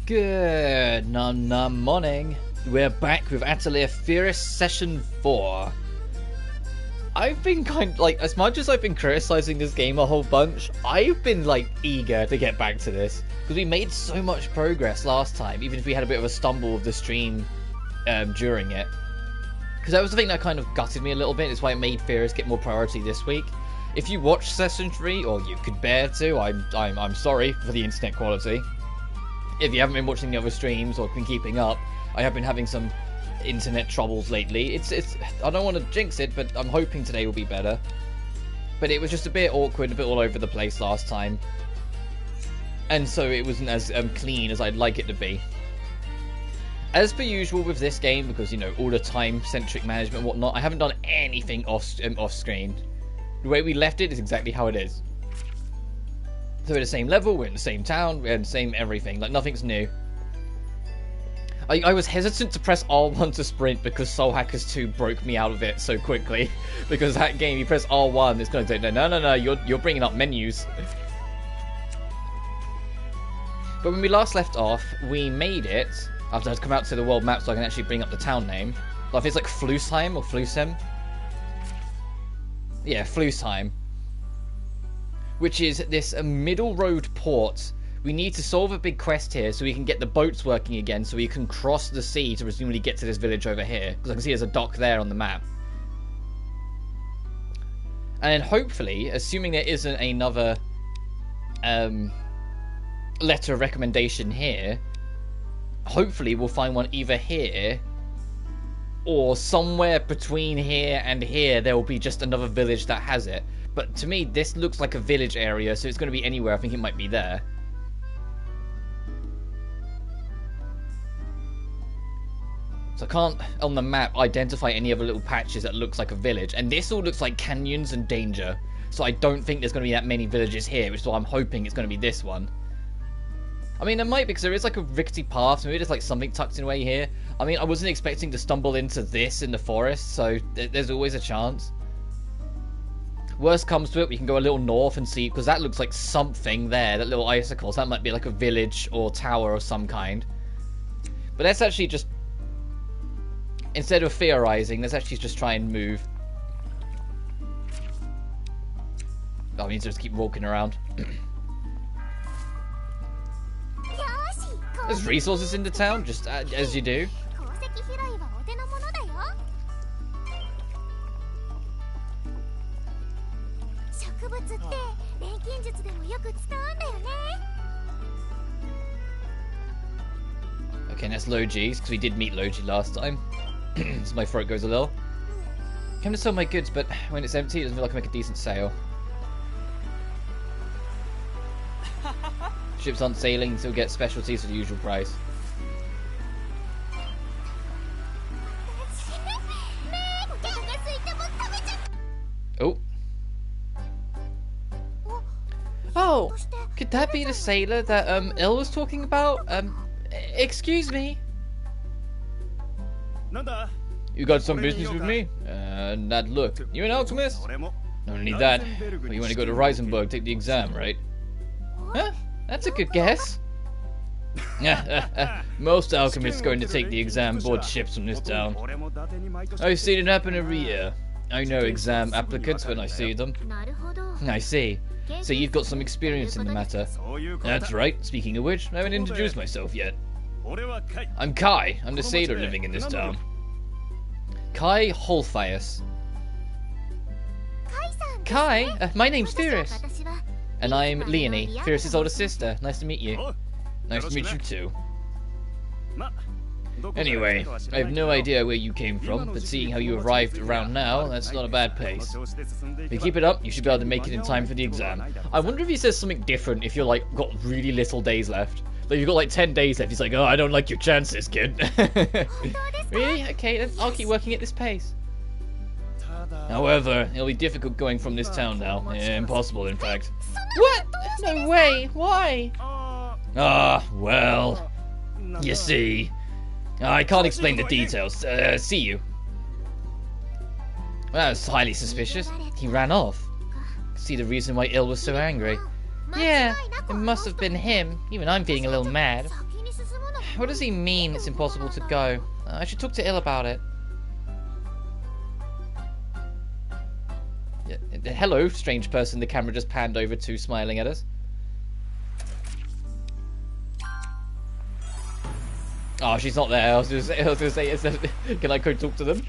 Good morning. We're back with Atelier Firis Session 4. I've been as much as I've been criticizing this game a whole bunch, I've been eager to get back to this. Because we made so much progress last time, even if we had a bit of a stumble with the stream during it. Because that was the thing that kind of gutted me a little bit, it's why it made Firis get more priority this week. If you watched Session 3, or you could bear to, I'm sorry for the internet quality. If you haven't been watching the other streams or been keeping up, I have been having some internet troubles lately. It's I don't want to jinx it, but I'm hoping today will be better. But it was just a bit awkward, a bit all over the place last time. And so it wasn't as clean as I'd like it to be. As per usual with this game, because, you know, all the time-centric management and whatnot, I haven't done anything off-screen. The way we left it is exactly how it is. So we're the same level, we're in the same town, we're in the same everything, nothing's new. I was hesitant to press R1 to sprint because Soul Hackers 2 broke me out of it so quickly. Because that game, you press R1, it's going to say, no, you're bringing up menus. But when we last left off, we made it, after I'd come out to the world map so I can actually bring up the town name. I think it's like Flusheim or Flusheim. Yeah, Flusheim. Which is this middle road port. We need to solve a big quest here so we can get the boats working again so we can cross the sea to presumably get to this village over here. Because I can see there's a dock there on the map. And then hopefully, assuming there isn't another letter of recommendation here, hopefully we'll find one either here or somewhere between here and here there will be just another village that has it. But to me, this looks like a village area, so it's going to be anywhere. I think it might be there. So I can't, on the map, identify any other little patches that looks like a village. And this all looks like canyons and danger. So I don't think there's going to be that many villages here, which is why I'm hoping it's going to be this one. I mean, there might be, because there is like a rickety path. Maybe there's like something tucked away here. I mean, I wasn't expecting to stumble into this in the forest, so there's always a chance. Worst comes to it, we can go a little north and see, because that looks like something there, that little icicle. So that might be like a village or tower of some kind. But let's actually just, instead of theorizing, let's actually just try and move. Oh, we need to just keep walking around. There's resources in the town, just as you do. Okay, that's Logi's, because we did meet Logi last time. So my throat goes a little. Came to sell my goods, but when it's empty, it doesn't feel like I make a decent sale. Ships aren't sailing, so get specialties for the usual price. Oh. Oh, could that be the sailor that Il was talking about? Excuse me. You got some business with me? That look. You an alchemist? No need that. But you want to go to Reisenberg, take the exam, right? Huh? That's a good guess. Most alchemists going to take the exam board ships from this town. I've seen it happen every year. I know exam applicants when I see them. I see. So you've got some experience in the matter. That's right. Speaking of which, I haven't introduced myself yet. I'm Kai. I'm the sailor living in this town. Kai Holfius. Kai? My name's Firis. And I'm Leonie, Firis' older sister. Nice to meet you. Nice to meet you too. Anyway, I have no idea where you came from, but seeing how you arrived around now, that's not a bad pace. If you keep it up, you should be able to make it in time for the exam. I wonder if he says something different if you're got really little days left. You've got 10 days left, he's like, oh, I don't like your chances, kid. Really? Okay, then I'll keep working at this pace. However, it'll be difficult going from this town now. Impossible, in fact. What? No way. Why? Well, you see, I can't explain the details. See you. Well, that was highly suspicious. He ran off. See the reason why was so angry. Yeah, it must have been him. Even I'm feeling a little mad. What does he mean it's impossible to go? I should talk to Il about it. Yeah. Hello, strange person the camera just panned over to, smiling at us. Oh, she's not there. I was gonna say, can I go talk to them?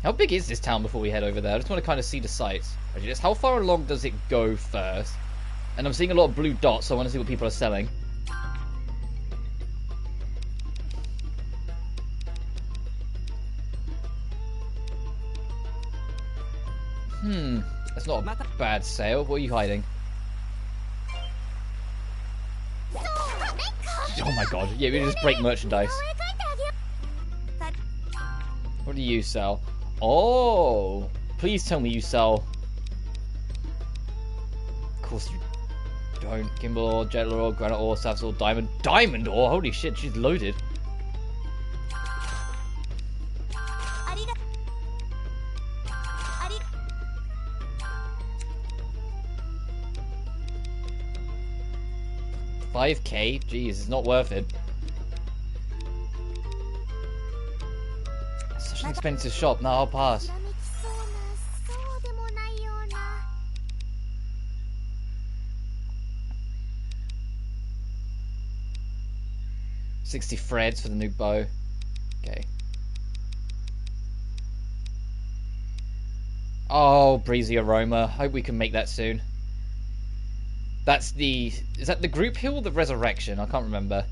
How big is this town before we head over there? I just want to kind of see the sights. Actually, just how far along does it go first? And I'm seeing a lot of blue dots, so I want to see what people are selling. That's not a bad sale. What are you hiding? Oh my god. Yeah, we just break merchandise. What do you sell? Oh! Please tell me you sell... Of course you don't. Gimbal ore, jet ore, granite ore, sapphire ore, diamond... Diamond ore? Holy shit, she's loaded. $5K? Jeez, it's not worth it. It's such an expensive shop. No, I'll pass. $60 threads for the new bow. Okay. Oh, breezy aroma. Hope we can make that soon. That's the... Is that the group hill or the resurrection? I can't remember.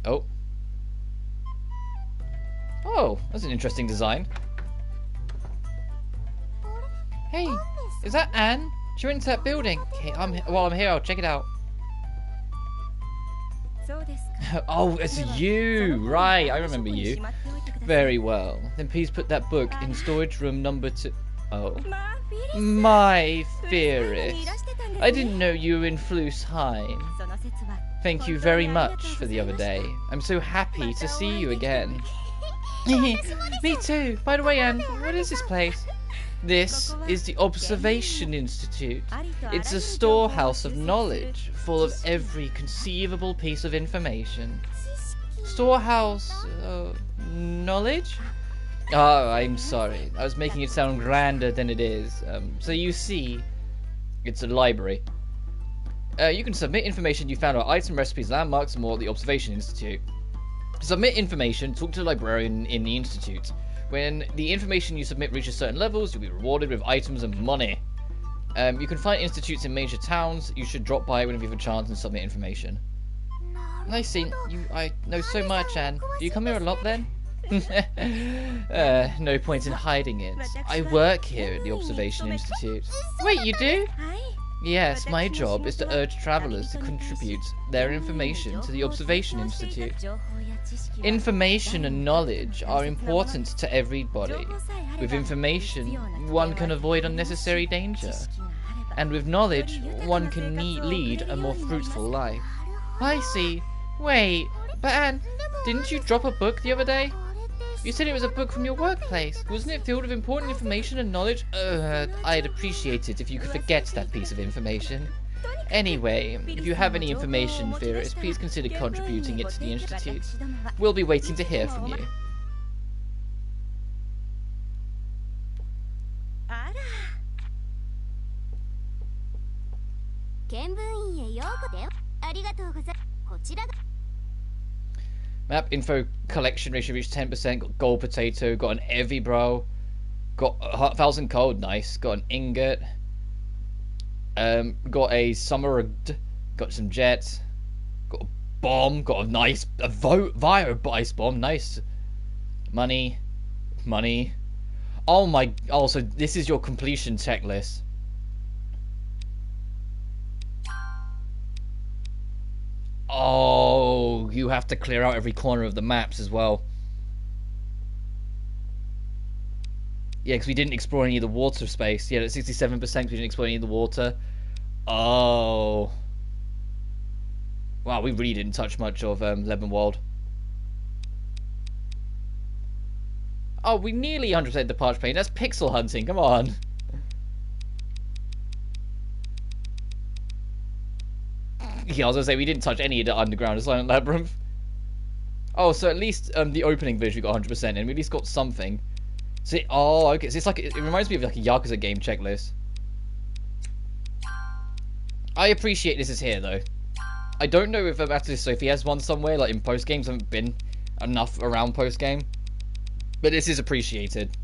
Oh. Oh, that's an interesting design. Hey, is that Anne? She went into that building. Okay, while I'm here, I'll check it out. Oh, it's you! Right, I remember you. Very well. Then please put that book in storage room number 2. Oh. My Firis. I didn't know you were in Flusheim. Thank you very much for the other day. I'm so happy to see you again. Me too. By the way, Anne, what is this place? This is the Observation Institute. It's a storehouse of knowledge, full of every conceivable piece of information. Storehouse of knowledge? Oh, I'm sorry. I was making it sound grander than it is. So you see, it's a library. You can submit information you found about item recipes, landmarks, and more at the Observation Institute. To submit information, talk to the librarian in the Institute. When the information you submit reaches certain levels, you'll be rewarded with items and money. You can find institutes in major towns. You should drop by whenever you have a chance and submit information. I see. I know so much, Anne. Do you come here a lot then? No point in hiding it. I work here at the Observation Institute. Wait, you do? Yes, my job is to urge travelers to contribute their information to the Observation Institute. Information and knowledge are important to everybody. With information, one can avoid unnecessary danger. And with knowledge, one can lead a more fruitful life. I see. Wait, but Anne, didn't you drop a book the other day? You said it was a book from your workplace. Wasn't it filled with important information and knowledge? I'd appreciate it if you could forget that piece of information. Anyway, if you have any information, Firis, please consider contributing it to the Institute. We'll be waiting to hear from you. Map info collection ratio reached 10%. Got gold potato. Got an Evi bro. Got 1,000 gold. Nice. Got an ingot. Got a summerud. Got some jets. Got a bomb. Got a nice Vio ice bomb. Nice. Money. Money. Oh my. Oh, so this is your completion checklist. Oh, you have to clear out every corner of the maps as well. Yeah, because we didn't explore any of the water space. Yeah, at 67%, we didn't explore any of the water. Oh. Wow, we really didn't touch much of Lebenwald. Oh, we nearly 100% the parch plane. That's pixel hunting, come on. Yeah, I was gonna say, we didn't touch any of the underground Silent Labyrinth. Oh, so at least the opening version we got 100%, and we at least got something. So, oh, okay, so it's like, it reminds me of like a Yakuza game checklist. I appreciate this is here, though. I don't know if Atelier Sophie has one somewhere, like in post-games, haven't been enough around post-game. But this is appreciated.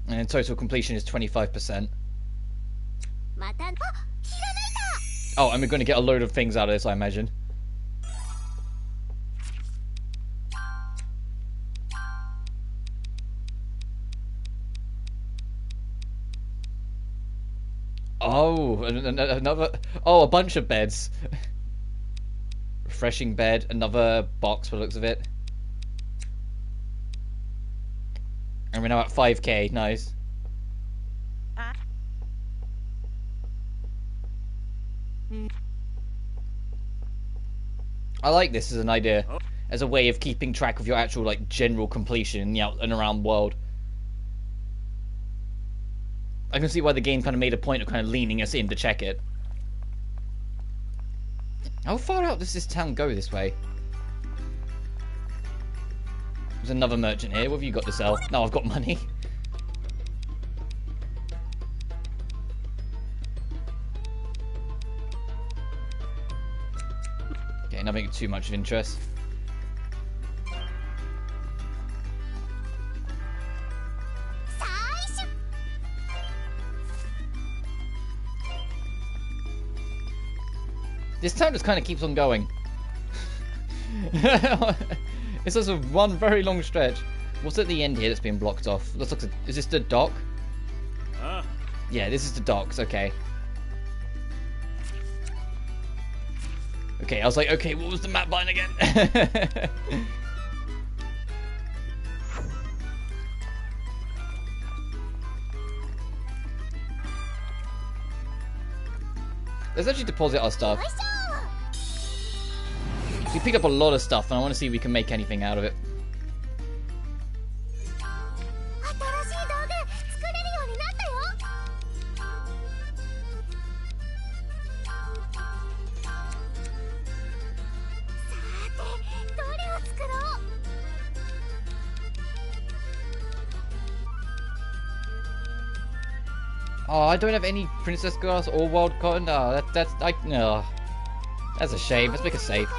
And total completion is 25%. Oh, and we're going to get a load of things out of this, I imagine. Oh, another... Oh, a bunch of beds. Refreshing bed. Another box, by the looks of it. And we're now at 5k. Nice. I like this as an idea. As a way of keeping track of your actual, like, general completion in the out and around world. I can see why the game kind of made a point of kind of leaning us in to check it. How far out does this town go this way? There's another merchant here. What have you got to sell? No, I've got money. Okay, nothing too much of interest. This town just kind of keeps on going. It's just one very long stretch. What's at the end here that's being blocked off? Looks like is this the dock? Yeah, this is the docks. Okay. Okay, I was like, okay, what was the map line again? Let's actually deposit our stuff. We picked up a lot of stuff, and I want to see if we can make anything out of it. Oh, I don't have any princess grass or wild cotton. No, that's a shame. Let's make a safe.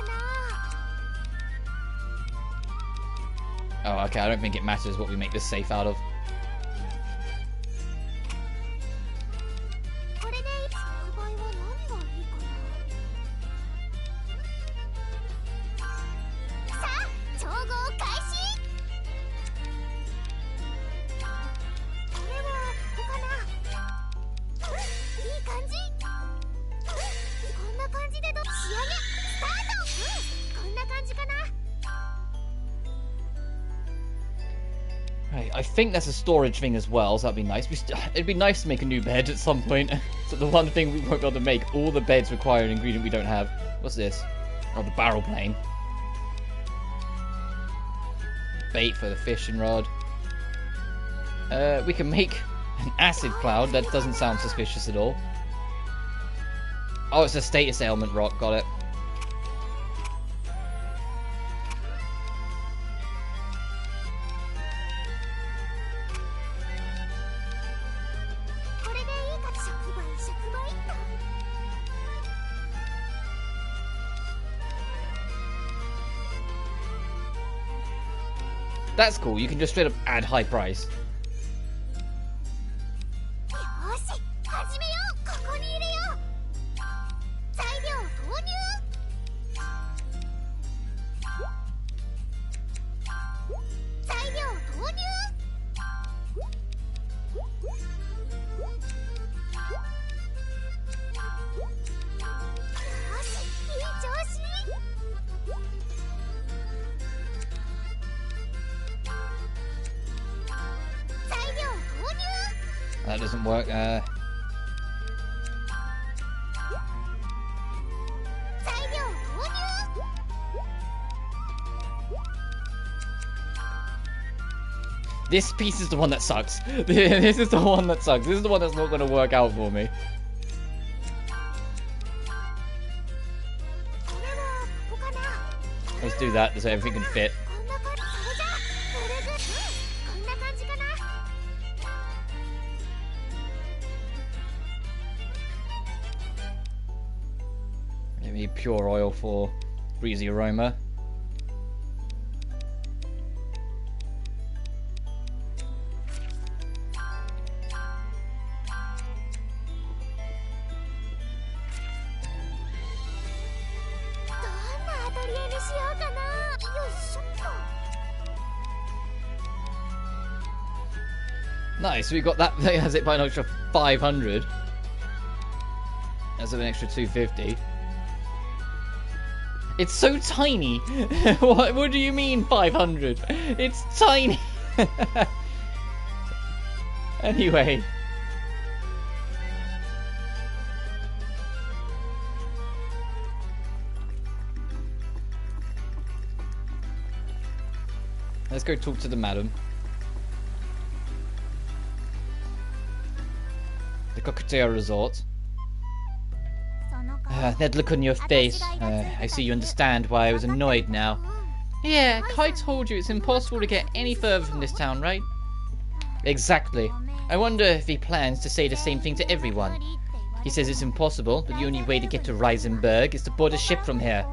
Oh, okay. I don't think it matters what we make this safe out of. I think that's a storage thing as well, so that'd be nice. It'd be nice to make a new bed at some point. So the one thing we won't be able to make, all the beds require an ingredient we don't have. What's this? Oh, the barrel plane. Bait for the fishing rod. We can make an acid cloud. That doesn't sound suspicious at all. Oh, it's a status ailment rock. Got it. That's cool. You can just straight up add high price. That doesn't work. This piece is the one that sucks. This is the one that sucks. This is the one that's not going to work out for me. do that so everything can fit. Maybe pure oil for breezy aroma. Nice, we got that. That has it by an extra 500. That's an extra 250. It's so tiny. What do you mean 500? It's tiny. Anyway. Let's go talk to the madam. The cocktail resort. That look on your face. I see you understand why I was annoyed now. Yeah, Kai told you it's impossible to get any further from this town, right? Exactly. I wonder if he plans to say the same thing to everyone. He says it's impossible, but the only way to get to Reisenberg is to board a ship from here.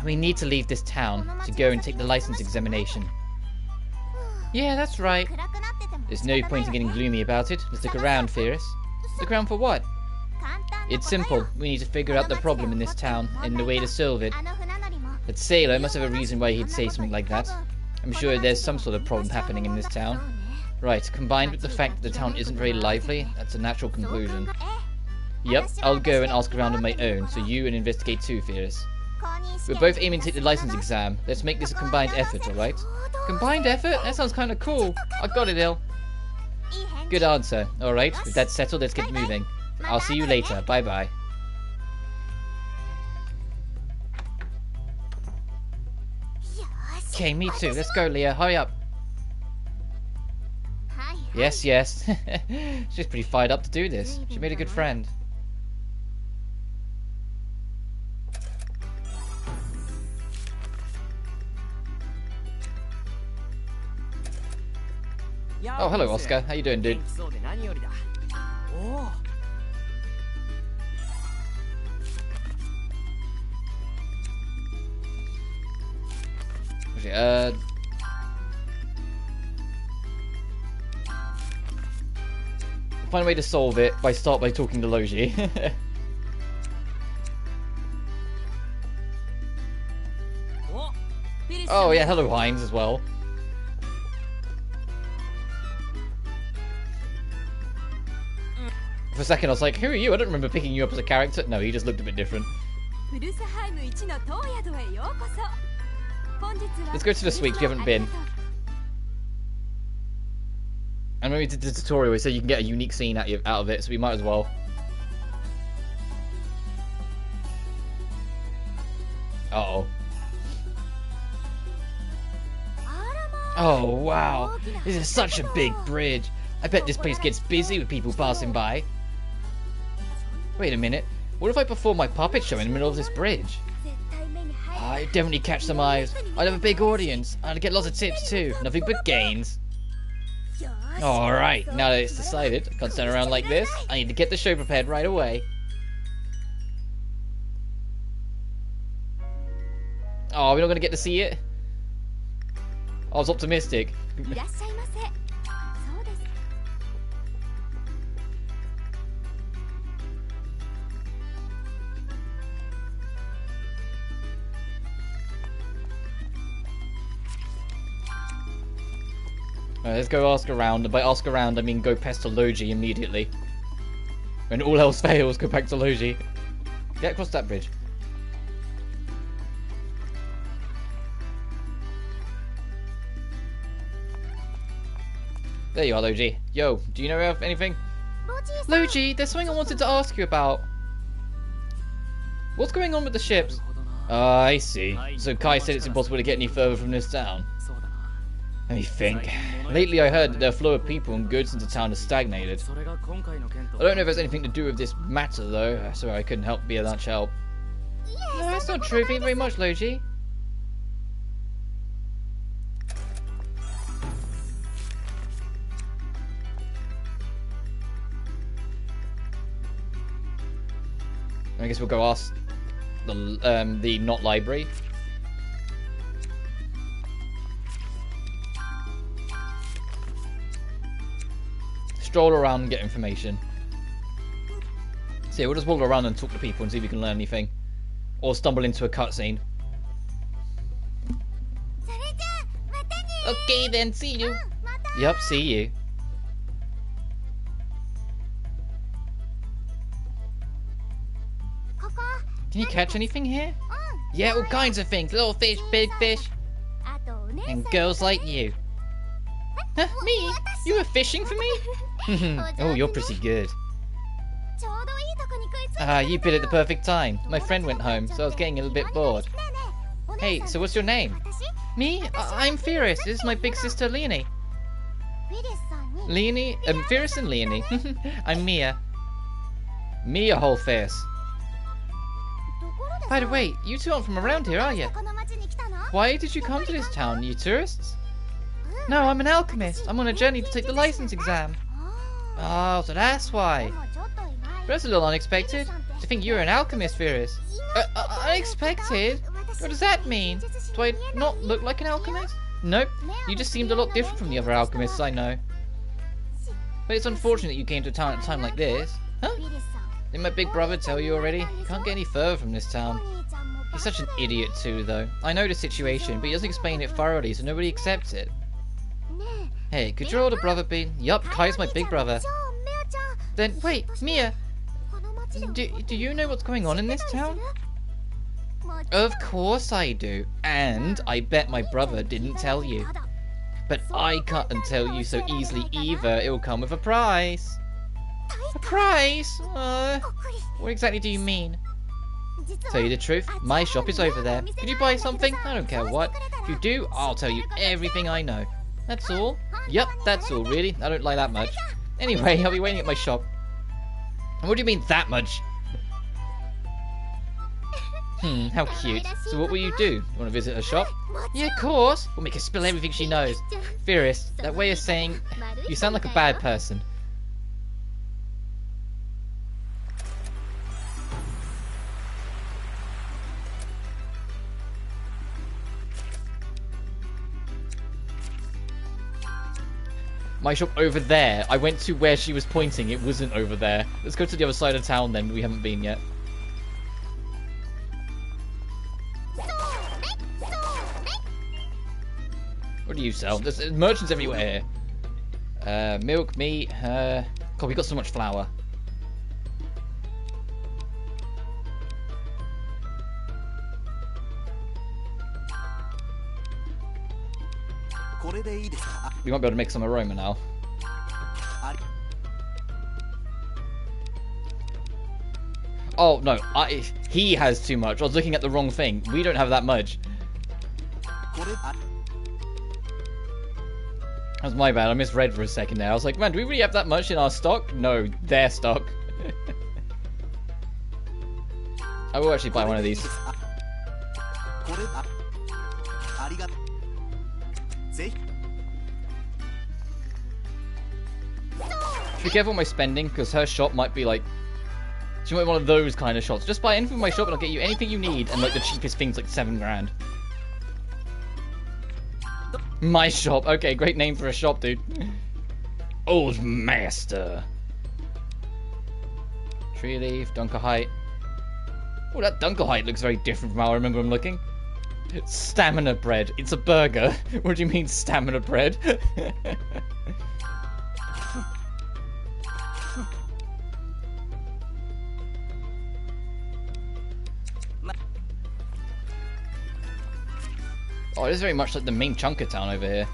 We need to leave this town to go and take the license examination. Yeah, that's right. There's no point in getting gloomy about it. Let's look around, Firis. Look around for what? It's simple. We need to figure out the problem in this town and the way to solve it. That sailor must have a reason why he'd say something like that. I'm sure there's some sort of problem happening in this town. Right, combined with the fact that the town isn't very lively, that's a natural conclusion. Yep, I'll go and ask around on my own, so you and investigate too, Firis. We're both aiming to take the license exam. Let's make this a combined effort, alright? Combined effort? That sounds kind of cool. I got it, Il. Good answer. Alright, with that settled, let's get moving. I'll see you later. Bye-bye. Okay, me too. Let's go, Leah. Hurry up. Yes, yes. She's pretty fired up to do this. She made a good friend. Oh, hello, Oscar. How you doing, dude? Find a way to solve it by talking to Logi. Oh yeah, hello Hines as well. For a second I was like, who are you? I don't remember picking you up as a character. No, he just looked a bit different. Let's go to the suites, we haven't been. And when we did the tutorial, we said you can get a unique scene out of it, so we might as well. Uh-oh. Oh, wow. This is such a big bridge. I bet this place gets busy with people passing by. Wait a minute. What if I perform my puppet show in the middle of this bridge? I'd definitely catch some eyes. I'd have a big audience. I'd get lots of tips too. Nothing but gains. Alright, now that it's decided, I can't stand around like this. I need to get the show prepared right away. Oh, we're not going to get to see it? I was optimistic. Let's go ask around, and by ask around I mean go pester Logi immediately. When all else fails, go back to Logi. Get across that bridge. There you are, Logi. Yo, do you know of anything? Logi, there's something I wanted to ask you about. What's going on with the ships? I see. So Kai said it's impossible to get any further from this town. Let me think. Lately I heard that their flow of people and goods into town has stagnated. I don't know if there's anything to do with this matter though, so I couldn't be of much help. No, that's not true. Thank you very much, Logi. I guess we'll go ask the not library. Stroll around and get information. So yeah, we'll just waddle around and talk to people and see if we can learn anything. Or stumble into a cutscene. Okay then, see you. Yep, see you. Can you catch anything here? Yeah, all kinds of things. Little fish, big fish. And girls like you. Huh, me? You were fishing for me? Oh, you're pretty good. You bit at the perfect time. My friend went home, so I was getting a little bit bored. Hey, so what's your name? Me? I'm Firis. This is my big sister, Leonie. Leonie? Firis and Leonie. I'm Mia. Mia whole face. By the way, you two aren't from around here, are you? Why did you come to this town? You tourists? No, I'm an alchemist. I'm on a journey to take the license exam. Oh, so that's why. That's a little unexpected. To think you're an alchemist, Firis. Unexpected? What does that mean? Do I not look like an alchemist? Nope. You just seemed a lot different from the other alchemists I know. But it's unfortunate you came to town at a time like this. Huh? Did my big brother tell you already? You can't get any further from this town. He's such an idiot too, though. I know the situation, but he doesn't explain it thoroughly, so nobody accepts it. Hey, could your older brother be? Yup, Kai's my big brother. Then, wait, Mia! Do you know what's going on in this town? Of course I do. And I bet my brother didn't tell you. But I can't tell you so easily either. It will come with a price. A price? What exactly do you mean? Tell you the truth, my shop is over there. Could you buy something? I don't care what. If you do, I'll tell you everything I know. That's all? Yup, that's all, really. I don't lie that much. Anyway, I'll be waiting at my shop. What do you mean, that much? How cute. So what will you do? You want to visit her shop? Yeah, of course. We'll make her spill everything she knows. Firis, that way of saying you sound like a bad person. My shop over there. I went to where she was pointing. It wasn't over there. Let's go to the other side of town then. We haven't been yet. What do you sell? There's merchants everywhere here. Milk, meat. God, we got so much flour. We might be able to make some aroma now. Oh no, he has too much. I was looking at the wrong thing. We don't have that much. That was my bad. I misread for a second there. I was like, man, do we really have that much in our stock? No, their stock. I will actually buy one of these. Be careful with my spending, because her shop might be like... She might be one of those kind of shops. Just buy anything from my shop and I'll get you anything you need, and like the cheapest thing's like 7 grand. My shop. Okay, great name for a shop, dude. Old Master. Tree leaf, Dunker Height. Oh, that Dunker Height looks very different from how I remember him looking. Stamina bread. It's a burger. What do you mean, stamina bread? Oh, it is very much like the main chunk of town over here.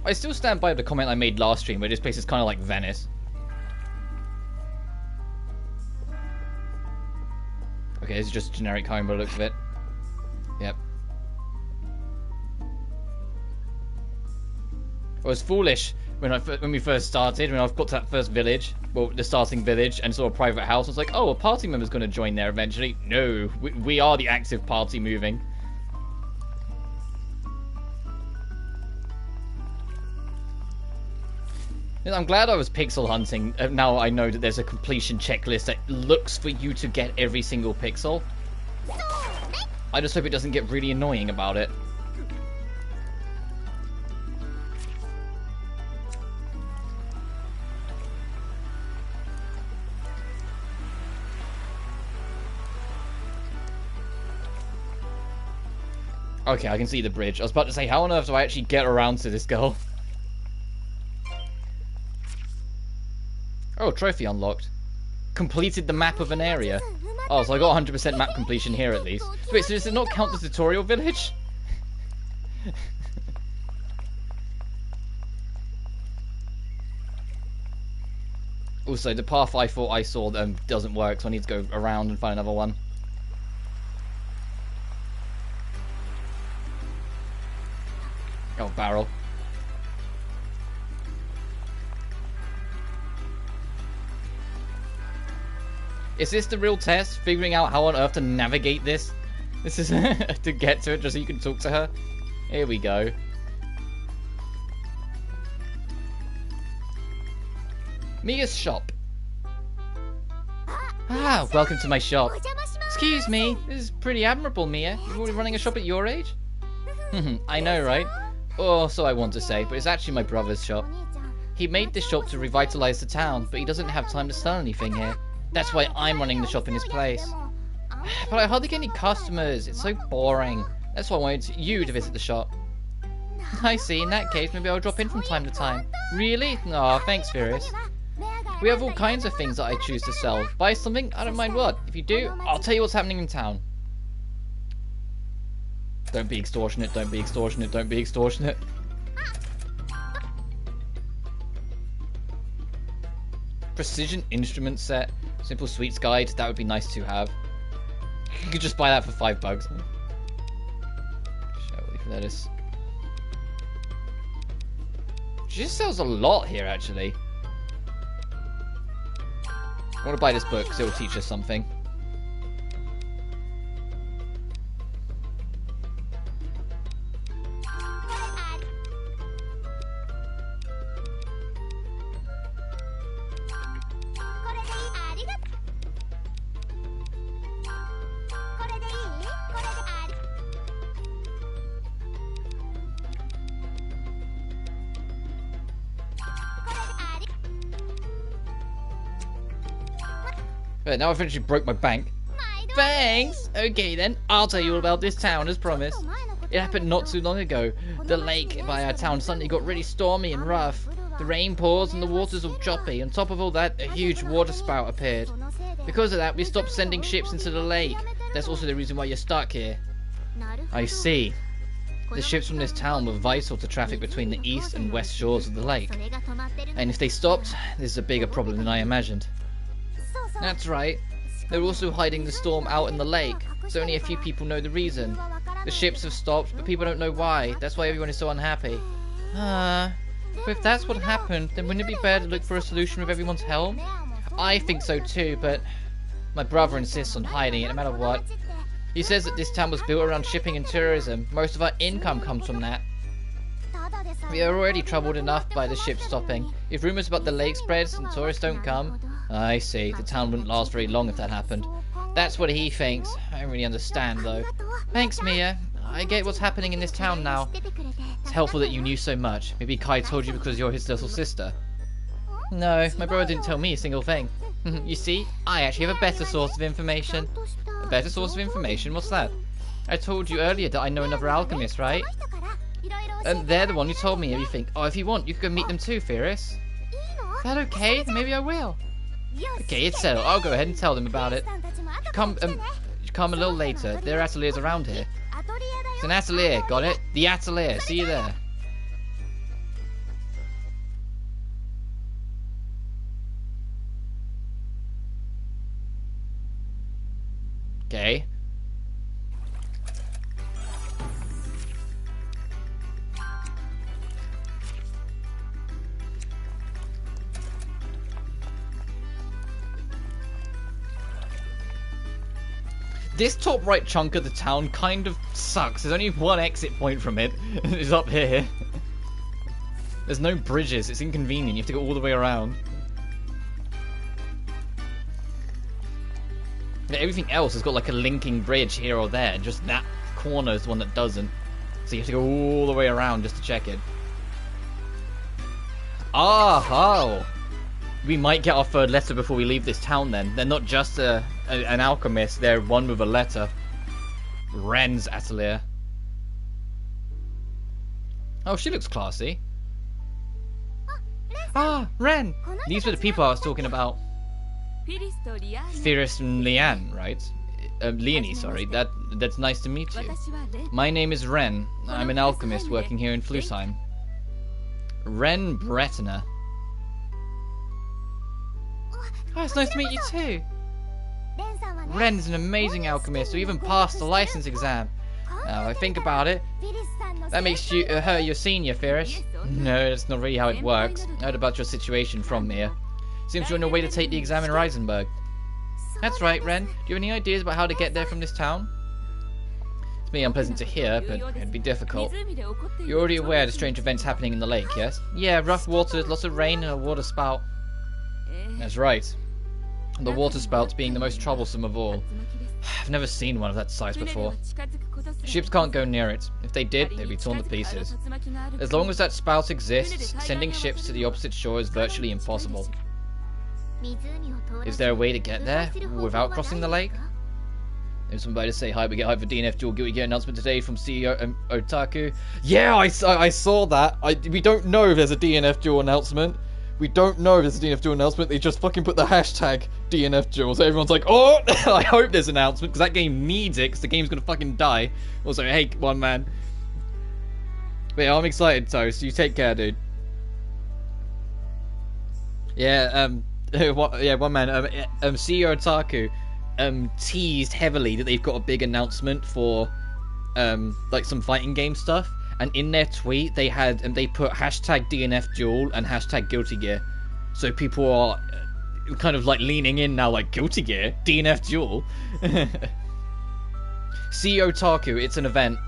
I still stand by the comment I made last stream, where this place is kind of like Venice. Okay, this is just a generic home by the looks of it. Yep. I was foolish when we first started, when I got to that first village, well, the starting village, and saw a private house. I was like, oh, a party member's going to join there eventually. No, we are the active party moving. I'm glad I was pixel hunting. Now I know that there's a completion checklist that looks for you to get every single pixel. I just hope it doesn't get really annoying about it. Okay, I can see the bridge. I was about to say, how on earth do I actually get around to this girl? Oh, trophy unlocked. Completed the map of an area. Oh, so I got 100% map completion here at least. Wait, so does it not count the tutorial village? Also, the path I thought I saw doesn't work, so I need to go around and find another one. Oh, barrel. Is this the real test? Figuring out how on earth to navigate this? This is to get to it just so you can talk to her? Here we go. Mia's shop. Ah, welcome to my shop. Excuse me, this is pretty admirable, Mia. You're already running a shop at your age? I know, right? Oh, so I want to say, but it's actually my brother's shop. He made this shop to revitalize the town, but he doesn't have time to sell anything here. That's why I'm running the shop in his place. But I hardly get any customers. It's so boring. That's why I wanted you to visit the shop. I see. In that case, maybe I'll drop in from time to time. Really? Aw, thanks, Firis. We have all kinds of things that I choose to sell. Buy something? I don't mind what. If you do, I'll tell you what's happening in town. Don't be extortionate, don't be extortionate, don't be extortionate. Precision instrument set. Simple sweets guide. That would be nice to have. You could just buy that for $5. Shall we lettuce? She just sells a lot here, actually. I want to buy this book because it will teach us something. But now I eventually broke my bank. Thanks! Okay then, I'll tell you all about this town as promised. It happened not too long ago. The lake by our town suddenly got really stormy and rough. The rain pours and the water's all choppy. On top of all that, a huge water spout appeared. Because of that, we stopped sending ships into the lake. That's also the reason why you're stuck here. I see. The ships from this town were vital to traffic between the east and west shores of the lake. And if they stopped, this is a bigger problem than I imagined. That's right. They're also hiding the storm out in the lake, so only a few people know the reason. The ships have stopped, but people don't know why. That's why everyone is so unhappy. But if that's what happened, then wouldn't it be better to look for a solution with everyone's help? I think so too, but my brother insists on hiding it no matter what. He says that this town was built around shipping and tourism. Most of our income comes from that. We are already troubled enough by the ship stopping. If rumors about the lake spreads and tourists don't come, I see. The town wouldn't last very long if that happened. That's what he thinks. I don't really understand, though. Thanks, Mia. I get what's happening in this town now. It's helpful that you knew so much. Maybe Kai told you because you're his little sister. No, my brother didn't tell me a single thing. You see, I actually have a better source of information. A better source of information? What's that? I told you earlier that I know another alchemist, right? And they're the one who told me everything. Oh, if you want, you can go meet them too, Firis. Is that okay? Then maybe I will. Okay, it's settled. I'll go ahead and tell them about it. Come a little later. There are ateliers around here. It's an atelier, got it? The atelier. See you there. Okay. This top right chunk of the town kind of sucks. There's only one exit point from it. It's up here. There's no bridges. It's inconvenient. You have to go all the way around. Yeah, everything else has got like a linking bridge here or there. Just that corner is the one that doesn't. So you have to go all the way around just to check it. Oh! We might get our third letter before we leave this town then. They're not just an alchemist, they're one with a letter. Ren's atelier. Oh, she looks classy. Ah, Ren! These were the people I was talking about. Firis and Leanne, right? Leonie, sorry. That's nice to meet you. My name is Ren. I'm an alchemist working here in Flusheim. Ren Brettina. Oh, it's nice to meet you too. Ren's an amazing alchemist who even passed the license exam. Now I think about it, that makes you her your senior, Firis. No, that's not really how it works. I heard about your situation from here. Seems you're on your way to take the exam in Reisenberg. That's right, Ren. Do you have any ideas about how to get there from this town? It's maybe unpleasant to hear, but it'd be difficult. You're already aware of the strange events happening in the lake, yes? Yeah, rough waters, lots of rain, and a water spout. That's right. The water spouts being the most troublesome of all. I've never seen one of that size before. Ships can't go near it. If they did, they'd be torn to pieces. As long as that spout exists, sending ships to the opposite shore is virtually impossible. Is there a way to get there without crossing the lake? There's somebody to say hi. We get hi for DNF Dual Guilty Gear announcement today from CEO Otaku. Yeah, I saw that. We don't know if there's a DNF Dual announcement. We don't know if there's a DNF Dual announcement. They just fucking put the hashtag DNF Dual. So everyone's like, oh, I hope there's an announcement because that game needs it because the game's going to fucking die. Also, hey, one man. But yeah, I'm excited, Toast. You take care, dude. Yeah, one man. CEO Otaku teased heavily that they've got a big announcement for like some fighting game stuff. And in their tweet, they put hashtag DNF Duel and hashtag Guilty Gear. So people are kind of like leaning in now, like Guilty Gear, DNF Duel. CEO Otaku, it's an event.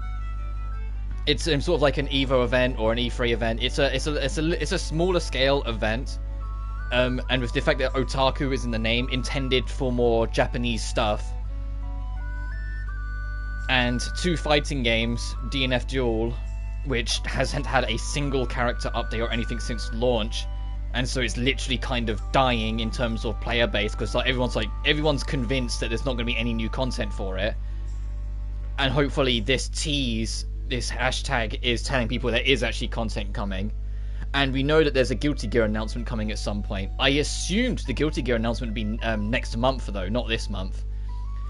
It's sort of like an Evo event or an E3 event. It's a smaller scale event. And with the fact that Otaku is in the name, intended for more Japanese stuff. And 2 fighting games, DNF Duel, which hasn't had a single character update or anything since launch, and so it's literally kind of dying in terms of player base because like everyone's convinced that there's not going to be any new content for it, and hopefully this hashtag is telling people there is actually content coming. And we know that there's a Guilty Gear announcement coming at some point. I assumed the Guilty Gear announcement would be next month though, not this month,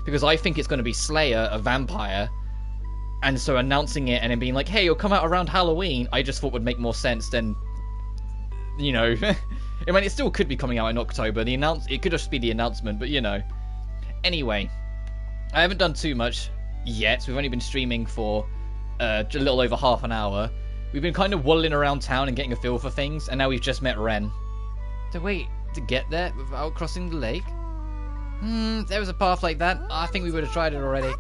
because I think it's going to be Slayer, a vampire. And so announcing it and then being like, hey, it'll come out around Halloween, I just thought would make more sense than, you know, I mean, it still could be coming out in October. It could just be the announcement, but you know. Anyway, I haven't done too much yet. We've only been streaming for a little over half an hour. We've been kind of waddling around town and getting a feel for things, and now we've just met Ren. So wait, to get there without crossing the lake? There was a path like that. I think we would have tried it already.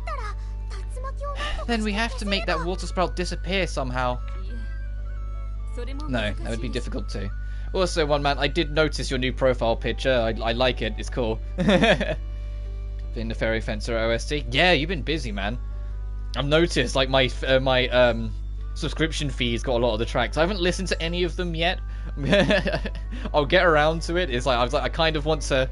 Then we have to make that water spout disappear somehow. No, that would be difficult too. Also, one man, I did notice your new profile picture. I like it. It's cool. Being the Fairy Fencer OST. Yeah, you've been busy, man. I've noticed, like, my subscription fee's got a lot of the tracks. I haven't listened to any of them yet. I'll get around to it. It's like, I kind of want to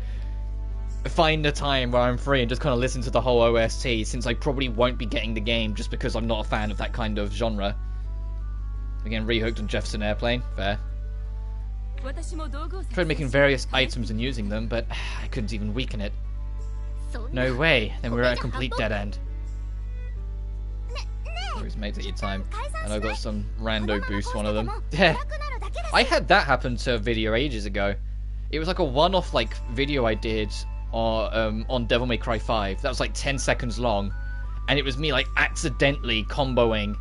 find a time where I'm free and just kind of listen to the whole OST, since I probably won't be getting the game just because I'm not a fan of that kind of genre. Again, rehooked on Jefferson Airplane. Fair. Tried making various items and using them, but I couldn't even weaken it. No way. Then we were at a complete dead end. Always made at your time. And I got some rando boost, one of them. Yeah. I had that happen to a video ages ago. It was like a one-off like video I did on Devil May Cry 5. That was like 10 seconds long. And it was me like accidentally comboing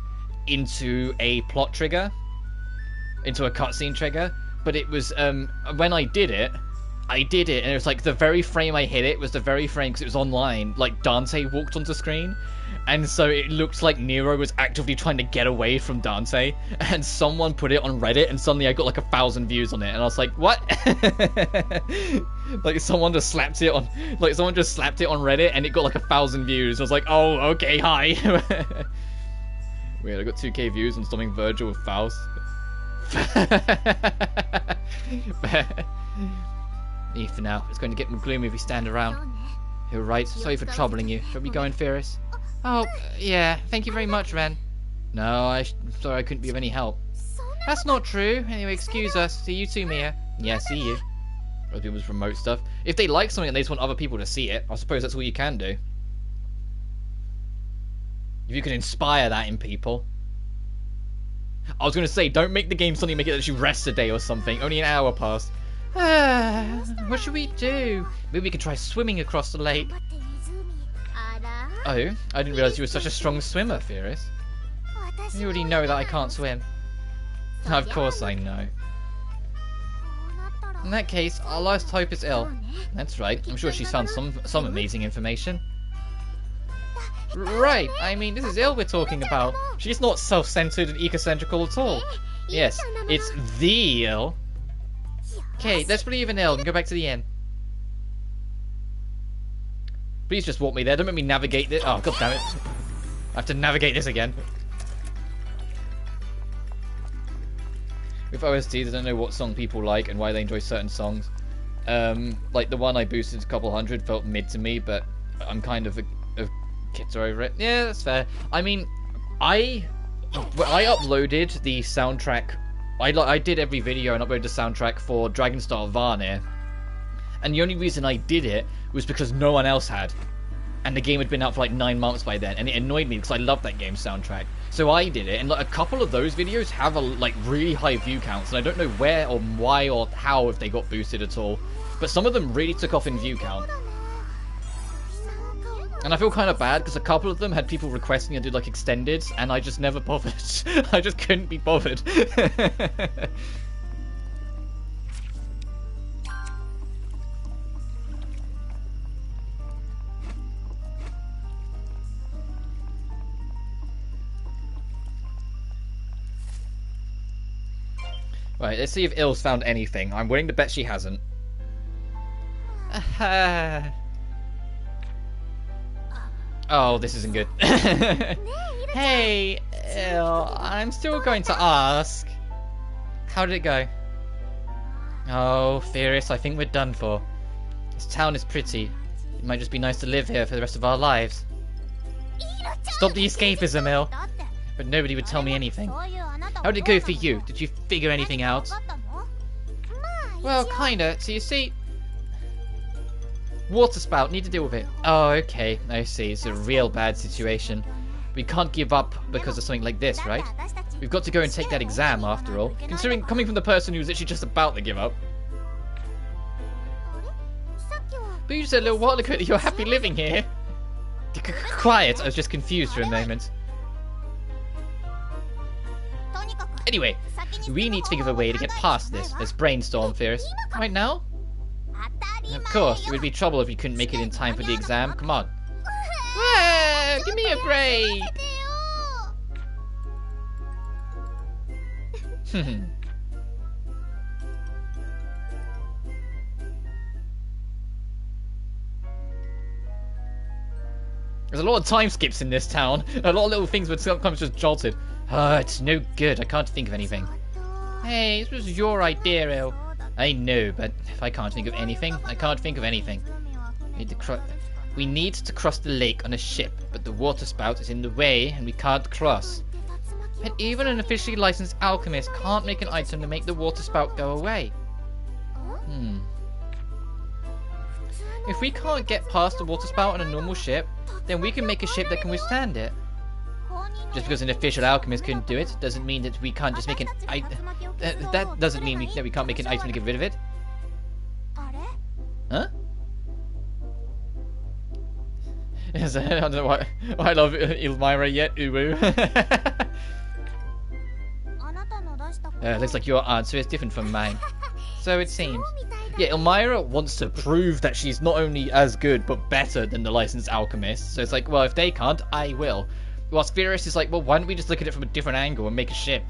into a plot trigger. Into a cutscene trigger. But it was, when I did it, and it was like the very frame I hit it was the very frame, because it was online, like Dante walked onto screen. And so it looked like Nero was actively trying to get away from Dante, and someone put it on Reddit, and suddenly I got like 1,000 views on it, and I was like, what? Like someone just slapped it on Reddit, and it got like 1,000 views. I was like, oh, okay, hi. Weird, I got 2k views on storming Virgil with Faust. Leave for now. It's going to get more gloomy if we stand around. You're right. Sorry for troubling you. Shall we go in, Firis? Oh, yeah. Thank you very much, Ren. No, I'm sorry I couldn't be of any help. That's not true. Anyway, excuse us. See you too, Mia. Yeah, see you. Other people's promote stuff. If they like something and they just want other people to see it, I suppose that's all you can do. If you can inspire that in people. I was going to say, don't make the game suddenly make it that you rest a day or something. Only an hour passed. What should we do? Maybe we could try swimming across the lake. Oh, I didn't realize you were such a strong swimmer, Firis. You already know that I can't swim. Of course I know. In that case, our last hope is ill. That's right. I'm sure she's found some amazing information. Right. I mean, this is ill we're talking about. She's not self-centered and egocentrical at all. Yes, it's the ill. Okay, let's leave an ill and go back to the inn. Please just walk me there. Don't make me navigate this. Oh, god damn it. I have to navigate this again. With OSTs, I don't know what song people like and why they enjoy certain songs. Like the one I boosted a couple hundred felt mid to me, but I'm kind of a kitter over it. Yeah, that's fair. I mean, I uploaded the soundtrack. I did every video and uploaded the soundtrack for Dragonstar Varnir. And the only reason I did it was because no one else had. And the game had been out for like 9 months by then, and it annoyed me because I loved that game's soundtrack. So I did it, and like a couple of those videos have like really high view counts, and I don't know where or why or how if they got boosted at all. But some of them really took off in view count. And I feel kind of bad because a couple of them had people requesting I did like extended, and I just never bothered. I just couldn't be bothered. Right, let's see if Ill's found anything. I'm willing to bet she hasn't. Oh, this isn't good. Hey, Ill, I'm still going to ask. How did it go? Oh, Firis, I think we're done for. This town is pretty. It might just be nice to live here for the rest of our lives. Stop the escapism, Ill. But nobody would tell me anything. How did it go for you? Did you figure anything out? Well, kinda. So you see... Water spout, need to deal with it. Oh, okay. I see. It's a real bad situation. We can't give up because of something like this, right? We've got to go and take that exam, after all. Considering coming from the person who was literally just about to give up. But you said a little while ago that you're happy living here. Quiet. I was just confused for a moment. Anyway, we need to think of a way to get past this. Let's brainstorm, Firis. Right now? Of course, it would be trouble if you couldn't make it in time for the exam. Come on. Whoa, give me a break. There's a lot of time skips in this town. A lot of little things were sometimes just jolted. It's no good. I can't think of anything. Hey, this was your idea, Il. I know, but if I can't think of anything, I can't think of anything. We need to cross the lake on a ship, but the water spout is in the way and we can't cross. And even an officially licensed alchemist can't make an item to make the water spout go away. If we can't get past the water spout on a normal ship, then we can make a ship that can withstand it. Just because an official alchemist couldn't do it doesn't mean that we can't just make an that doesn't mean that we can't make an item to get rid of it. Huh? Yes, I don't know why I love Elmira yet, Uwu. Looks like your answer is different from mine. So it seems. Yeah, Elmira wants to prove that she's not only as good, but better than the licensed alchemists. So it's like, well, if they can't, I will. Whilst Firis is like, well, why don't we just look at it from a different angle and make a ship?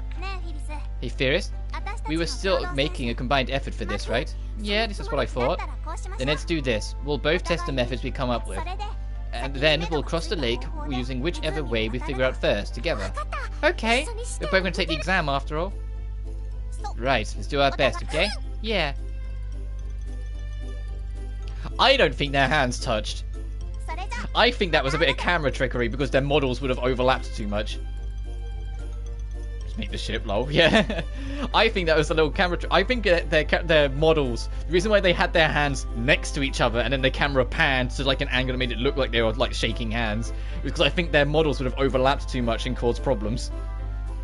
Hey, Firis, we were still making a combined effort for this, right? Yeah, this is what I thought. Then let's do this. We'll both test the methods we come up with. And then we'll cross the lake using whichever way we figure out first, together. Okay, we're both going to take the exam after all. Right, let's do our best, okay? Yeah. I don't think their hands touched. I think that was a bit of camera trickery because their models would have overlapped too much. Just make the ship, lol. Yeah. I think that was a little camera I think their models, the reason why they had their hands next to each other and then the camera panned to like an angle that made it look like they were like shaking hands, because I think their models would have overlapped too much and caused problems.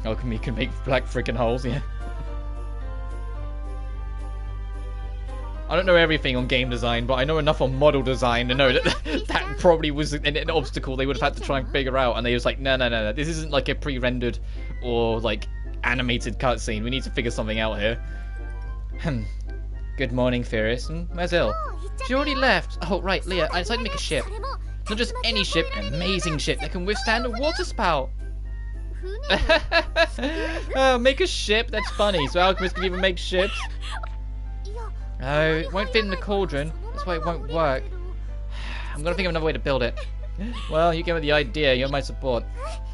Alchemy can make black freaking holes, yeah. I don't know everything on game design, but I know enough on model design to know that that probably was an obstacle they would have had to try and figure out, and they was like, no, this isn't like a pre-rendered or like animated cutscene. We need to figure something out here. Good morning, Firis. Where's Il? She already left. Oh, right, Leah, I decided to make a ship. Not just any ship, an amazing ship that can withstand a water spout. Oh, make a ship? That's funny. So alchemists can even make ships? No, it won't fit in the cauldron. That's why it won't work. I'm gonna think of another way to build it. Well, you came with the idea. You're my support.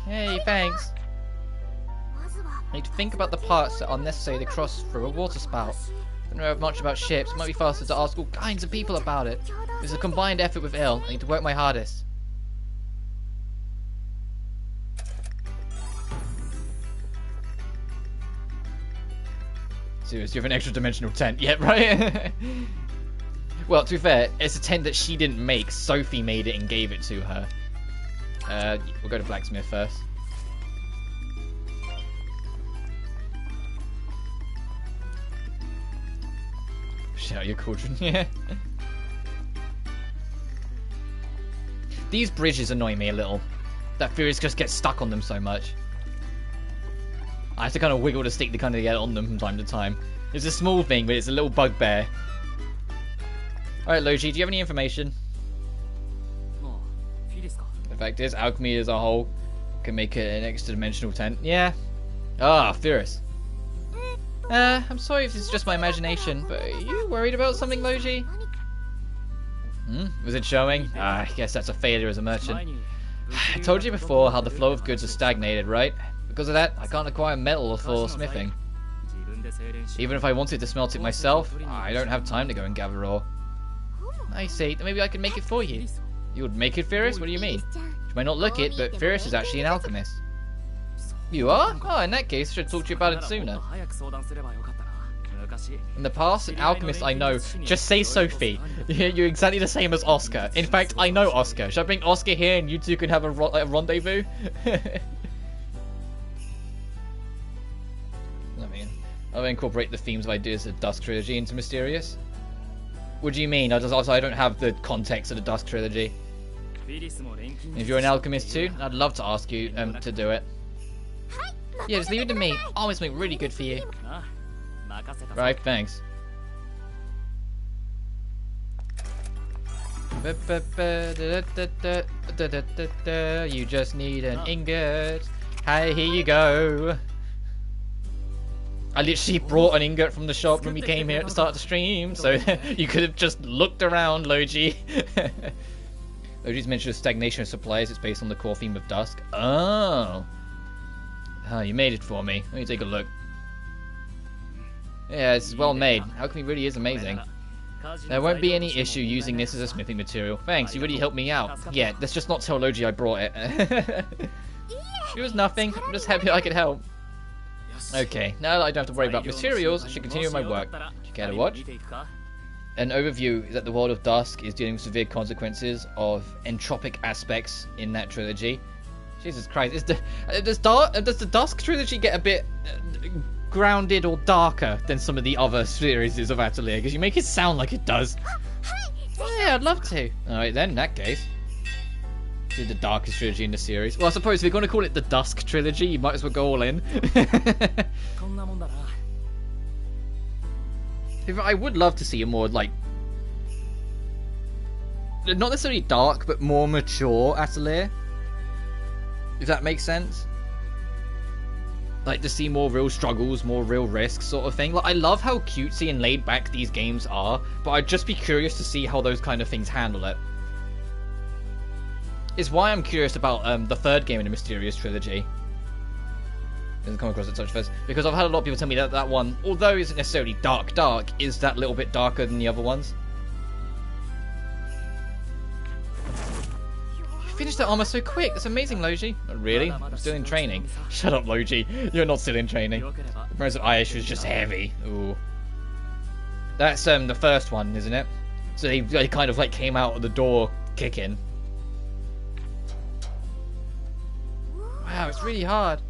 Hey, thanks. I need to think about the parts that are necessary to cross through a water spout. I don't know much about ships. It might be faster to ask all kinds of people about it. It's a combined effort with Il. I need to work my hardest. Serious, you have an extra dimensional tent. Yeah, right? Well, to be fair, it's a tent that she didn't make. Sophie made it and gave it to her. We'll go to blacksmith first. Shout your cauldron, yeah. These bridges annoy me a little. That Firis just gets stuck on them so much. I have to kind of wiggle the stick to kind of get on them from time to time. It's a small thing, but it's a little bugbear. Alright, Logi, do you have any information? The fact is, alchemy as a whole can make it an extra dimensional tent. Yeah. Ah, Firis. I'm sorry if it's just my imagination, but are you worried about something, Logi? Was it showing? I guess that's a failure as a merchant. I told you before how the flow of goods is stagnated, right? Because of that, I can't acquire metal for smithing. Even if I wanted to smelt it myself, I don't have time to go and gather ore. I see, then maybe I can make it for you. You would make it, Firis? What do you mean? You might not look it, but Firis is actually an alchemist. You are? Oh, in that case, I should talk to you about it sooner. In the past, an alchemist I know, just say Sophie. You're exactly the same as Oscar. In fact, I know Oscar. Should I bring Oscar here and you two can have a rendezvous? I'll incorporate the themes of ideas of the Dusk Trilogy into Mysterious. What do you mean? I don't have the context of the Dusk Trilogy. If you're an alchemist too, I'd love to ask you to do it. Yeah, just leave it to me. I'll always make really good for you. Right, thanks. You just need an ingot. Hey, here you go. I literally brought an ingot from the shop when we came here at the start of the stream, so you could have just looked around, Logi. Logi's mentioned stagnation of supplies. It's based on the core theme of Dusk. Oh, you made it for me. Let me take a look. Yeah, it's well made. Alchemy really is amazing. There won't be any issue using this as a smithing material. Thanks, you really helped me out. Yeah, let's just not tell Logi I brought it. It was nothing. I'm just happy I could help. Okay, now that I don't have to worry about materials, I should continue with my work. Do you care to watch? An overview is that the world of Dusk is dealing with severe consequences of entropic aspects in that trilogy. Jesus Christ, does the Dusk trilogy get a bit grounded or darker than some of the other series of Atelier? Because you make it sound like it does. Yeah, I'd love to. Alright then, in that case. Do the darkest trilogy in the series. Well, I suppose if you're going to call it the Dusk trilogy, you might as well go all in. I would love to see a more, like, not necessarily dark, but more mature Atelier. If that makes sense. Like, to see more real struggles, more real risks sort of thing. Like, I love how cutesy and laid back these games are, but I'd just be curious to see how those kind of things handle it. It's why I'm curious about the third game in the Mysterious Trilogy. Doesn't come across at such first. Because I've had a lot of people tell me that that one, although isn't necessarily dark, is that little bit darker than the other ones. Finished the armor so quick. That's amazing, Logi. Not really. I'm still in training. Shut up, Logi. You're not still in training. The Prince of Aish was just heavy. Ooh. That's the first one, isn't it? So they kind of like came out of the door kicking. Wow, it's really hard.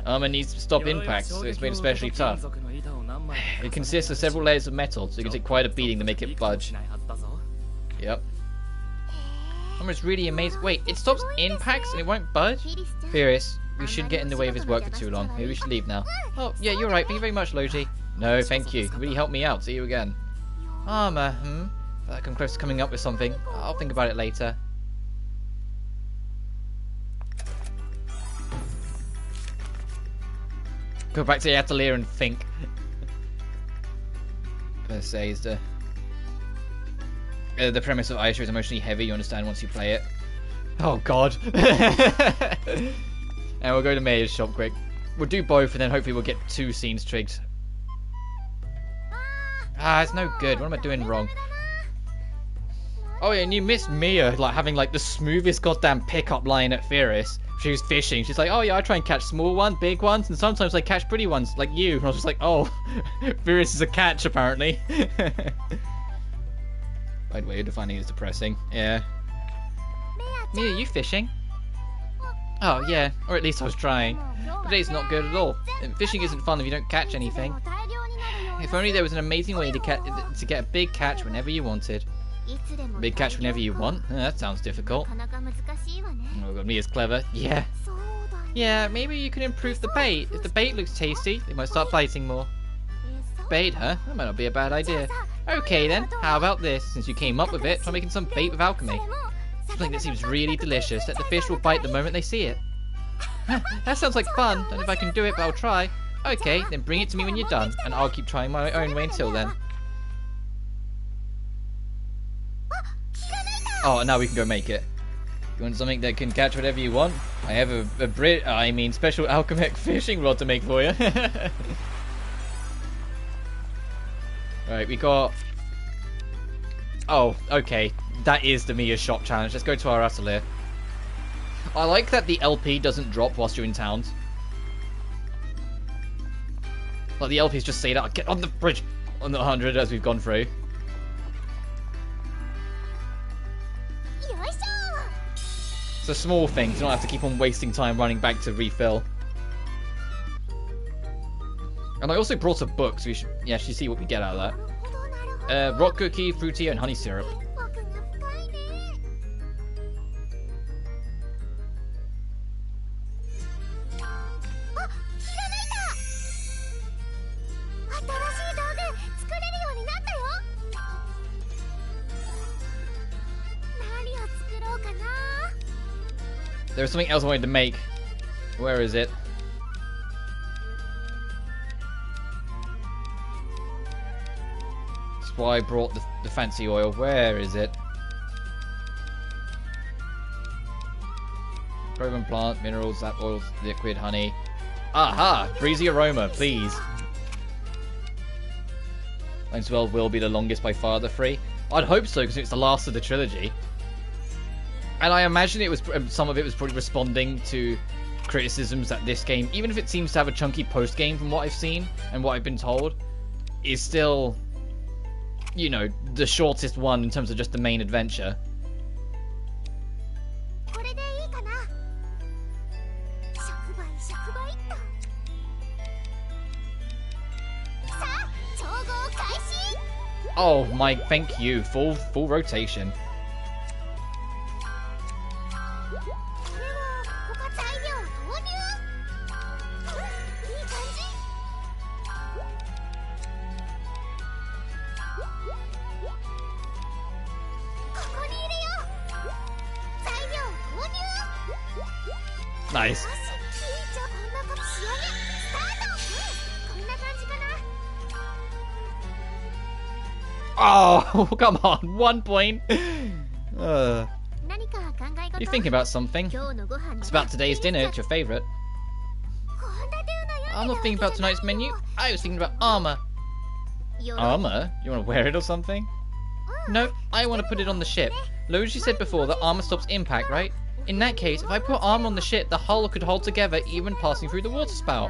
Armor needs to stop impacts, so it's made especially tough. It consists of several layers of metal, so you can take quite a beating to make it budge. Yep. It's really amazing. Wait, it stops impacts and it won't budge? Firis, we shouldn't get in the way of his work for too long. Maybe we should leave now. Oh, yeah, you're right. Thank you very much, Logi. No, thank you. You really helped me out. See you again. Armor, I come close to coming up with something. I'll think about it later. Go back to the Atelier and think. Per se is the premise of Aisha is emotionally heavy, you understand once you play it. Oh god. And we'll go to Mayor's shop quick. We'll do both and then hopefully we'll get 2 scenes trigged. Ah, it's no good. What am I doing wrong? Oh yeah, and you missed Mia like having like the smoothest goddamn pickup line at Firis. She was fishing. She's like, oh yeah, I try and catch small ones, big ones, and sometimes I catch pretty ones like you. And I was just like, oh, Firis is a catch apparently. Right way of defining it is depressing. Yeah. Mia, you fishing? Oh yeah, or at least I was trying. Today's not good at all. Fishing isn't fun if you don't catch anything. If only there was an amazing way to get a big catch whenever you wanted. Big catch whenever you want? That sounds difficult. Oh god, Mia's clever. Yeah. Yeah, maybe you can improve the bait. If the bait looks tasty, they might start biting more. Bait, huh? That might not be a bad idea. Okay then, how about this? Since you came up with it, try making some bait with alchemy. Something that seems really delicious, that the fish will bite the moment they see it. That sounds like fun. Don't know if I can do it, but I'll try. Okay, then bring it to me when you're done, and I'll keep trying my own way until then. Oh, and now we can go make it. You want something that can catch whatever you want? I have a special alchemic fishing rod to make for you. Right, we got... Oh, okay. That is the Mia shop challenge. Let's go to our Atelier. I like that the LP doesn't drop whilst you're in town. Like, the LPs just say that. Get on the bridge on the 100 as we've gone through. It's a small thing. You don't have to keep on wasting time running back to refill. And I also brought a book, so we should actually see what we get out of that. Rock cookie, fruity, and honey syrup. There was something else I wanted to make. Where is it? That's why I brought the fancy oil. Where is it? Proven plant, minerals, sap oils, liquid, honey. Aha! Breezy aroma, please. Might as well will be the longest by far, the 3. I'd hope so, because it's the last of the trilogy. And I imagine it was some of it was probably responding to criticisms that this game, even if it seems to have a chunky post game from what I've seen and what I've been told, is still, you know, the shortest one in terms of just the main adventure. Oh my, thank you. Full rotation. Nice. Oh, come on, 1 point. You're thinking about something. It's about today's dinner, it's your favourite. I'm not thinking about tonight's menu. I was thinking about armor. Armor? You want to wear it or something? No, I want to put it on the ship. Loji said before that armor stops impact, right? In that case, if I put armor on the ship, the hull could hold together even passing through the water spout.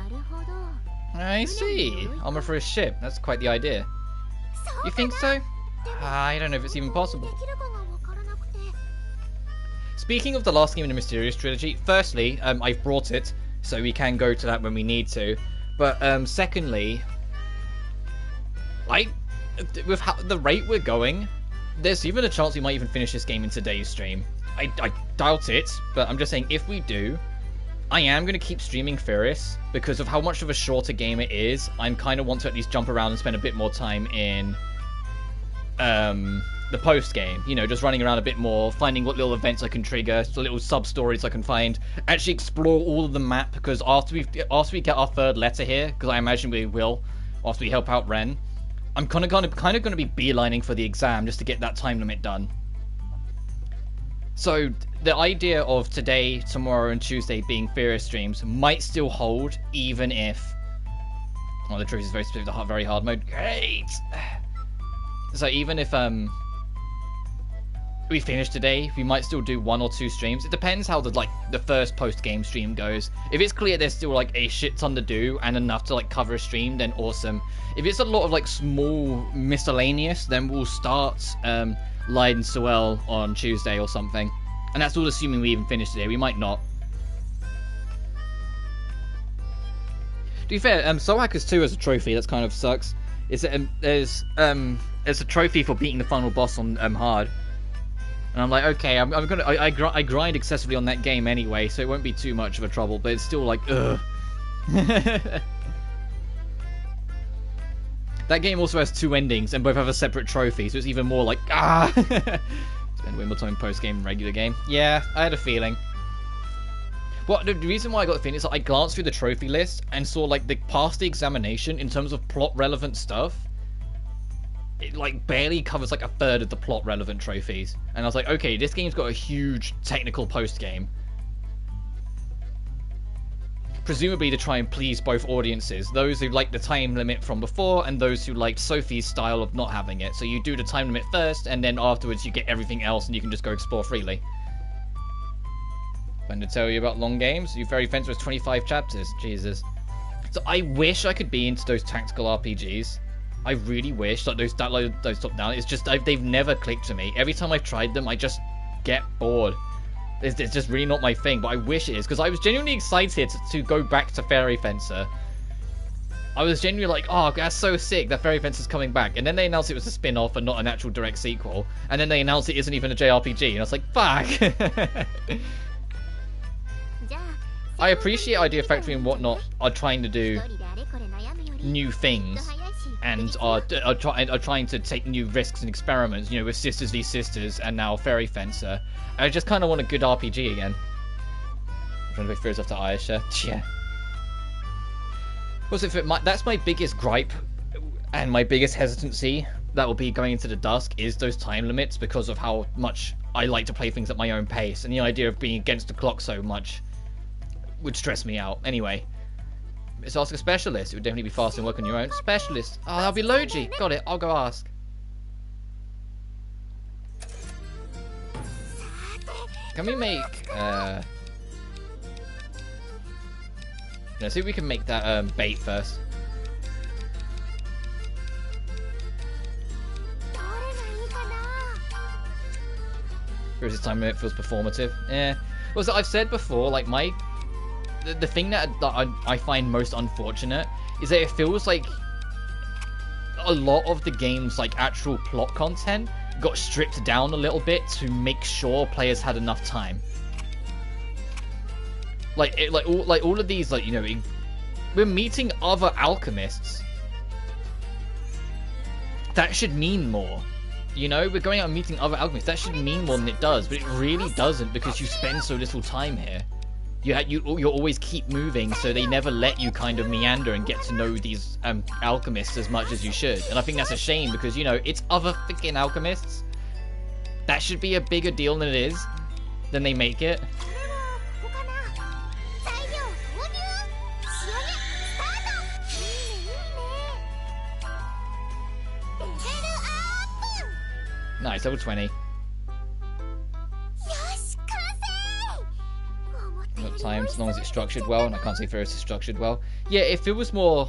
I see. Armor for a ship. That's quite the idea. You think so? I don't know if it's even possible. Speaking of the last game in the Mysterious Trilogy, firstly, I've brought it, so we can go to that when we need to. But secondly, with how, the rate we're going, there's even a chance we might even finish this game in today's stream. I doubt it, but I'm just saying if we do, I am going to keep streaming Firis because of how much of a shorter game it is. I'm kind of want to at least jump around and spend a bit more time in the post game. You know, just running around a bit more, finding what little events I can trigger, little sub stories I can find, actually explore all of the map because after we get our third letter here, because I imagine we will after we help out Ren, I'm kind of going to be beelining for the exam just to get that time limit done. So the idea of today, tomorrow, and Tuesday being Firis streams might still hold, even if... Oh, the truth is very specific to very hard mode. Great! So even if we finish today, we might still do 1 or 2 streams. It depends how the first post-game stream goes. If it's clear there's still a shit ton to do and enough to cover a stream, then awesome. If it's a lot of small miscellaneous, then we'll start Lied and Suel on Tuesday or something. And that's all assuming we even finish today. We might not. To be fair, Soul Hackers 2 as a trophy, that's kind of sucks. There's a trophy for beating the final boss on hard. And I'm like, okay, I grind excessively on that game anyway, so it won't be too much of a trouble, but it's still ugh. That game also has 2 endings, and both have a separate trophy, so it's even more ah! Spend way more time post-game than regular game. Yeah, I had a feeling. Well, the reason why I got the feeling is I glanced through the trophy list and saw, past the examination, in terms of plot-relevant stuff, it, barely covers, a third of the plot-relevant trophies. And I was like, okay, this game's got a huge technical post-game. Presumably to try and please both audiences, those who liked the time limit from before and those who liked Sophie's style of not having it. So you do the time limit first and then afterwards you get everything else and you can just go explore freely. Fun to tell you about long games. You Fairy Fencer was 25 chapters. Jesus. So I wish I could be into those tactical RPGs. I really wish, those top down. It's just they've never clicked to me. Every time I've tried them, I just get bored. It's just really not my thing, but I wish it is, because I was genuinely excited to go back to Fairy Fencer. I was genuinely like, oh, that's so sick that Fairy Fencer's coming back. And then they announced it was a spin-off and not an actual direct sequel. And then they announced it isn't even a JRPG, and I was like, fuck. I appreciate Idea Factory and whatnot are trying to do new things. And are trying to take new risks and experiments, you know, with Sisters v Sisters and now Fairy Fencer. I just kind of want a good RPG again. I'm trying to pick Firis after Ayesha. Yeah. Also, that's my biggest gripe and my biggest hesitancy that will be going into the dusk is those time limits, because of how much I like to play things at my own pace, and the idea of being against the clock so much would stress me out. Anyway. Let's ask a specialist. It would definitely be faster than work on your own. Specialist. Oh, that'll be Loji. Got it. I'll go ask. Can we make... Let's see if we can make that bait first. Whereas this time limit feels performative. Yeah. Well, so I've said before, the thing that I find most unfortunate is that it feels like a lot of the game's actual plot content got stripped down a little bit to make sure players had enough time. All of these, you know, we're meeting other alchemists. That should mean more. You know, we're going out and meeting other alchemists. That should mean more than it does, but it really doesn't because you spend so little time here. you always keep moving, so they never let you kind of meander and get to know these alchemists as much as you should. And I think that's a shame because, you know, it's other freaking alchemists. That should be a bigger deal than it is, than they make it. Nice, level 20. Got time, as long as it's structured well, and I can't say Firis is structured well. Yeah, if it was more...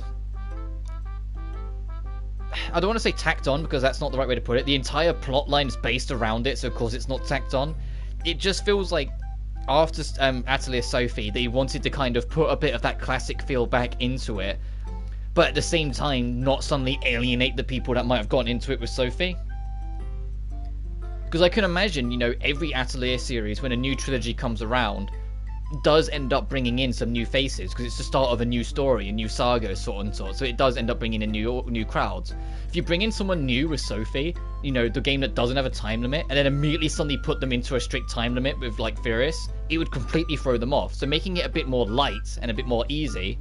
I don't want to say tacked on, because that's not the right way to put it. The entire plot line is based around it, so of course it's not tacked on. It just feels like, after Atelier Sophie, they wanted to kind of put a bit of that classic feel back into it, but at the same time, not suddenly alienate the people that might have gotten into it with Sophie. Because I can imagine, you know, every Atelier series, when a new trilogy comes around, does end up bringing in some new faces, because it's the start of a new story, a new saga, sort and sort. So it does end up bringing in new crowds. If you bring in someone new with Sophie, you know, the game that doesn't have a time limit, and then immediately suddenly put them into a strict time limit with, like, Firis, it would completely throw them off. So making it a bit more light and a bit more easy.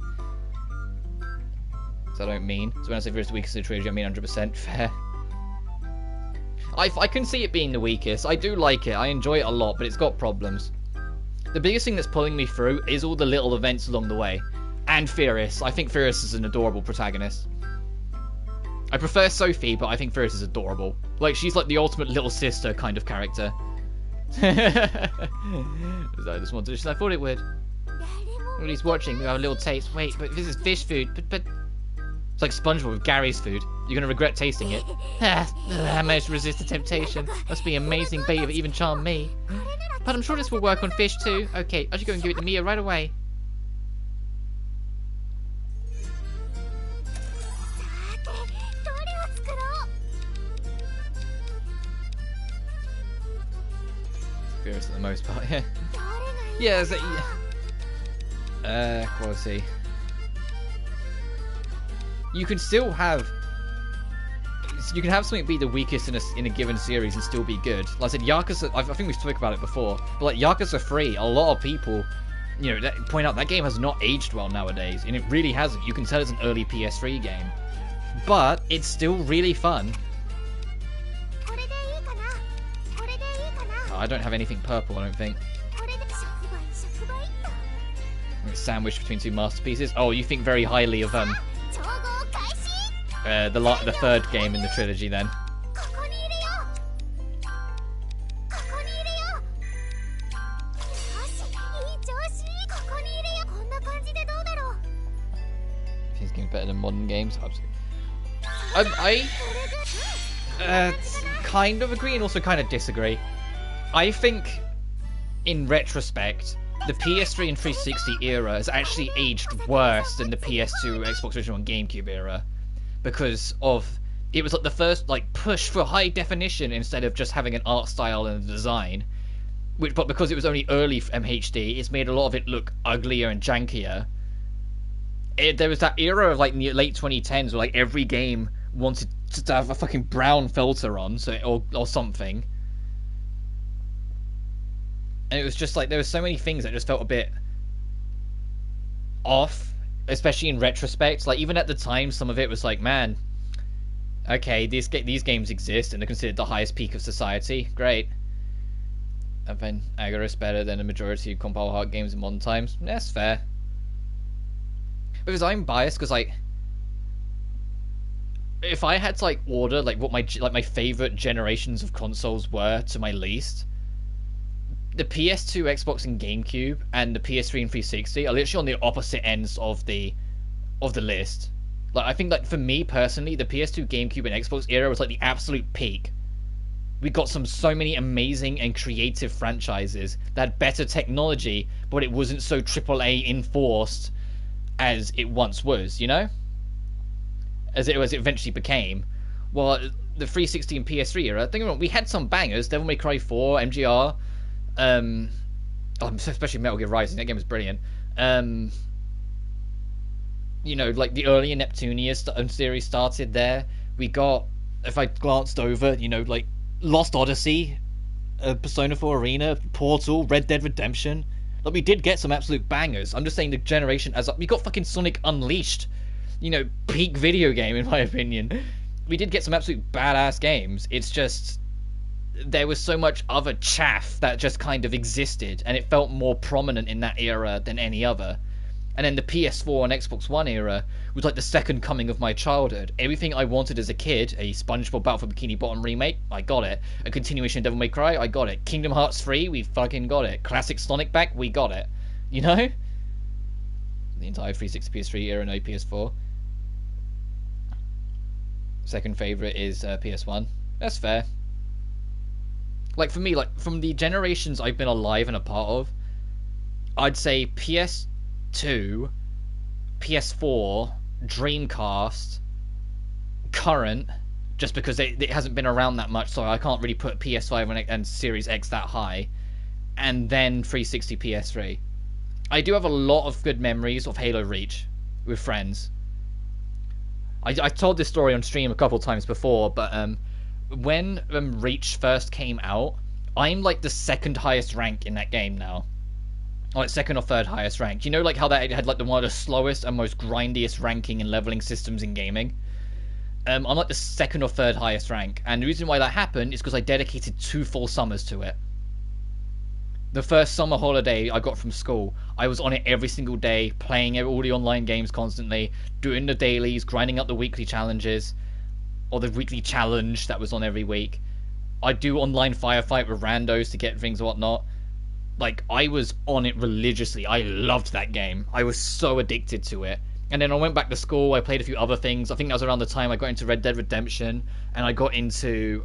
So I don't mean. So when I say Firis the weakest in the trilogy, I mean 100% fair. I can see it being the weakest. I do like it. I enjoy it a lot, but it's got problems. The biggest thing that's pulling me through is all the little events along the way. And Firis. I think Firis is an adorable protagonist. I prefer Sophie, but I think Firis is adorable. Like, she's like the ultimate little sister kind of character. I just wanted to... I thought it would. When he's watching, we have a little taste. Wait, but this is fish food. But... It's like SpongeBob with Gary's food. You're gonna regret tasting it. I managed to resist the temptation. Must be amazing bait if it even charmed me. But I'm sure this will work on fish too. Okay, I should go and give it to Mia right away. Firis for the most part, yeah. Yeah, so, yeah. Quality. You can still have... You can have something be the weakest in a given series and still be good. Like I said, Yakuza... I think we've spoken about it before. But like Yakuza 3, a lot of people, you know, point out that game has not aged well nowadays. And it really hasn't. You can tell it's an early PS3 game. But it's still really fun. Oh, I don't have anything purple, I don't think. It's sandwiched between two masterpieces. Oh, you think very highly of the third game in the trilogy then. These games better than modern games? Absolutely. I kind of agree and also kind of disagree. I think, in retrospect, the PS3 and 360 era has actually aged worse than the PS2, Xbox Original and GameCube era. Because of it was like the first like push for high definition instead of just having an art style and a design, but because it was only early MHD, it's made a lot of it look uglier and jankier. There was that era of like late 2010s where like every game wanted to have a fucking brown filter on, so or something, and it was just like there were so many things that just felt a bit off. Especially in retrospect, like even at the time, some of it was like, man, okay, these games exist and they're considered the highest peak of society. Great. And then Agarus better than a majority of compile hard games in modern times. That's fair. Because I'm biased, because like, if I had to like order like what my favorite generations of consoles were to my least, the PS2, Xbox, and GameCube, and the PS3 and 360 are literally on the opposite ends of the list. Like I think, like for me personally, the PS2, GameCube, and Xbox era was like the absolute peak. We got so many amazing and creative franchises that had better technology, but it wasn't so AAA enforced as it once was. You know, as it eventually became. Well, the 360 and PS3 era, think about it, we had some bangers: Devil May Cry 4, MGR. Especially Metal Gear Rising, that game was brilliant. You know, like the earlier Neptunia series started there. We got, if I glanced over, you know, like Lost Odyssey, Persona 4 Arena, Portal, Red Dead Redemption. Like, we did get some absolute bangers. I'm just saying the generation as we got fucking Sonic Unleashed, you know, peak video game in my opinion. We did get some absolute badass games. It's just there was so much other chaff that just kind of existed, and it felt more prominent in that era than any other. And then the PS4 and Xbox One era was like the second coming of my childhood. Everything I wanted as a kid, a SpongeBob Battle for Bikini Bottom remake, I got it. A continuation of Devil May Cry, I got it. Kingdom Hearts 3, we fucking got it. Classic Sonic back, we got it. You know? The entire 360 PS3 era, no PS4. Second favourite is PS1. That's fair. Like, for me, like, from the generations I've been alive and a part of, I'd say PS2, PS4, Dreamcast, current, just because it hasn't been around that much, so I can't really put PS5 and Series X that high, and then 360 PS3. I do have a lot of good memories of Halo Reach with friends. I told this story on stream a couple times before, but when Reach first came out, I'm like the second highest rank in that game now. Like second or third highest rank. You know, like how that had like one of the slowest and most grindiest ranking and leveling systems in gaming? I'm like the second or third highest rank, and the reason why that happened is because I dedicated 2 full summers to it. The first summer holiday I got from school, I was on it every single day, playing all the online games constantly, doing the dailies, grinding up the weekly challenges, or the weekly challenge that was on every week. I'd do online firefight with randos to get things and whatnot. Like, I was on it religiously. I loved that game. I was so addicted to it. And then I went back to school, I played a few other things. I think that was around the time I got into Red Dead Redemption, and I got into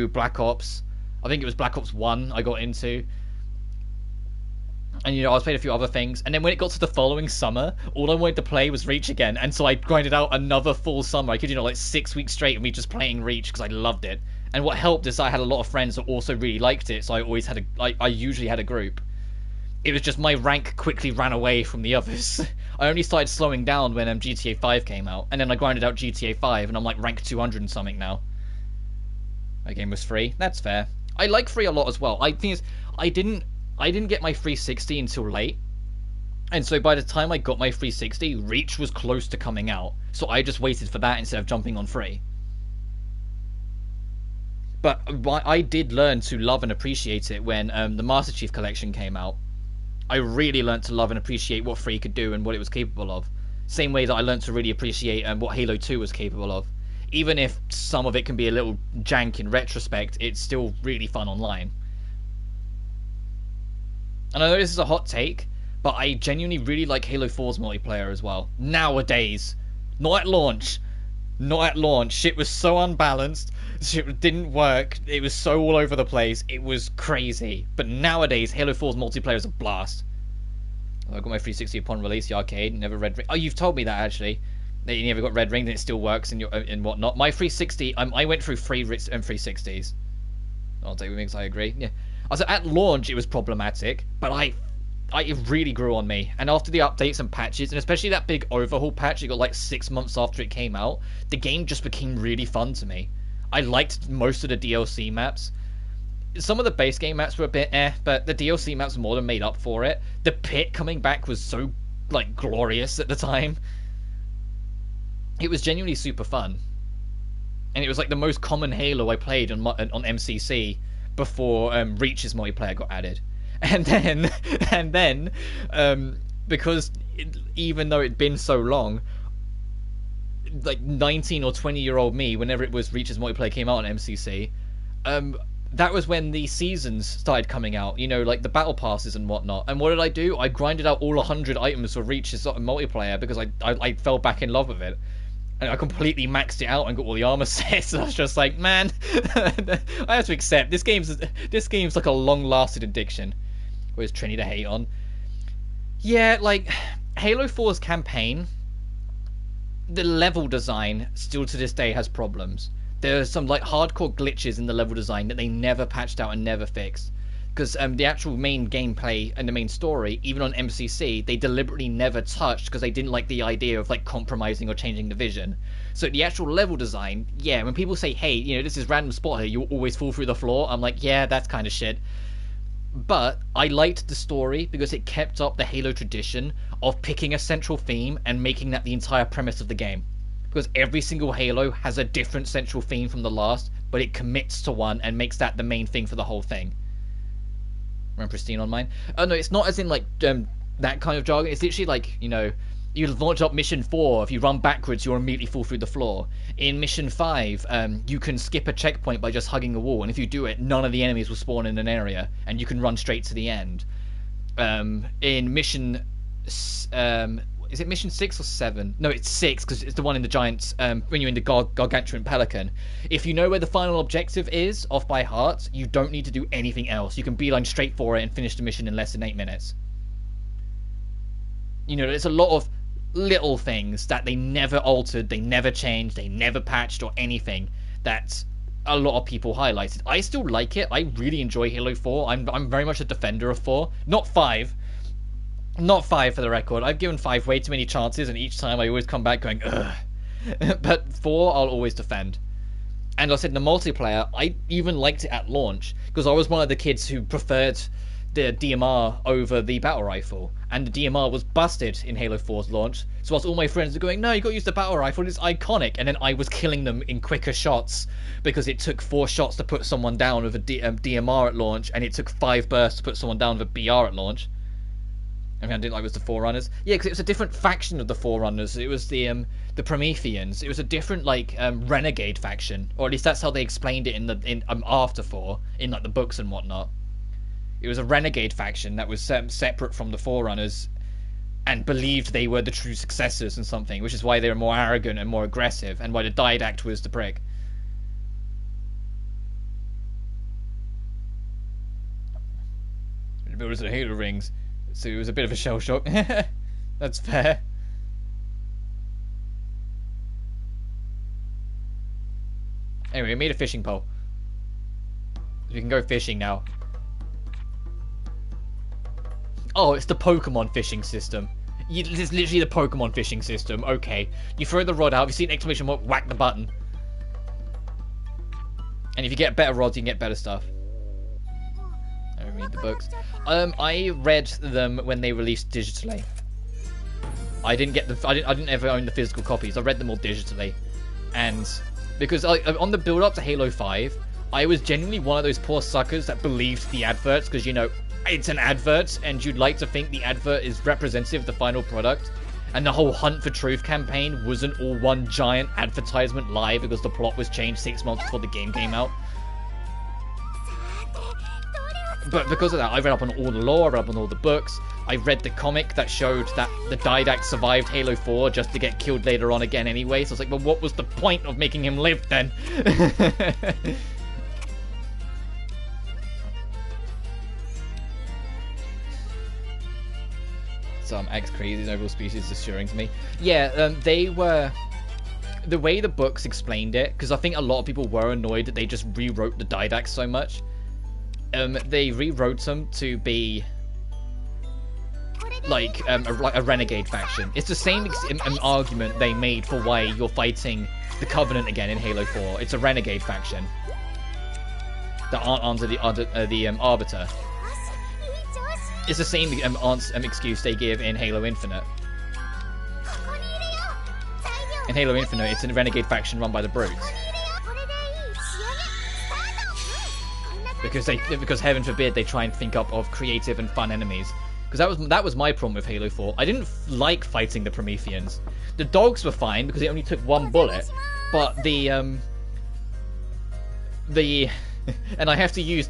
Black Ops. I think it was Black Ops 1 I got into. And, you know, I was playing a few other things. And then when it got to the following summer, all I wanted to play was Reach again. And so I grinded out another full summer. I could, you know, like 6 weeks straight of me just playing Reach because I loved it. And what helped is I had a lot of friends that also really liked it. So I always had I usually had a group. It was just my rank quickly ran away from the others. I only started slowing down when GTA 5 came out. And then I grinded out GTA 5 and I'm like rank 200 and something now. My game was free. That's fair. I like free a lot as well. I think I didn't get my 360 until late, and so by the time I got my 360, Reach was close to coming out. So I just waited for that instead of jumping on free. But I did learn to love and appreciate it when the Master Chief Collection came out. I really learned to love and appreciate what free could do and what it was capable of. Same way that I learned to really appreciate what Halo 2 was capable of. Even if some of it can be a little jank in retrospect, it's still really fun online. And I know this is a hot take, but I genuinely really like Halo 4's multiplayer as well. Nowadays. Not at launch. Not at launch. Shit was so unbalanced. Shit didn't work. It was so all over the place. It was crazy. But nowadays, Halo 4's multiplayer is a blast. I got my 360 upon release, the arcade, never Red Ring. Oh, you've told me that, actually. That you never got Red Ring, and it still works and whatnot. My 360, I went through 3 360s. I'll take with me because I agree. Yeah. Also, at launch, it was problematic, but it really grew on me. And after the updates and patches, and especially that big overhaul patch it got like 6 months after it came out, the game just became really fun to me. I liked most of the DLC maps. Some of the base game maps were a bit but the DLC maps more than made up for it. The pit coming back was so, like, glorious at the time. It was genuinely super fun. And it was like the most common Halo I played on MCC before Reach's multiplayer got added. And then because even though it'd been so long, like 19 or 20-year-old me, whenever it was Reach's multiplayer came out on MCC, that was when the seasons started coming out, you know, like the battle passes and whatnot. And what did I do? I grinded out all 100 items for Reach's multiplayer because I fell back in love with it. And I completely maxed it out and got all the armor sets. And I was just like, man, I have to accept this game's like a long-lasting addiction. Where's Trini to hate on? Yeah, like Halo 4's campaign, the level design still to this day has problems. There are some like hardcore glitches in the level design that they never patched out and never fixed. Because the actual main gameplay and the main story, even on MCC, they deliberately never touched because they didn't like the idea of like compromising or changing the vision. So the actual level design, yeah, when people say, hey, you know, this is random spot here, you'll always fall through the floor, I'm like, yeah, that's kind of shit. But I liked the story because it kept up the Halo tradition of picking a central theme and making that the entire premise of the game. Because every single Halo has a different central theme from the last, but it commits to one and makes that the main thing for the whole thing. Run pristine on mine? Oh no, it's not as in like that kind of jargon. It's literally like, you know, you launch up mission 4, if you run backwards you'll immediately fall through the floor. In mission 5, you can skip a checkpoint by just hugging a wall, and if you do it, none of the enemies will spawn in an area, and you can run straight to the end. In mission... is it mission 6 or 7? No, it's 6, because it's the one in the giants, when you're in the gargantuan pelican. If you know where the final objective is, off by heart, you don't need to do anything else. You can beeline straight for it and finish the mission in less than 8 minutes. You know, there's a lot of little things that they never altered, they never changed, they never patched or anything that a lot of people highlighted. I still like it. I really enjoy Halo 4. I'm very much a defender of 4. Not 5. Not 5 for the record. I've given 5 way too many chances, and each time I always come back going, ugh. But 4 I'll always defend. And I said in the multiplayer, I even liked it at launch, because I was one of the kids who preferred the DMR over the battle rifle, and the DMR was busted in Halo 4's launch, so whilst all my friends were going, no, you got to use the battle rifle, it's iconic, and then I was killing them in quicker shots because it took 4 shots to put someone down with a DMR at launch, and it took 5 bursts to put someone down with a BR at launch. I mean, I didn't like it was the Forerunners. Yeah, because it was a different faction of the Forerunners. It was the Prometheans. It was a different like renegade faction, or at least that's how they explained it in after 4, in like the books and whatnot. It was a renegade faction that was separate from the Forerunners and believed they were the true successors and something, which is why they were more arrogant and more aggressive, and why the Didact was the prick. The builders of the Halo rings, so it was a bit of a shell shock. That's fair. Anyway, we made a fishing pole. We can go fishing now. Oh, it's the Pokemon fishing system. It's literally the Pokemon fishing system. Okay. You throw the rod out. If you see an exclamation mark, whack the button. And if you get better rods, you can get better stuff. I read the books. I read them when they released digitally. I didn't get the. I didn't ever own the physical copies. I read them all digitally, and because on the build up to Halo 5, I was genuinely one of those poor suckers that believed the adverts, because you know it's an advert, and you'd like to think the advert is representative of the final product, and the whole Hunt for Truth campaign wasn't all one giant advertisement lie because the plot was changed 6 months before the game came out. But because of that, I read up on all the lore, I read up on all the books, I read the comic that showed that the Didact survived Halo 4 just to get killed later on again anyway, so I was like, well, what was the point of making him live then? Some ex-crazy noble species assuring to me. Yeah, they were... The way the books explained it, because I think a lot of people were annoyed that they just rewrote the Didact so much. They rewrote them to be like a renegade faction. It's the same argument they made for why you're fighting the Covenant again in Halo 4. It's a renegade faction that aren't under the Arbiter. It's the same excuse they give in Halo Infinite. In Halo Infinite, it's a renegade faction run by the Brutes. Because heaven forbid they try and think up of creative and fun enemies. Because that was my problem with Halo 4. I didn't like fighting the Prometheans. The dogs were fine because it only took 1 bullet, but the and I have to use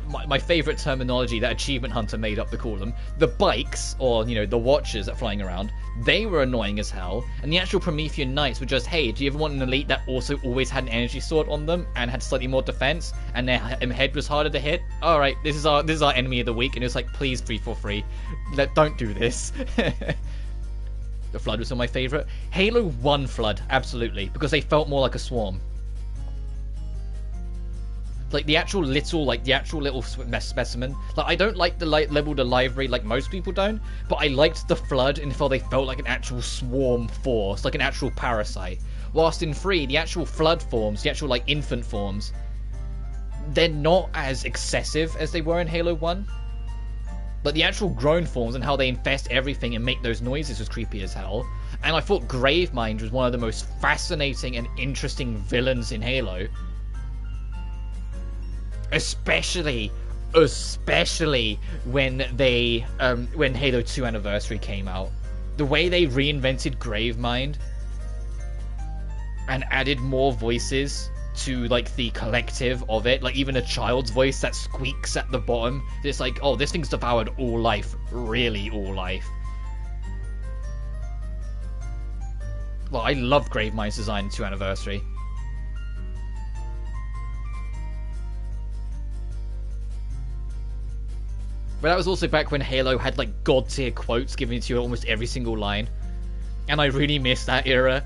my favorite terminology that Achievement Hunter made up to call them, the bikes, or you know, the watchers that are flying around. They were annoying as hell, and the actual Promethean Knights were just, hey, do you ever want an elite that also always had an energy sword on them and had slightly more defense, and their head was harder to hit? All right, this is our enemy of the week, and it's like, please, 343, don't do this. The Flood was still my favorite. Halo 1 Flood, absolutely, because they felt more like a swarm. Like the actual little specimen. Like I don't like the level to library like most people don't, but I liked the Flood and felt they felt like an actual swarm force, like an actual parasite. Whilst in 3, the actual Flood forms, the actual like infant forms, they're not as excessive as they were in Halo 1. But the actual grown forms and how they infest everything and make those noises was creepy as hell. And I thought Gravemind was one of the most fascinating and interesting villains in Halo. Especially when when Halo 2 Anniversary came out. The way they reinvented Gravemind and added more voices to like the collective of it, like even a child's voice that squeaks at the bottom. It's like, oh, this thing's devoured all life, really all life. Well, I love Gravemind's design in 2 Anniversary. But that was also back when Halo had like god tier quotes given to you almost every single line, and I really miss that era.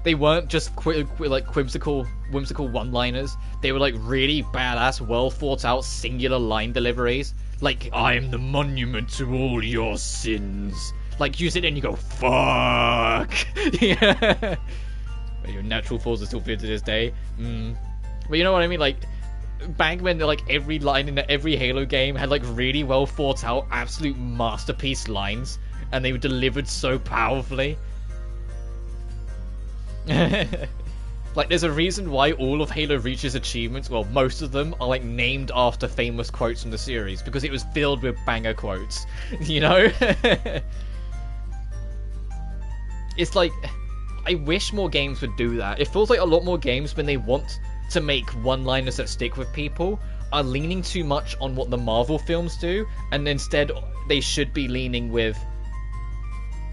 They weren't just whimsical one-liners. They were like really badass, well thought out singular line deliveries. Like, I'm the monument to all your sins. Like, use it and you go, fuck. Yeah. Your natural force is still feared to this day. But you know what I mean? Like, back when like every line in every Halo game had like really well thought out, absolute masterpiece lines, and they were delivered so powerfully. Like, there's a reason why all of Halo Reach's achievements, well, most of them, are like named after famous quotes from the series, because it was filled with banger quotes, you know? It's like, I wish more games would do that. It feels like a lot more games, when they want to make one-liners that stick with people, are leaning too much on what the Marvel films do, and instead they should be leaning with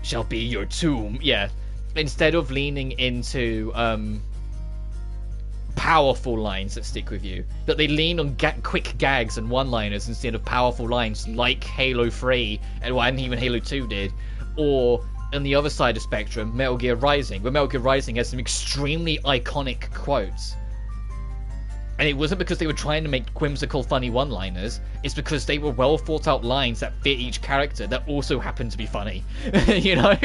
"shall be your tomb," yeah, instead of leaning into powerful lines that stick with you. That they lean on quick gags and one-liners instead of powerful lines like Halo 3 and even Halo 2 did, or on the other side of the spectrum, Metal Gear Rising, where Metal Gear Rising has some extremely iconic quotes. And it wasn't because they were trying to make whimsical, funny one-liners. It's because they were well thought out lines that fit each character that also happened to be funny. You know?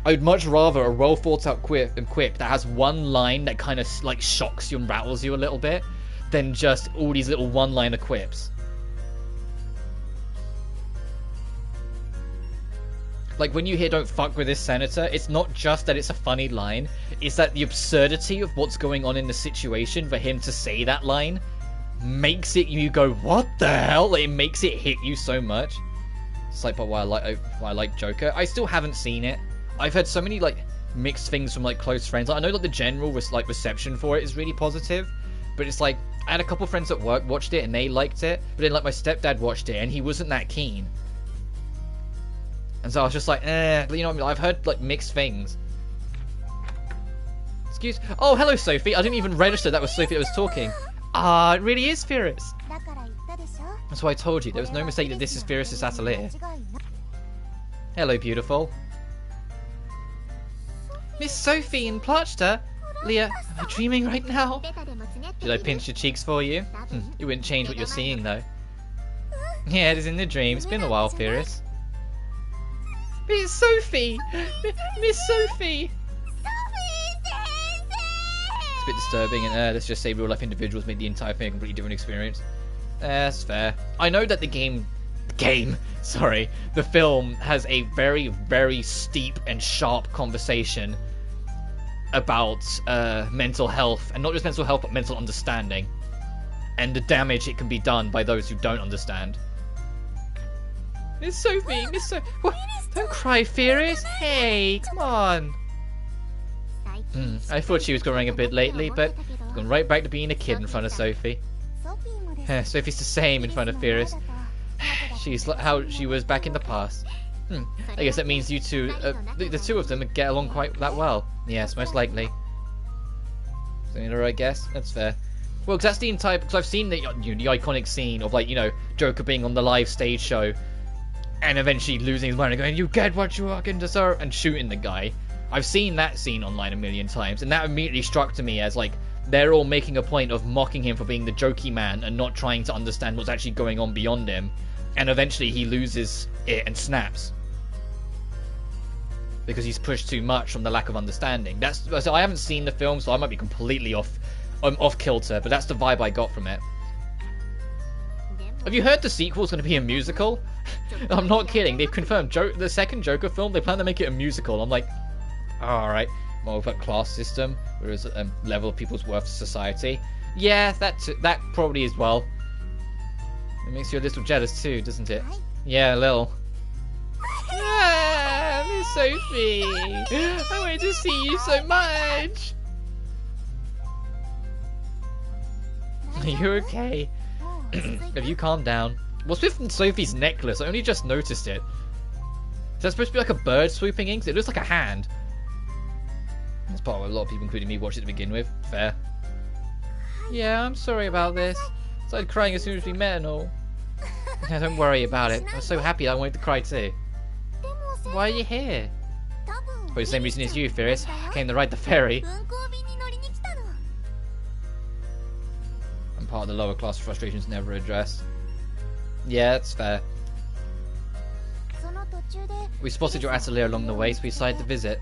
I'd much rather a well thought out quip that has one line that kind of like shocks you and rattles you a little bit, than just all these little one-liner quips. Like, when you hear "don't fuck with this senator," it's not just that it's a funny line, it's that the absurdity of what's going on in the situation for him to say that line makes it, you go, what the hell? Like, it makes it hit you so much. It's like, but why I like Joker. I still haven't seen it. I've heard so many like mixed things from like close friends. Like, I know that the general reception for it is really positive, but it's like, I had a couple friends at work watched it and they liked it, but then like my stepdad watched it and he wasn't that keen. And so I was just like, you know what I mean? I've heard like mixed things. Oh, hello, Sophie. I didn't even register that was Sophie that was talking. Ah, it really is Firis. That's why I told you. There was no mistake that this is Firis' atelier. Hello, beautiful. Miss Sophie in Plachta? Leah, am I dreaming right now? Should I pinch your cheeks for you? It wouldn't change what you're seeing, though. Yeah, it is in the dream. It's been a while, Firis. Miss Sophie! Miss Sophie! It's a bit disturbing, and let's just say real life individuals make the entire thing a completely different experience. That's fair. I know that the film has a very, very steep and sharp conversation about mental health, and not just mental health, but mental understanding, and the damage it can be done by those who don't understand. Miss Sophie, don't cry, Firis. Hey, come on. I thought she was growing a bit lately, but she's gone right back to being a kid in front of Sophie. Sophie's the same in front of Firis. She's how she was back in the past. I guess that means you two, the two of them, get along quite that well. Yes, most likely. Is that the right guess? That's fair. Well, because that's the entire. Because I've seen the iconic scene of like Joker being on the live stage show, and eventually losing his mind and going, "You get what you fucking deserve," and shooting the guy. I've seen that scene online a million times, and that immediately struck to me as like they're all making a point of mocking him for being the jokey man and not trying to understand what's actually going on beyond him, and eventually he loses it and snaps because he's pushed too much from the lack of understanding. So I haven't seen the film, so I might be completely off kilter, but that's the vibe I got from it. Have you heard the sequel's going to be a musical? I'm not kidding. They've confirmed the second Joker film, they plan to make it a musical. I'm like, alright. More of a class system, whereas a level of people's worth to society. Yeah, that probably as well. It makes you a little jealous too, doesn't it? Yeah, a little. Ah, Miss Sophie! I wanted to see you so much! Are you okay? Have you calmed down? What's with Sophie's necklace? I only just noticed it. Is that supposed to be like a bird swooping in? 'Cause it looks like a hand. That's part of what a lot of people, including me, watched it to begin with. Fair. Yeah, I'm sorry about this. I started crying as soon as we met and all. Yeah, don't worry about it. I was so happy I wanted to cry too. Why are you here? For the same reason as you, Firis. I came to ride the ferry. I'm part of the lower class frustrations never addressed. Yeah, that's fair. We spotted your atelier along the way, so we decided to visit.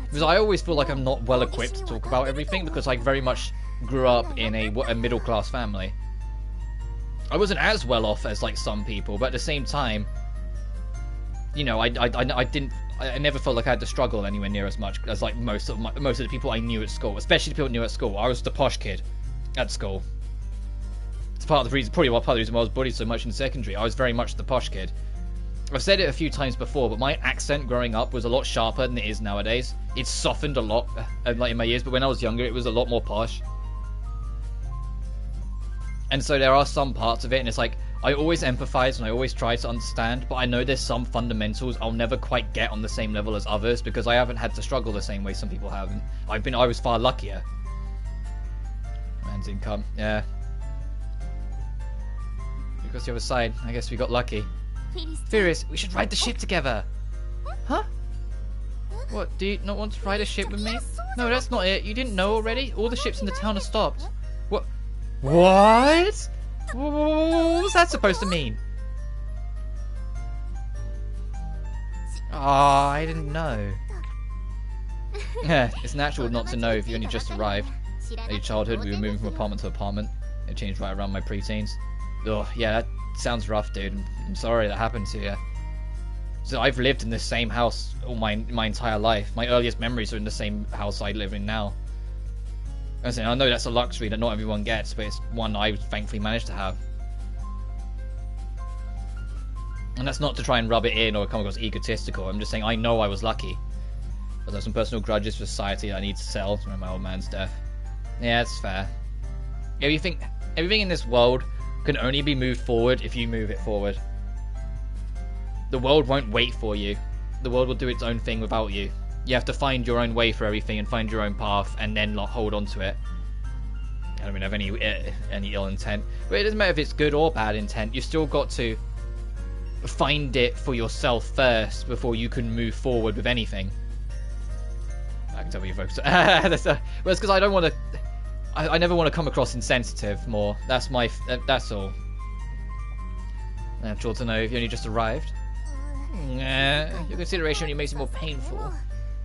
Because I always feel like I'm not well equipped to talk about everything because I very much grew up in a middle class family. I wasn't as well off as like some people, but at the same time, you know, I never felt like I had to struggle anywhere near as much as like most of the people I knew at school, especially the people I knew at school. I was the posh kid at school. It's part of the reason, probably part of the reason why I was bullied so much in secondary. I was very much the posh kid. I've said it a few times before, but my accent growing up was a lot sharper than it is nowadays. It's softened a lot, like in my years, but when I was younger, it was a lot more posh. And so there are some parts of it, and it's like, I always empathize and I always try to understand, but I know there's some fundamentals I'll never quite get on the same level as others, because I haven't had to struggle the same way some people have, and I was far luckier. Man's income, yeah. Because the other side, I guess we got lucky. Firis, we should ride the ship together! Huh? What, do you not want to ride a ship with me? No, that's not it. You didn't know already? All the ships in the town are stopped. What? What? What was that supposed to mean? Ah, I didn't know. Yeah, it's natural not to know if you only just arrived. Early childhood, we were moving from apartment to apartment. It changed right around my preteens. Ugh, yeah, that sounds rough, dude. I'm sorry that happened to you. So I've lived in the same house all my entire life. My earliest memories are in the same house I live in now. I know that's a luxury that not everyone gets, but it's one I thankfully managed to have. And that's not to try and rub it in or come across egotistical. I'm just saying I know I was lucky. But there's some personal grudges for society that I need to settle from my old man's death. Yeah, it's fair. Everything in this world can only be moved forward if you move it forward. The world won't wait for you. The world will do its own thing without you. You have to find your own way for everything and find your own path and then hold on to it. I don't mean have any ill intent, but it doesn't matter if it's good or bad intent. You've still got to find it for yourself first before you can move forward with anything. I can tell you folks. Well, it's because I don't want to. I never want to come across insensitive. More. That's all. Natural to know if you only just arrived. Your consideration only makes it more painful.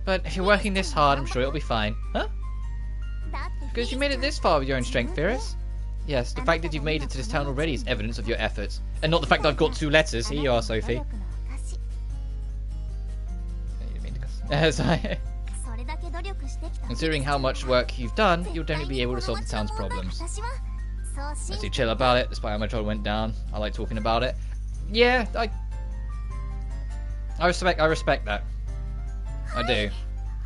But if you're working this hard, I'm sure it'll be fine. Huh? Because you made it this far with your own strength, Firis. Yes, the fact that you've made it to this town already is evidence of your efforts. And not the fact that I've got 2 letters. Here you are, Sophie. Considering how much work you've done, you'll definitely be able to solve the town's problems. Let's be chill about it, despite how much I went down. I like talking about it. Yeah, I respect that. I do.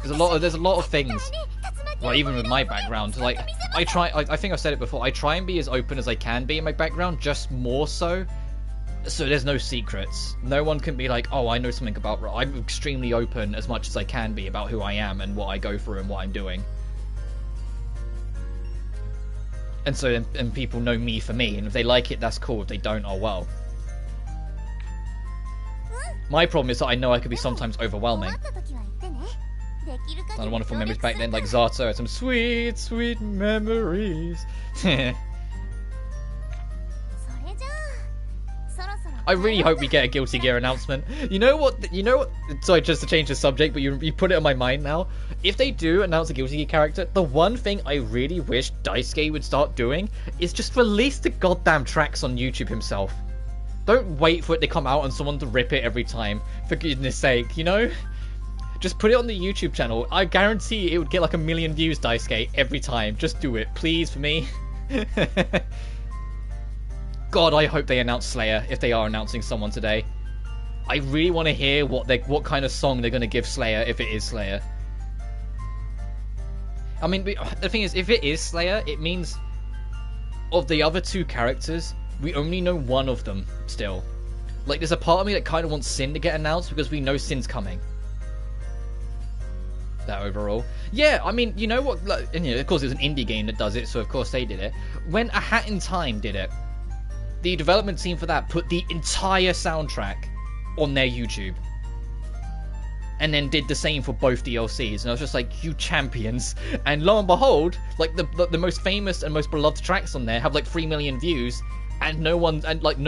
There's a lot of things. Well, even with my background, like I think I've said it before. I try and be as open as I can be in my background, just more so there's no secrets. No one can be like, oh, I know something about. I'm extremely open as much as I can be about who I am and what I go through and what I'm doing. And so, and people know me for me, and if they like it, that's cool. If they don't, oh well. My problem is that I know I could be sometimes overwhelming. A lot of wonderful memories back then, like Zato had some sweet, sweet memories. I really hope we get a Guilty Gear announcement. You know what? Sorry, just to change the subject, but you put it on my mind now. If they do announce a Guilty Gear character, the one thing I really wish Daisuke would start doing is just release the goddamn tracks on YouTube himself. Don't wait for it to come out and someone to rip it every time. For goodness sake, you know? Just put it on the YouTube channel. I guarantee it would get like 1 million views, Daisuke, every time. Just do it, please, for me. God, I hope they announce Slayer, if they are announcing someone today. I really want to hear what kind of song they're going to give Slayer, if it is Slayer. I mean, the thing is, if it is Slayer, it means of the other two characters, we only know one of them still. Like, there's a part of me that kind of wants Sin to get announced because we know Sin's coming. That overall. Yeah, I mean, you know what? Like, and, you know, of course, it was an indie game that does it, so of course they did it. When A Hat in Time did it, the development team for that put the entire soundtrack on their YouTube. And then did the same for both DLCs. And I was just like, you champions. And lo and behold, like the most famous and most beloved tracks on there have like 3 million views. And no one's like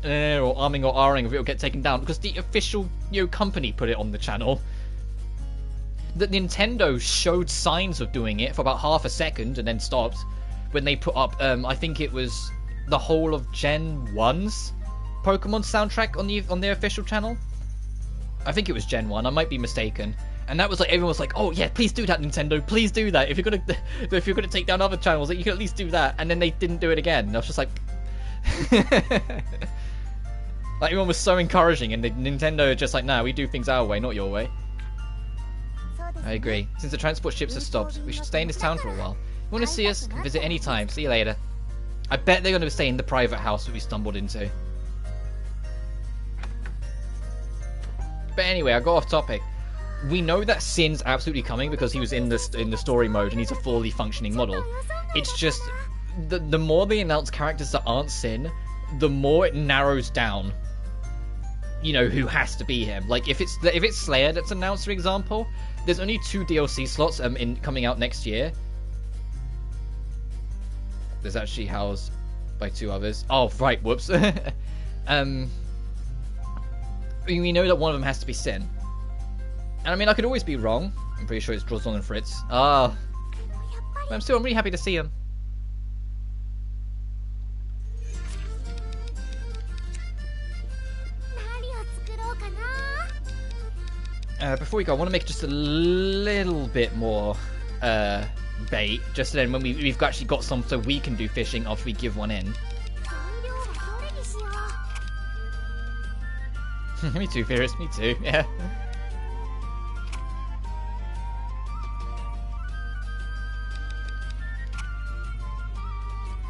or arming or ahhing if it'll get taken down because the official company put it on the channel. That Nintendo showed signs of doing it for about half a second and then stopped when they put up I think it was the whole of Gen 1's Pokemon soundtrack on their official channel. I think it was Gen 1, I might be mistaken. And that was like, everyone was like, oh yeah, please do that, Nintendo, please do that. If you're gonna take down other channels, you can at least do that. And then they didn't do it again. And I was just like like everyone was so encouraging, and Nintendo are just like, nah, we do things our way, not your way. I agree. Since the transport ships have stopped, we should stay in this town for a while. If you want to see us, come visit any time. See you later. I bet they're going to stay in the private house that we stumbled into. But anyway, I got off topic. We know that Sin's absolutely coming because he was in the story mode and he's a fully functioning model. It's just the more they announce characters that aren't Sin, the more it narrows down. You know who has to be him. Like if it's Slayer that's announced, for example, there's only 2 DLC slots coming out next year. There's actually housed by 2 others. Oh right, whoops. We know that one of them has to be Sin. And I mean, I could always be wrong. I'm pretty sure it's Drozon and Fritz. Ah. But I'm really happy to see him. Before we go, I want to make just a little bit more bait. Just then when we've actually got some so we can do fishing after we give one in. Me too, Firis, me too, yeah.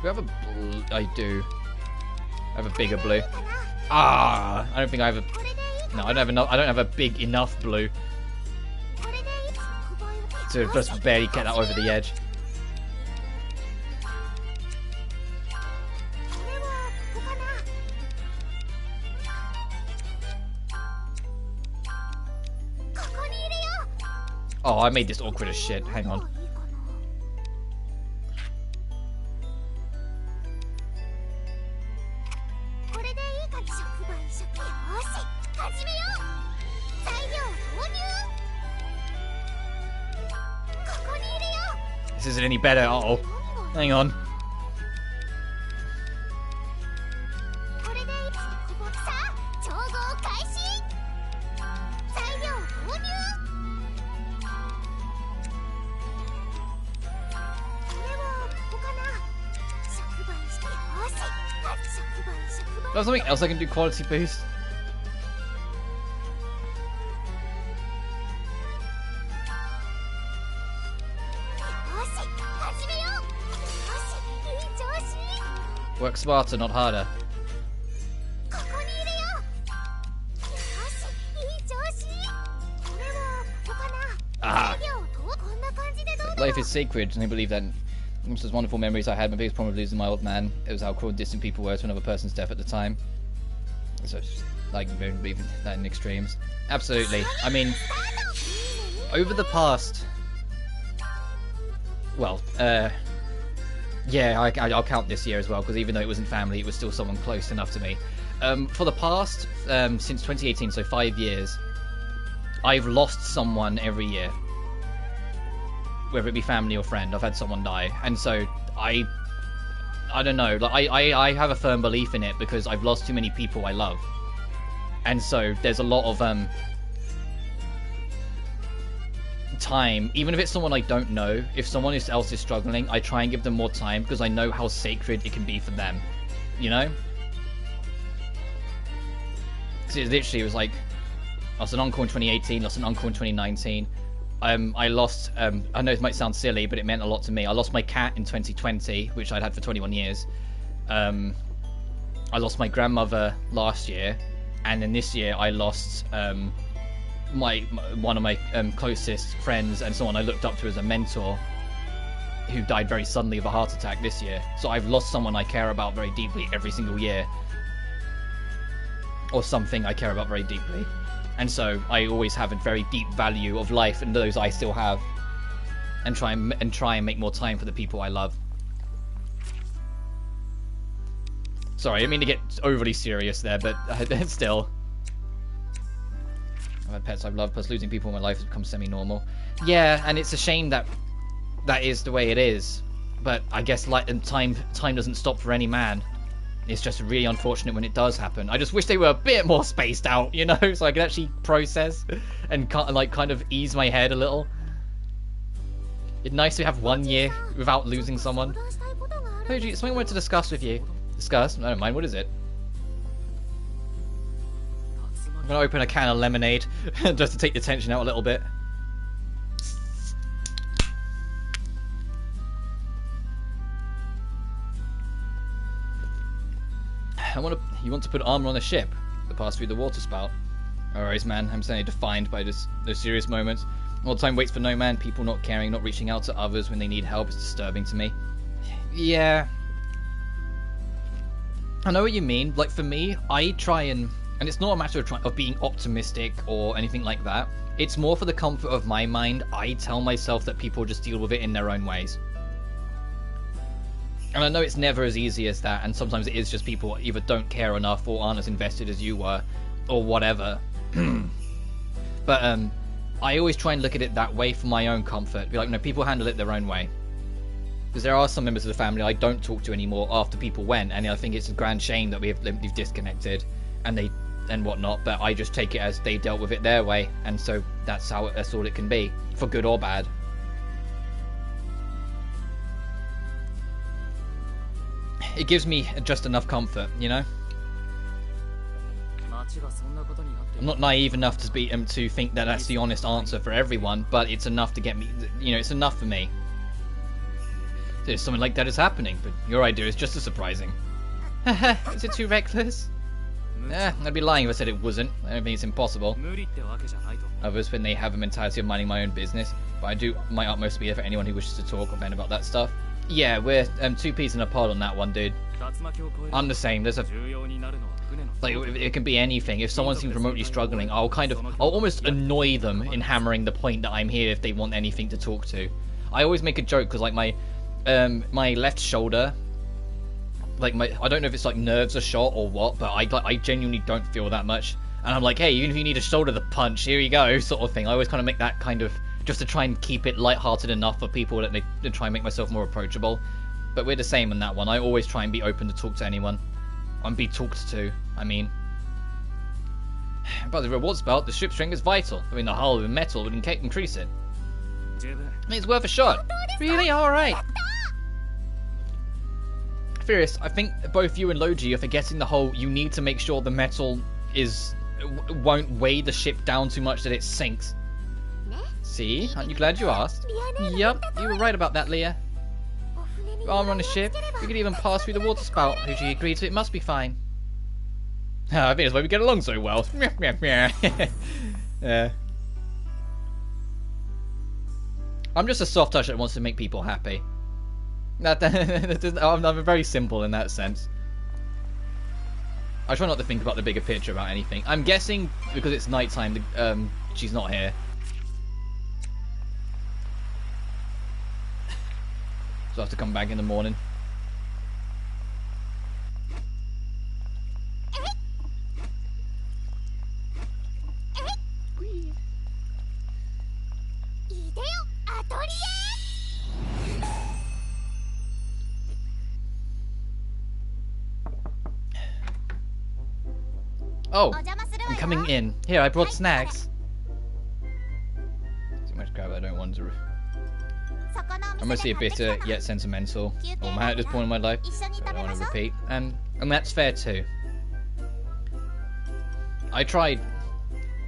Do I have a blue? I do. I have a bigger blue. Ah! I don't think I have a... No, I don't have enough. I don't have a big enough blue to just barely get that over the edge. Oh, I made this awkward as shit. Hang on. This isn't any better. Uh-oh. Hang on. There's something else I can do quality boost. Work smarter, not harder. Ah. Life is sacred, and I believe that. Most of those wonderful memories I had, my biggest problem with losing my old man, it was how cruel and distant people were to another person's death at the time. So it's just, like, believe that in extremes. Absolutely. I mean, over the past... Well, yeah, I'll count this year as well, because even though it wasn't family, it was still someone close enough to me. For the past, since 2018, so 5 years, I've lost someone every year. Whether it be family or friend, I've had someone die. And so, I don't know, like, I have a firm belief in it because I've lost too many people I love. And so, there's a lot of, time, even if it's someone I don't know, if someone else is struggling, I try and give them more time because I know how sacred it can be for them, you know? So it was like, I lost an uncle in 2018, lost an uncle in 2019. I lost, I know it might sound silly, but it meant a lot to me. I lost my cat in 2020, which I'd had for 21 years. I lost my grandmother last year, and then this year I lost one of my closest friends and someone I looked up to as a mentor, who died very suddenly of a heart attack this year. So I've lost someone I care about very deeply every single year, or something I care about very deeply. And so I always have a very deep value of life and those I still have, and try and make more time for the people I love. Sorry, I didn't mean to get overly serious there, but still. I've had pets I've loved, plus losing people in my life has become semi-normal. Yeah, and it's a shame that that is the way it is. But I guess time doesn't stop for any man. It's just really unfortunate when it does happen. I just wish they were a bit more spaced out, you know, so I could actually process and kind of ease my head a little. It's nice to have 1 year without losing someone. Something I wanted to discuss with you. Discuss? I don't mind. What is it? I'm gonna open a can of lemonade just to take the tension out a little bit. You want to put armor on a ship to pass through the water spout? Alright, man. I'm certainly defined by those serious moments. All time waits for no man. People not caring, not reaching out to others when they need help is disturbing to me. Yeah. I know what you mean. Like, for me, I try and it's not a matter of being optimistic or anything like that. It's more for the comfort of my mind. I tell myself that people just deal with it in their own ways. And I know it's never as easy as that, and sometimes it is just people either don't care enough or aren't as invested as you were, or whatever. But I always try and look at it that way for my own comfort. Be like, no, people handle it their own way. Because there are some members of the family I don't talk to anymore after people went, and I think it's a grand shame that we've disconnected and whatnot. But I just take it as they dealt with it their way, and so that's all it can be, for good or bad. It gives me just enough comfort, you know? I'm not naive enough to think that that's the honest answer for everyone, but it's enough to get me, you know, it's enough for me. There's something like that is happening, but your idea is just as surprising. Is it too reckless? I'd be lying if I said it wasn't. I don't think it's impossible. Others, when they have a mentality of minding my own business, but I do my utmost to be there for anyone who wishes to talk or vent about that stuff. Yeah, we're 2 peas in a pod on that one, dude. I'm the same. There's like, it can be anything. If someone seems remotely struggling, I'll almost annoy them in hammering the point that I'm here if they want anything to talk to. I always make a joke because, like, my left shoulder, like, I don't know if it's like nerves are shot or what, but I genuinely don't feel that much. And I'm like, hey, even if you need a shoulder to punch, here you go, sort of thing. I always kind of make that kind of, just to try and keep it lighthearted enough for people that they try and make myself more approachable. But we're the same on that one. I always try and be open to talk to anyone. And be talked to, I mean. But the rewards belt, the ship strength is vital. I mean, the hull of metal would increase it. I mean, it's worth a shot. Really? Alright. Firis, I think both you and Logi are forgetting the whole, you need to make sure the metal won't weigh the ship down too much that it sinks. See? Aren't you glad you asked? Yup, you were right about that, Leah. Armor on the ship, we could even pass through the water spout. Hoji agreed, so it must be fine. I think that's why we get along so well. Yeah. I'm just a soft touch that wants to make people happy. I'm very simple in that sense. I try not to think about the bigger picture about anything. I'm guessing because it's nighttime, she's not here. So I have to come back in the morning. Oh, I'm coming in. Here, I brought snacks. Too much crap I don't want to... I'm mostly a bitter yet sentimental old man at this point in my life. So I don't want to repeat. And that's fair too. I tried.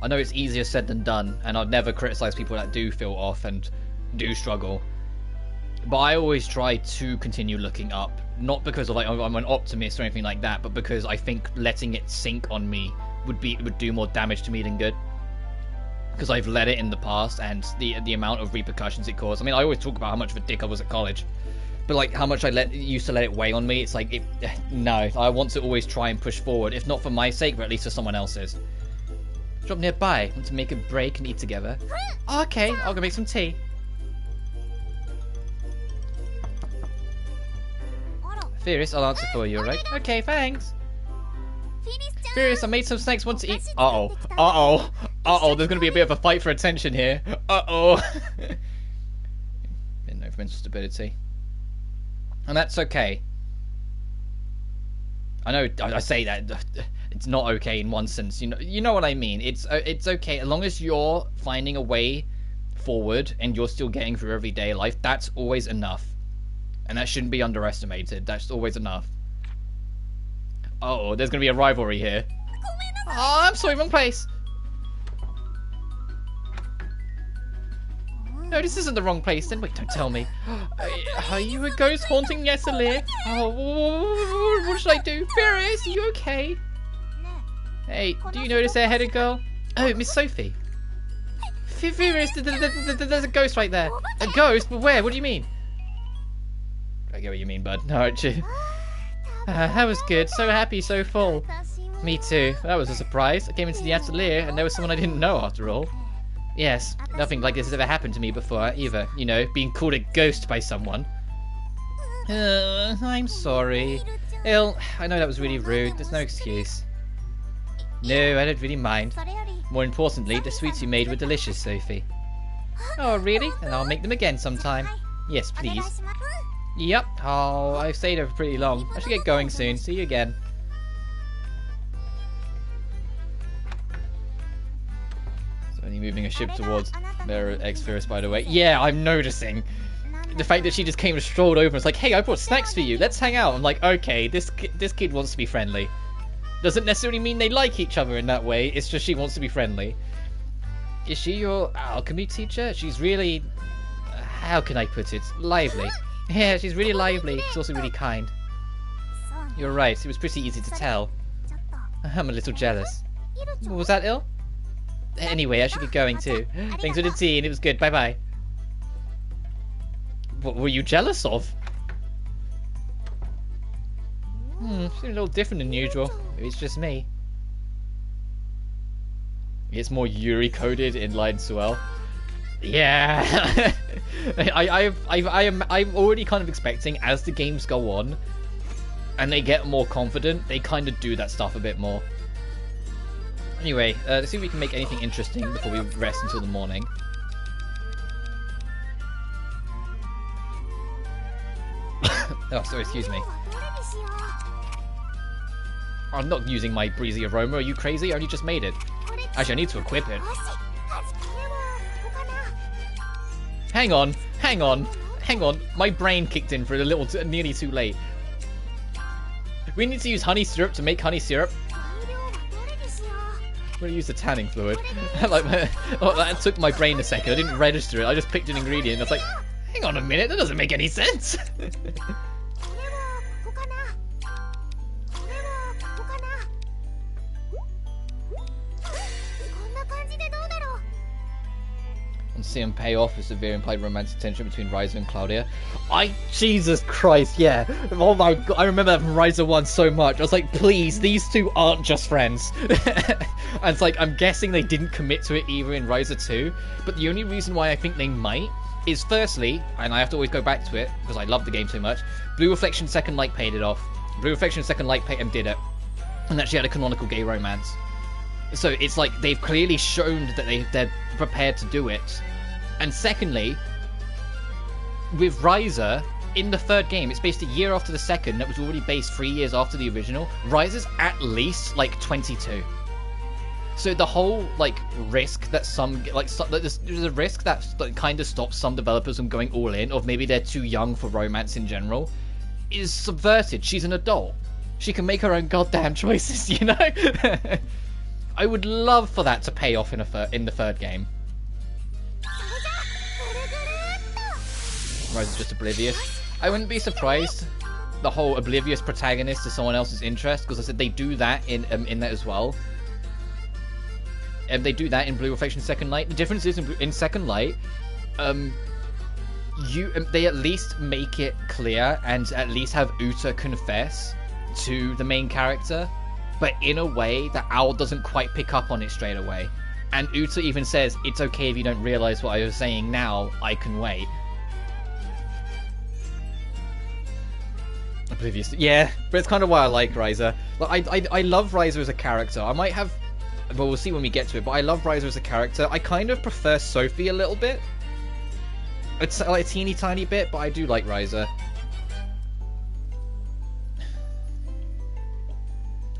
I know it's easier said than done, and I'd never criticize people that do feel off and do struggle. But I always try to continue looking up, not because of like I'm an optimist or anything like that, but because I think letting it sink on me would do more damage to me than good. Because I've let it in the past, and the amount of repercussions it caused. I mean, I always talk about how much of a dick I was at college, but like how much I used to let it weigh on me. It's like no, I want to always try and push forward, if not for my sake, but at least for someone else's. Drop nearby. Want to make a break and eat together? Oh, okay, I'll go make some tea. Firis, I'll answer for you, alright? Okay, thanks. Firis, I made some snacks. Want to eat? Uh-oh, there's gonna be a bit of a fight for attention here. No for mental stability. And that's okay. I know I say that it's not okay in one sense. You know what I mean. It's okay as long as you're finding a way forward and you're still getting through everyday life. That's always enough, and that shouldn't be underestimated. That's always enough. Uh-oh, there's gonna be a rivalry here. Oh, I'm sorry, wrong place. No, this isn't the wrong place. Then wait, don't tell me. Are you a ghost haunting the Atelier? Oh, what should I do? Firis, are you okay? Hey, do you notice that headed girl? Oh, Miss Sophie. Firis, there's a ghost right there. A ghost? But where? What do you mean? I get what you mean, bud. No, aren't you? That was good. So happy, so full. Me too. That was a surprise. I came into the Atelier and there was someone I didn't know after all. Yes, nothing like this has ever happened to me before either. You know, being called a ghost by someone. I'm sorry. I know that was really rude. There's no excuse. No, I don't really mind. More importantly, the sweets you made were delicious, Sophie. Oh, really? And I'll make them again sometime. Yes, please. Yep. Oh, I've stayed over pretty long. I should get going soon. See you again. So only moving a ship towards their ex-Firis, by the way. Yeah, I'm noticing. The fact that she just came and strolled over and was like, hey, I brought snacks for you. Let's hang out. I'm like, okay, this kid wants to be friendly. Doesn't necessarily mean they like each other in that way. It's just she wants to be friendly. Is she your alchemy teacher? She's really... how can I put it? Lively. Yeah, she's really lively. She's also really kind. You're right. It was pretty easy to tell. I'm a little jealous. Was that ill? Anyway, I should get going too. Thanks for the tea and it was good. Bye-bye. What were you jealous of? Seems a little different than usual. Maybe it's just me. It's more Yuri coded in line Suel. Yeah. I'm already kind of expecting as the games go on and they get more confident, they kind of do that stuff a bit more. Anyway, let's see if we can make anything interesting before we rest until the morning. Oh, sorry, excuse me. I'm not using my breezy aroma. Are you crazy? I only just made it. Actually, I need to equip it. Hang on. My brain kicked in for a little, nearly too late. We need to use honey syrup to make honey syrup. I'm going to use the tanning fluid. That took my brain a second. I didn't register it. I just picked an ingredient. I was like, hang on a minute. That doesn't make any sense. And see him pay off a severe implied romantic tension between Ryza and Claudia. Jesus Christ, yeah. Oh my god, I remember that from Ryza 1 so much. I was like, please, these two aren't just friends. And it's like, I'm guessing they didn't commit to it either in Ryza 2. But the only reason why I think they might is firstly, and I have to always go back to it, because I love the game so much, Blue Reflection Second Light paid it off. Blue Reflection Second Light did it. And actually had a canonical gay romance. So it's like they've clearly shown that they're prepared to do it. And secondly, with Ryza, in the third game, it's based a year after the second, that was already based 3 years after the original. Ryza's at least like 22. So the whole like risk that there's a risk that kind of stops some developers from going all in, or maybe they're too young for romance in general, is subverted. She's an adult. She can make her own goddamn choices, you know? I would love for that to pay off in the third game. Rose is just oblivious. I wouldn't be surprised the whole oblivious protagonist to someone else's interest, because I said they do that in that as well. And they do that in Blue Reflection Second Light. The difference is in Second Light, they at least make it clear and at least have Uta confess to the main character, but in a way that Owl doesn't quite pick up on it straight away. And Uta even says, "It's okay if you don't realize what I was saying now, I can wait." Oblivious. Yeah, but it's kind of why I like Ryza. Like, I love Ryza as a character. I might have... Well, we'll see when we get to it, but I love Ryza as a character. I kind of prefer Sophie a little bit. It's like a teeny tiny bit, but I do like Ryza.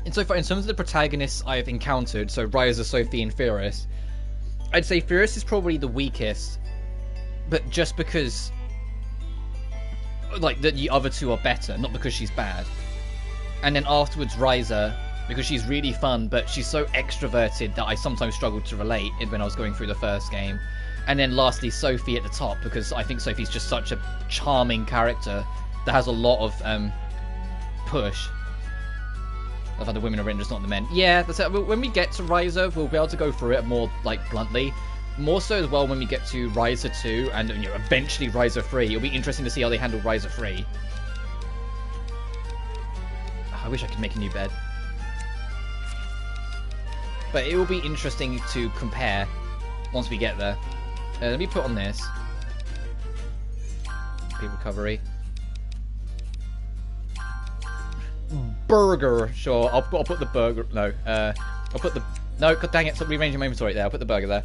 And so far, in terms of the protagonists I've encountered, so Ryza, Sophie, and Firis, I'd say Firis is probably the weakest, but just because... like, the other two are better, not because she's bad. And then afterwards, Ryza, because she's really fun, but she's so extroverted that I sometimes struggled to relate when I was going through the first game. And then lastly, Sophie at the top, because I think Sophie's just such a charming character that has a lot of push. I've had the women are in, just not the men. Yeah, that's it. When we get to Ryza, we'll be able to go through it more, like, bluntly. More so as well when we get to Ryza 2 and, you know, eventually Ryza 3. It'll be interesting to see how they handle Ryza 3. I wish I could make a new bed. But it will be interesting to compare once we get there. Let me put on this. Speed recovery. Burger. Sure, I'll put the burger. No, I'll put the... No, god dang it, stop rearranging my inventory there. I'll put the burger there.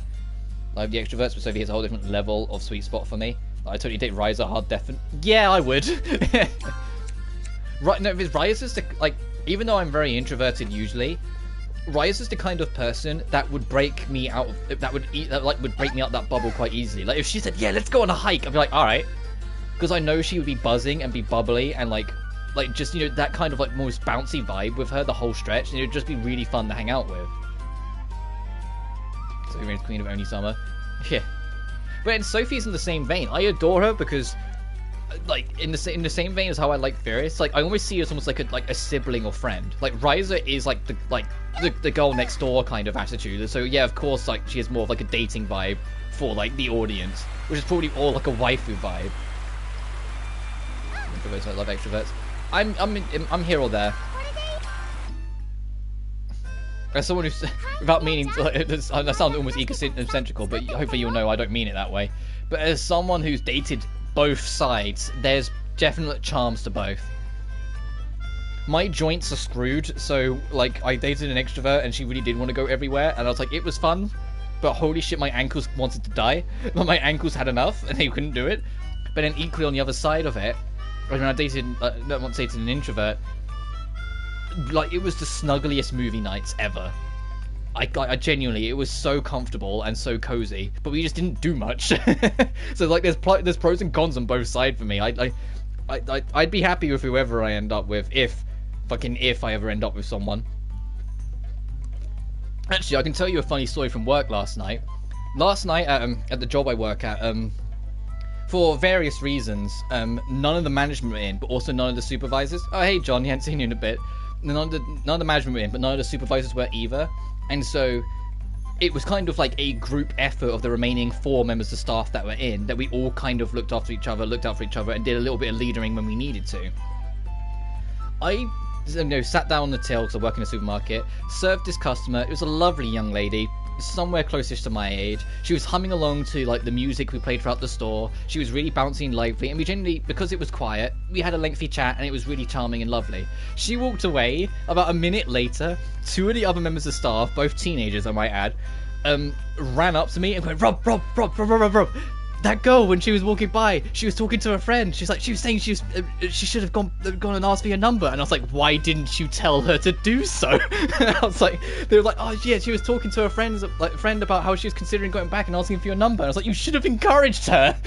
Like the extroverts, but Sophie hits a whole different level of sweet spot for me. I totally take Ryza hard definite. Yeah, I would. Right, no, if it's Ryza's the, like, even though I'm very introverted usually, Ryza's the kind of person that would break me out of, that would break me out that bubble quite easily. Like if she said, "Yeah, let's go on a hike," I'd be like, "All right," because I know she would be buzzing and be bubbly and like just, you know, that kind of like most bouncy vibe with her the whole stretch, and it would just be really fun to hang out with. So he Queen of Only Summer. Yeah. But and Sophie's in the same vein. I adore her because, like, in the same vein as how I like Firis, like I almost see her as almost like a sibling or friend. Like Ryza is like the girl next door kind of attitude. So yeah, of course, like she has more of like a dating vibe for like the audience, which is probably all like a waifu vibe. Introverts, I love extroverts. I'm here or there. As someone who's, without meaning, that sounds almost egocentrical, but hopefully you'll know I don't mean it that way. But as someone who's dated both sides, there's definite charms to both. My joints are screwed, so, like, I dated an extrovert and she really did want to go everywhere, and I was like, it was fun, but holy shit, my ankles wanted to die. But my ankles had enough, and they couldn't do it. But then equally on the other side of it, when I dated, not dated an introvert, like, it was the snuggliest movie nights ever. I genuinely, it was so comfortable and so cozy, but we just didn't do much. So like, there's pros and cons on both sides for me. I'd be happy with whoever I end up with, if I ever end up with someone. Actually, I can tell you a funny story from work last night. Last night at the job I work at, for various reasons, none of the management were in, but also none of the supervisors. Oh, hey John, you hadn't seen you in a bit. None of the management were in, but none of the supervisors were either. And so it was kind of like a group effort of the remaining 4 members of staff that were in, that we all kind of looked out for each other, and did a little bit of leadering when we needed to. I sat down on the till, because I work in a supermarket, served this customer. It was a lovely young lady, somewhere closest to my age. She was humming along to like the music we played throughout the store. She was really bouncy and lively, and we generally, because it was quiet, we had a lengthy chat, and it was really charming and lovely. She walked away. About a minute later, 2 of the other members of staff, both teenagers I might add, ran up to me and went, Rob, that girl, when she was walking by, she was talking to her friend. She was saying she should have gone and asked for your number. And I was like, why didn't you tell her to do so? I was like, they were like, oh yeah, she was talking to her friend about how she was considering going back and asking for your number. And I was like, you should have encouraged her.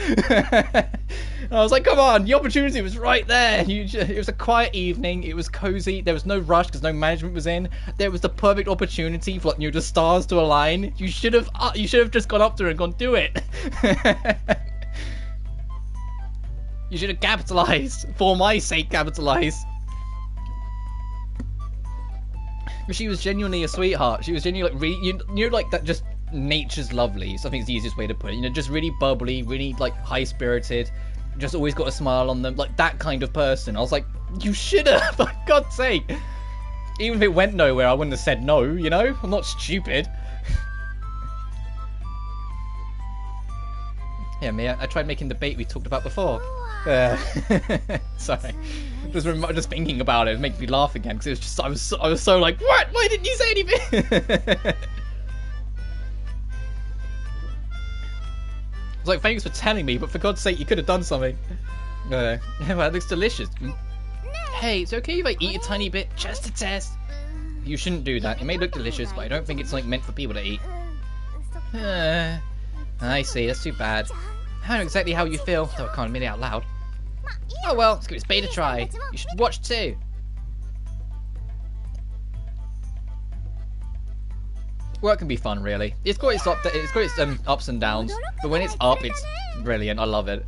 And I was like, come on, the opportunity was right there. It was a quiet evening. It was cozy. There was no rush because no management was in. There was the perfect opportunity for the stars to align. You should have just gone up to her and gone, do it. You should have capitalized. For my sake, capitalize. But she was genuinely a sweetheart. She was genuinely like that. Just nature's lovely. I think it's the easiest way to put it. Just really bubbly, really high spirited. Just always got a smile on them, like that kind of person. I was like, you should have, for God's sake. Even if it went nowhere, I wouldn't have said no, I'm not stupid. Yeah, Mia, I tried making the bait we talked about before. Sorry. Just thinking about it makes me laugh again, because it was just, I was so like, what? Why didn't you say anything? I was like, thanks for telling me, but for God's sake, you could have done something. Well, it looks delicious. Hey, it's okay if I eat a tiny bit, just to test. You shouldn't do that. It may look delicious, but I don't think it's meant for people to eat. I see, that's too bad. I don't know exactly how you feel, though I can't admit it out loud. Oh well, let's give this bait a try. You should watch too. Work can be fun, really. It's got its ups and downs, but when it's up, it's brilliant. I love it.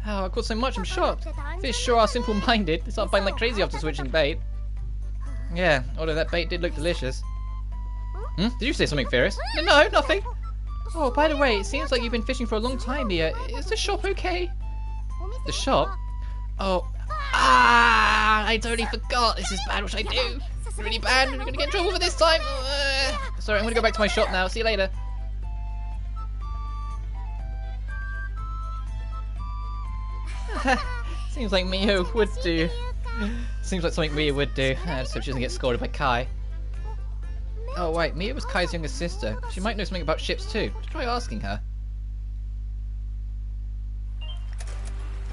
Oh, I've got so much. I'm shocked. Fish sure are simple-minded. They start biting like crazy after switching bait. Yeah, although that bait did look delicious. Did you say something, Firis? No, nothing. Oh, by the way, it seems like you've been fishing for a long time here. Is the shop okay? The shop? Oh, I totally forgot. This is bad. What should I do? It's really bad. We're gonna get in trouble for this time. Sorry, I'm gonna go back to my shop now. See you later. Seems like Mio would do. Seems like something Mia would do. So she doesn't get scolded by Kai. Oh wait, Mia was Kai's younger sister. She might know something about ships too. Try asking her.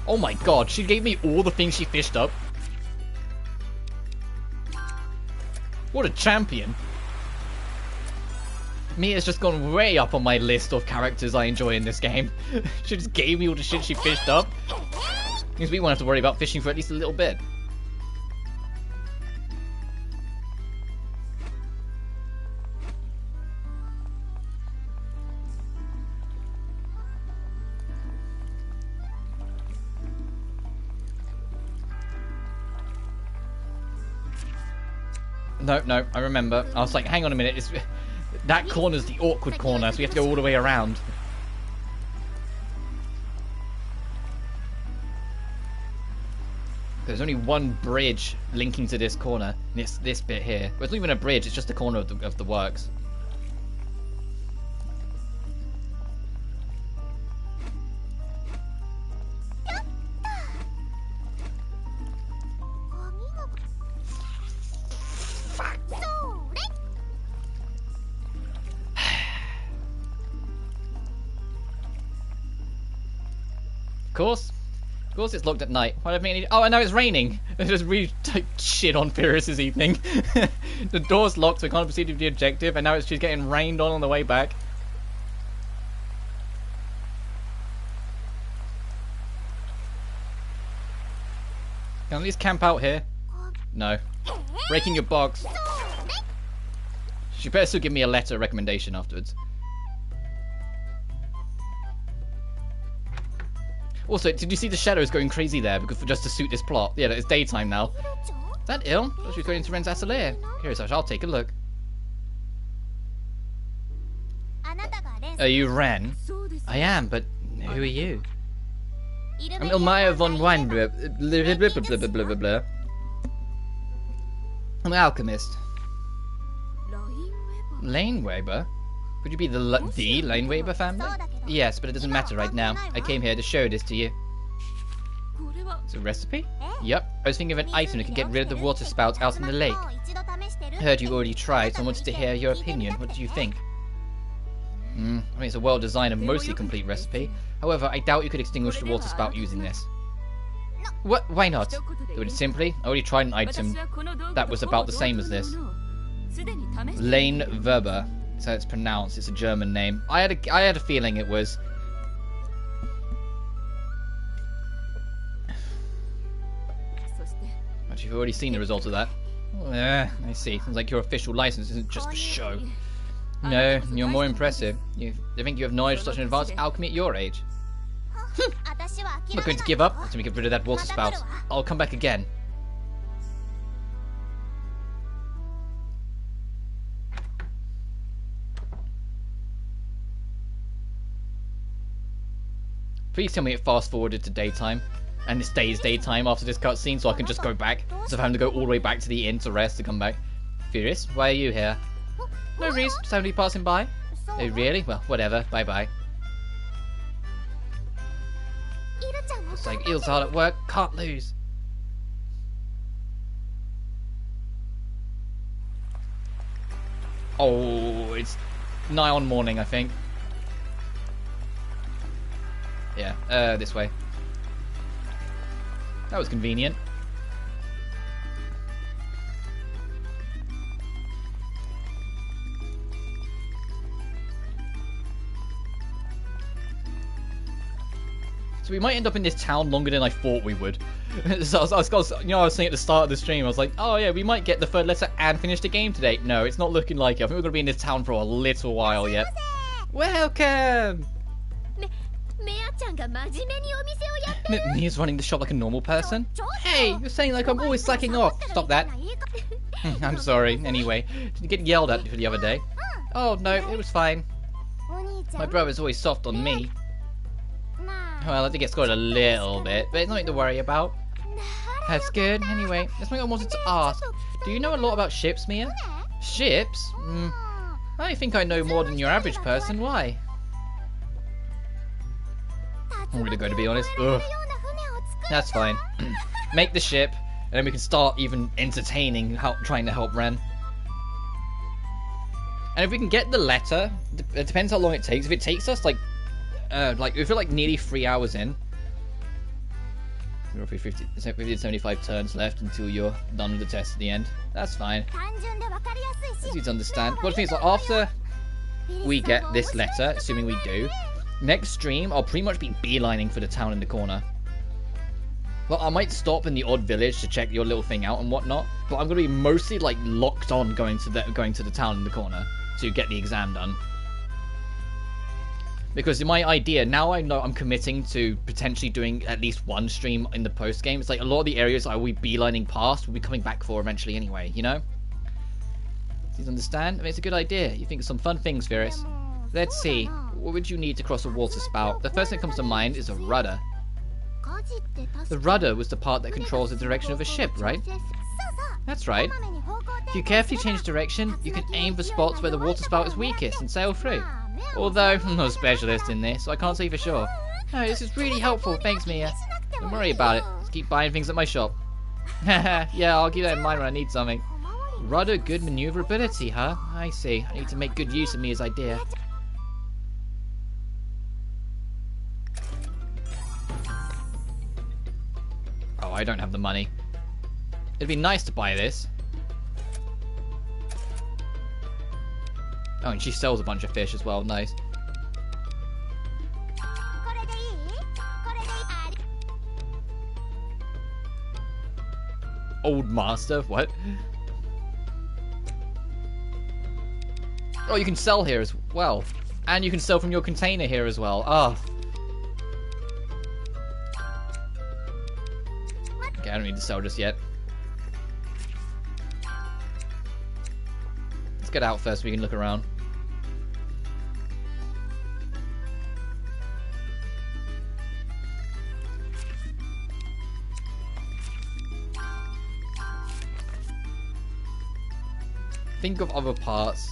Oh my god, she gave me all the things she fished up. What a champion. Mia's just gone way up on my list of characters I enjoy in this game. She just gave me all the shit she fished up. Means we won't have to worry about fishing for at least a little bit. No, I remember. I was like, hang on a minute, that corner's the awkward corner, so we have to go all the way around. There's only one bridge linking to this corner, and it's this bit here. Well, it's not even a bridge, it's just a corner of the works. Of course it's locked at night. Why don't I need... Oh, I know it's raining. I just really shit on Firis' evening. The door's locked, so we can't proceed with the objective, and now she's getting rained on the way back. Can I at least camp out here? No. Breaking your box. She better still give me a letter recommendation afterwards. Also, did you see the shadows going crazy there because just to suit this plot? Yeah, it's daytime now. Is that ill? Oh, she's going into Ren's Atelier. Curious, I'll take a look. Are you Ren? I am, but who are you? I'm Ilmaya von Weinberg. I'm an alchemist. Lane Weber? Could you be the Lane Weber family? Yes, but it doesn't matter right now. I came here to show this to you. It's a recipe? Yep. I was thinking of an item that can get rid of the water spouts out in the lake. I heard you already tried, so I wanted to hear your opinion. What do you think? I mean, it's a well-designed and mostly complete recipe. However, I doubt you could extinguish the water spout using this. What? Why not? Do it simply. I already tried an item that was about the same as this. Lane Verber. So it's pronounced. It's a German name. I had a feeling it was. But you've already seen the result of that. I see. Sounds like your official license isn't just for show. No, you're more impressive. I think you have knowledge of such an advanced alchemy at your age. I'm not going to give up until we get rid of that water spout. I'll come back again. Please tell me it fast forwarded to daytime, and it stays daytime after this cutscene, so I can just go back, instead of having to go all the way back to the inn to rest to come back. Firis, why are you here? No reason, just having to be passing by. Oh really? Well, whatever, bye bye. It's like Eel's hard at work, can't lose. Oh, it's nigh on morning, I think. Yeah, this way. That was convenient. So we might end up in this town longer than I thought we would. So I was saying at the start of the stream, I was like, oh yeah, we might get the third letter and finish the game today. No, it's not looking like it. I think we're going to be in this town for a little while yet. Welcome! Mia's running the shop like a normal person? Hey, you're saying like I'm always slacking off. Stop that. I'm sorry. Anyway, did you get yelled at for the other day? Oh no, it was fine. My brother's always soft on me. Well, I did get scolded a little bit, but it's nothing to worry about. That's good. Anyway, that's something I wanted to ask. Do you know a lot about ships, Mia? Ships? I think I know more than your average person. Why? I'm really going to be honest. Ugh. That's fine. Make the ship, and then we can start even entertaining, trying to help Ren. And if we can get the letter, it depends how long it takes. If it takes us like if we're like nearly 3 hours in, roughly 75 turns left until you're done with the test at the end. That's fine. Easy to understand. But the thing is, like, after we get this letter, assuming we do, next stream I'll pretty much be beelining for the town in the corner. Well, I might stop in the odd village to check your little thing out and whatnot, but I'm going to be mostly like locked on going to the town in the corner to get the exam done. Because in my idea, now I know I'm committing to potentially doing at least one stream in the post game. It's like a lot of the areas I will be beelining past will be coming back for eventually anyway, you know? Do you understand? I mean, it's a good idea. You think of some fun things, Firis. Let's see. What would you need to cross a water spout? The first thing that comes to mind is a rudder. The rudder was the part that controls the direction of a ship, right? That's right. If you carefully change direction, you can aim for spots where the water spout is weakest and sail through. Although, I'm not a specialist in this, so I can't say for sure. No, this is really helpful, thanks Mia. Don't worry about it, just keep buying things at my shop. Yeah, I'll keep that in mind when I need something. Rudder good maneuverability, huh? I see, I need to make good use of Mia's idea. Oh, I don't have the money. It'd be nice to buy this. Oh, and she sells a bunch of fish as well. Nice. Old master? What? Oh, you can sell here as well. And you can sell from your container here as well. Oh. Okay, I don't need to sell just yet. Let's get out first so we can look around. Think of other parts.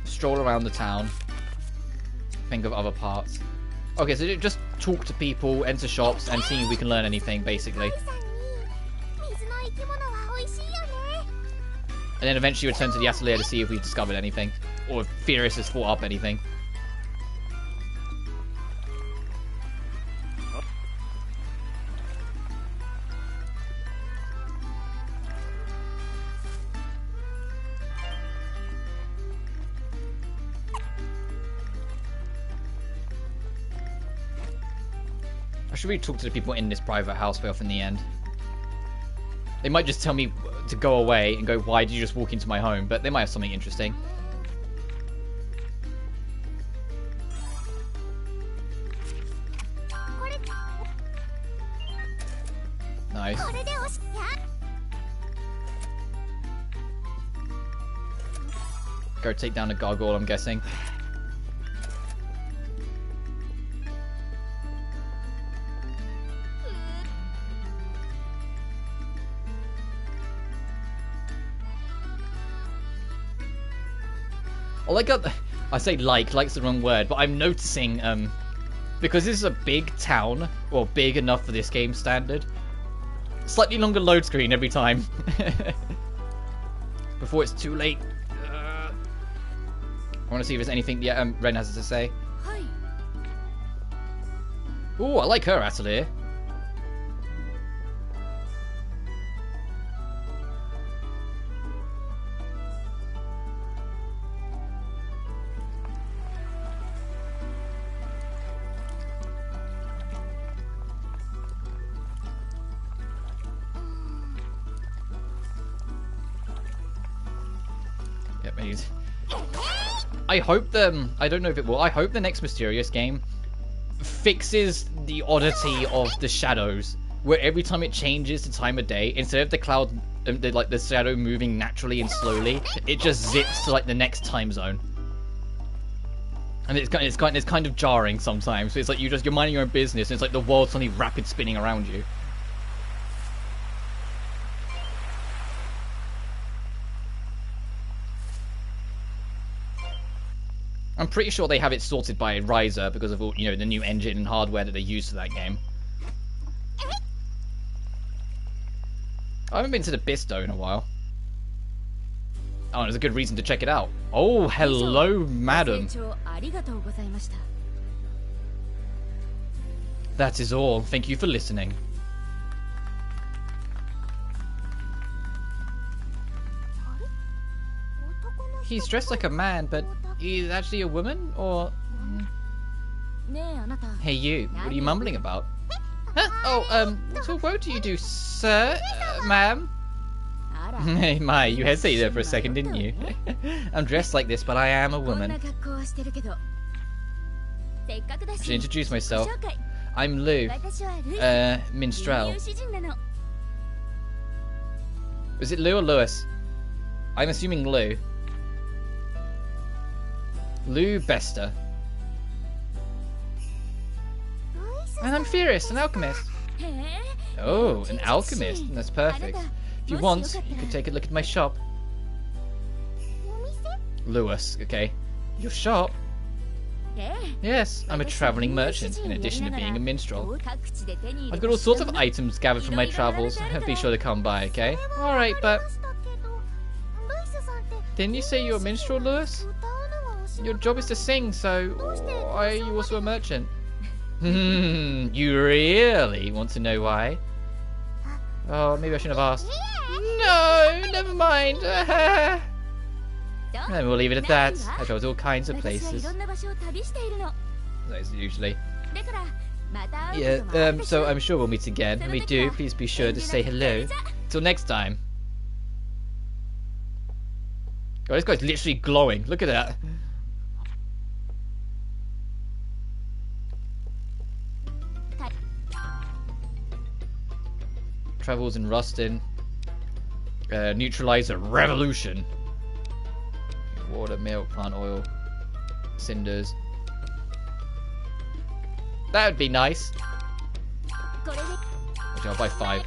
Stroll around the town. Think of other parts. Okay, so just talk to people, enter shops, and see if we can learn anything, basically. And then eventually return to the Atelier to see if we've discovered anything. or if Firis has fought up anything. I should really talk to the people in this private house way off in the end. They might just tell me to go away and go, why did you just walk into my home? But they might have something interesting. Nice. Go take down a gargoyle, I'm guessing. I say like's the wrong word, but I'm noticing, because this is a big town, or big enough for this game standard, slightly longer load screen every time. Before it's too late. I want to see if there's anything Ren has to say. Ooh, I like her, Atelier. I hope I don't know if it will. I hope the next Mysterious game fixes the oddity of the shadows, where every time it changes the time of day, instead of the cloud, the shadow moving naturally and slowly, it just zips to like the next time zone. And it's kind of jarring sometimes. So it's like you're minding your own business, and it's like the world's suddenly rapid spinning around you. I'm pretty sure they have it sorted by Riser because of all, the new engine and hardware that they use for that game. I haven't been to the Bisto in a while. Oh, there's a good reason to check it out. Oh, hello, madam. That is all. Thank you for listening. He's dressed like a man, but he's actually a woman? Or... Hey you, what are you mumbling about? Huh? Oh, so what do you do, sir? Ma'am? Hey, my, you hesitated there for a second, didn't you? I'm dressed like this, but I am a woman. I should introduce myself. I'm Lou, minstrel. Was it Lou or Lewis? I'm assuming Lou. Lou Bester. And I'm Firis, an alchemist. Oh, an alchemist. That's perfect. If you want, you could take a look at my shop. Lewis, okay. Your shop? Yes, I'm a travelling merchant, in addition to being a minstrel. I've got all sorts of items gathered from my travels. Be sure to come by, okay? Alright, but... Didn't you say you're a minstrel, Lewis? Your job is to sing, so why are you also a merchant? You really want to know why? Oh, maybe I shouldn't have asked. No, never mind. And we'll leave it at that. I traveled all kinds of places. That's usually. Yeah, so I'm sure we'll meet again. When we do, please be sure to say hello. Till next time. God, this guy's literally glowing. Look at that. Travels in Rustin. Neutralize a revolution. Water, milk, plant oil, cinders. That would be nice. Okay, I'll buy 5.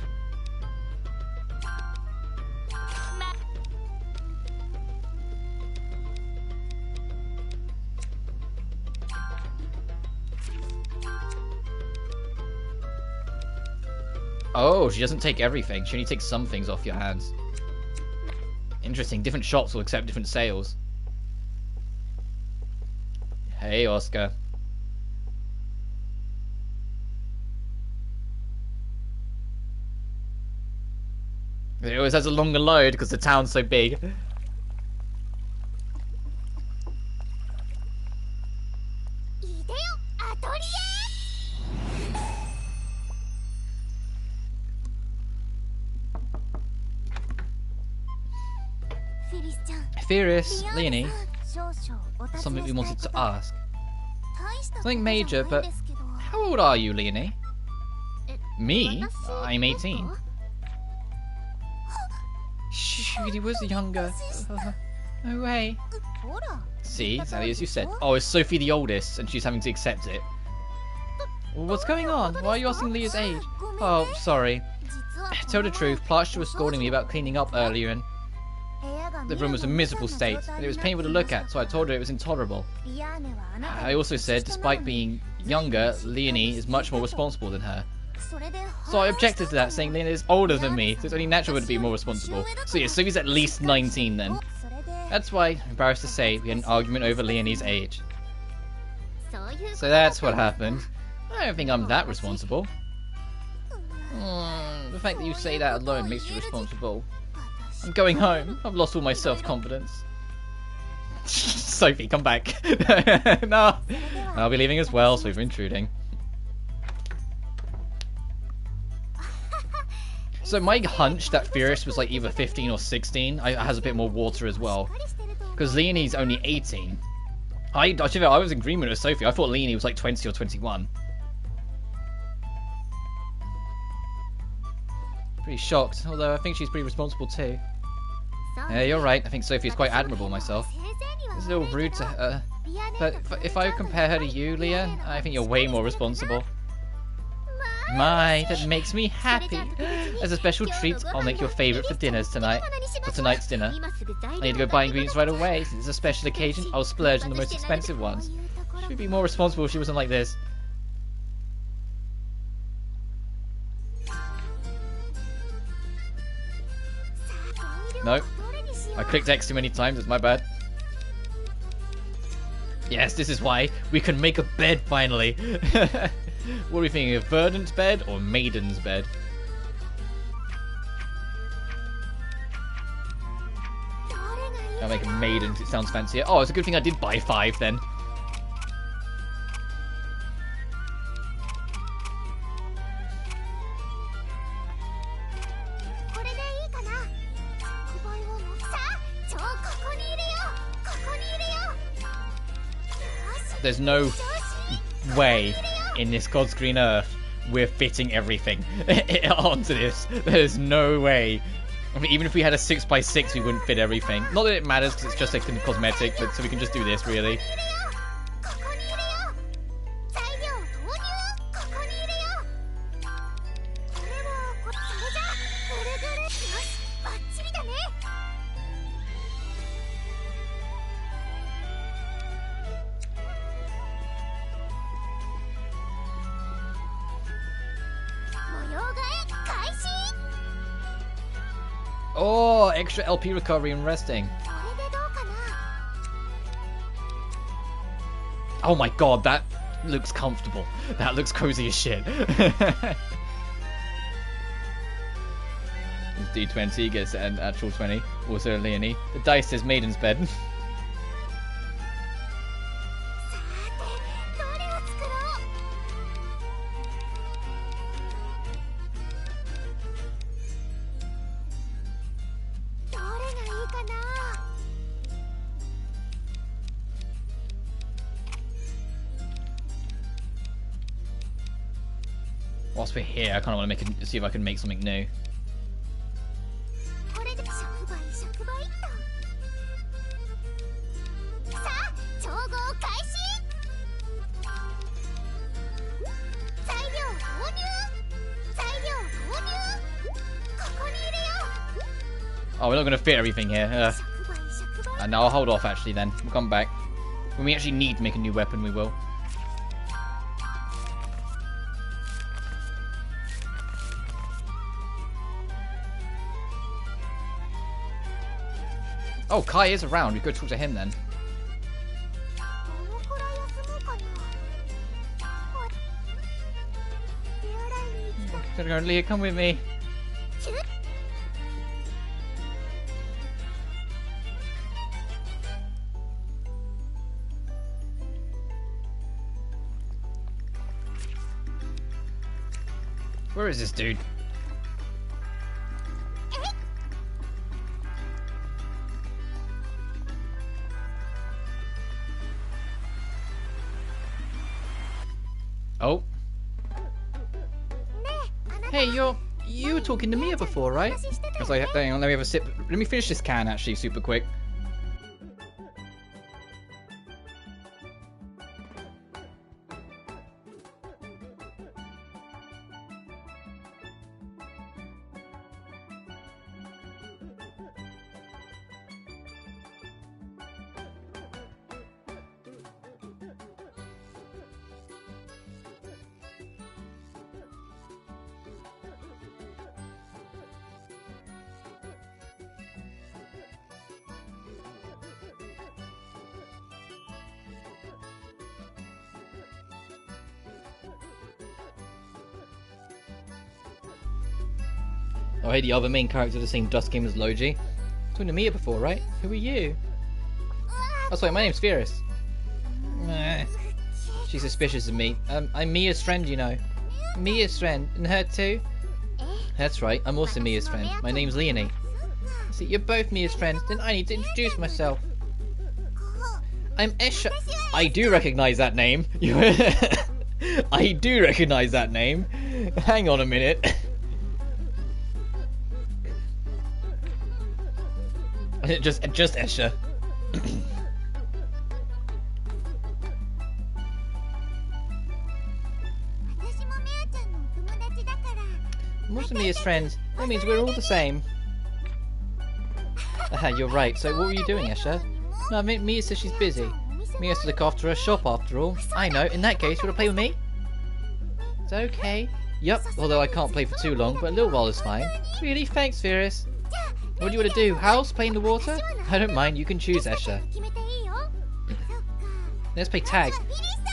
Oh, she doesn't take everything. She only takes some things off your hands. Interesting. Different shops will accept different sales. Hey, Oscar. It always has a longer load because the town's so big. Firis, Leonie, something we wanted to ask. Something major, but how old are you, Leonie? Me? I'm 18. She was younger. No way. See, exactly as you said. Oh, is Sophie the oldest, and she's having to accept it? Well, what's going on? Why are you asking Leah's age? Oh, sorry. Tell the truth, Plaster was scolding me about cleaning up earlier, and the room was a miserable state, and it was painful to look at, so I told her it was intolerable. I also said, despite being younger, Leonie is much more responsible than her. So I objected to that, saying Leonie is older than me, so it's only natural to be more responsible. So yeah, Sophie's at least 19 then. That's why, embarrassed to say, we had an argument over Leonie's age. So that's what happened. I don't think I'm that responsible. The fact that you say that alone makes you responsible. I'm going home. I've lost all my self-confidence. Sophie, come back. No. I'll be leaving as well, sorry for intruding. So my hunch that Firis was like either 15 or 16 has a bit more water as well. Because Leonie's only 18. I was in agreement with Sophie. I thought Leonie was like 20 or 21. Pretty shocked, although I think she's pretty responsible too. Yeah, you're right. I think Sophie's quite admirable myself. It's a little rude to her. But if I compare her to you, Leah, I think you're way more responsible. My, that makes me happy. As a special treat, I'll make your favourite for tonight's dinner. I need to go buy ingredients right away. Since it's a special occasion, I'll splurge on the most expensive ones. She'd be more responsible if she wasn't like this. No. I clicked X too many times, it's my bad. Yes, this is why we can make a bed finally. What are we thinking, a verdant bed or maiden's bed? I'll make a maiden, it sounds fancier. Oh, it's a good thing I did buy 5 then. There's no way in this God's green earth we're fitting everything onto this. There's no way. I mean, even if we had a 6x6, we wouldn't fit everything. Not that it matters because it's just like cosmetic, but so we can just do this really. Oh, extra LP recovery and resting. Oh my god, that looks comfortable. That looks cozy as shit. D20 gets an actual 20. Also Leonie. The dice says maiden's bed. Whilst we're here, I kind of want to see if I can make something new. Oh, we're not going to fit everything here. No, I'll hold off actually then. We'll come back. When we actually need to make a new weapon, we will. Oh, Kai is around. We could talk to him then. Leah, come with me. Where is this dude? Oh. Hey, you were talking to Mia before, right? I was like, hang on, let me have a sip. Let me finish this can actually super quick. Oh, hey, the other main character of the same Dust game as Logi. Talking to Mia before, right? Who are you? Oh, sorry, my name's Firis. She's suspicious of me. I'm Mia's friend, you know. Mia's friend, and her too? That's right, I'm also Mia's friend. My name's Leonie. See, you're both Mia's friends, then I need to introduce myself. I'm Esha. I do recognize that name. I do recognize that name. Hang on a minute. just Esha. Most of Mia's friends. That means we're all the same. You're right. So what were you doing, Esha? No, Mia says she's busy. Mia has to look after her shop after all. I know. In that case, you want to play with me? It's okay. Yup. Although I can't play for too long, but a little while is fine. Really? Thanks, Firis. What do you want to do? House? Play in the water? I don't mind. You can choose, Esha. Let's play tag.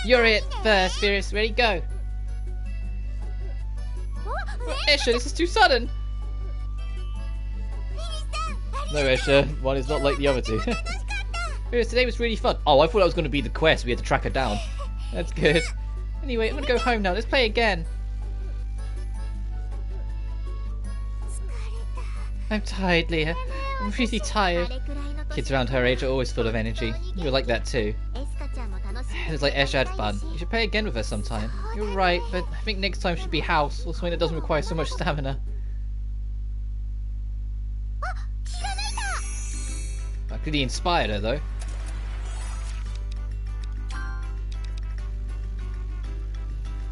You're it first, Firis. Ready? Go. Esha, this is too sudden. No, Esha. One is not like the other two. Firis, today was really fun. Oh, I thought that was going to be the quest. We had to track her down. That's good. Anyway, I'm going to go home now. Let's play again. I'm tired, Leah. I'm really tired. Kids around her age are always full of energy. You're like that too. It's like Esha had fun. You should play again with her sometime. You're right, but I think next time should be house, or something that doesn't require so much stamina. That really inspired her, though.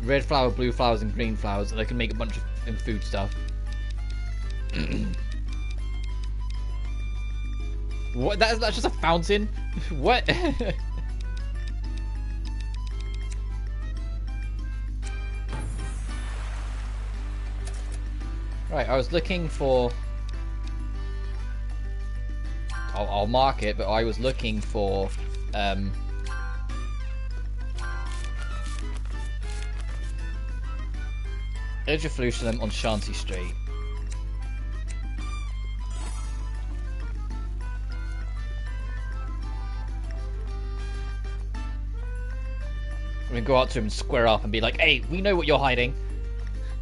Red flower, blue flowers, and green flowers, and I can make a bunch of food stuff. What? That's just a fountain? What? Right, I was looking for... I'll mark it, but I was looking for... Edgeflutionum on Shanty Street. I'm gonna go out to him and square up and be like, hey, we know what you're hiding.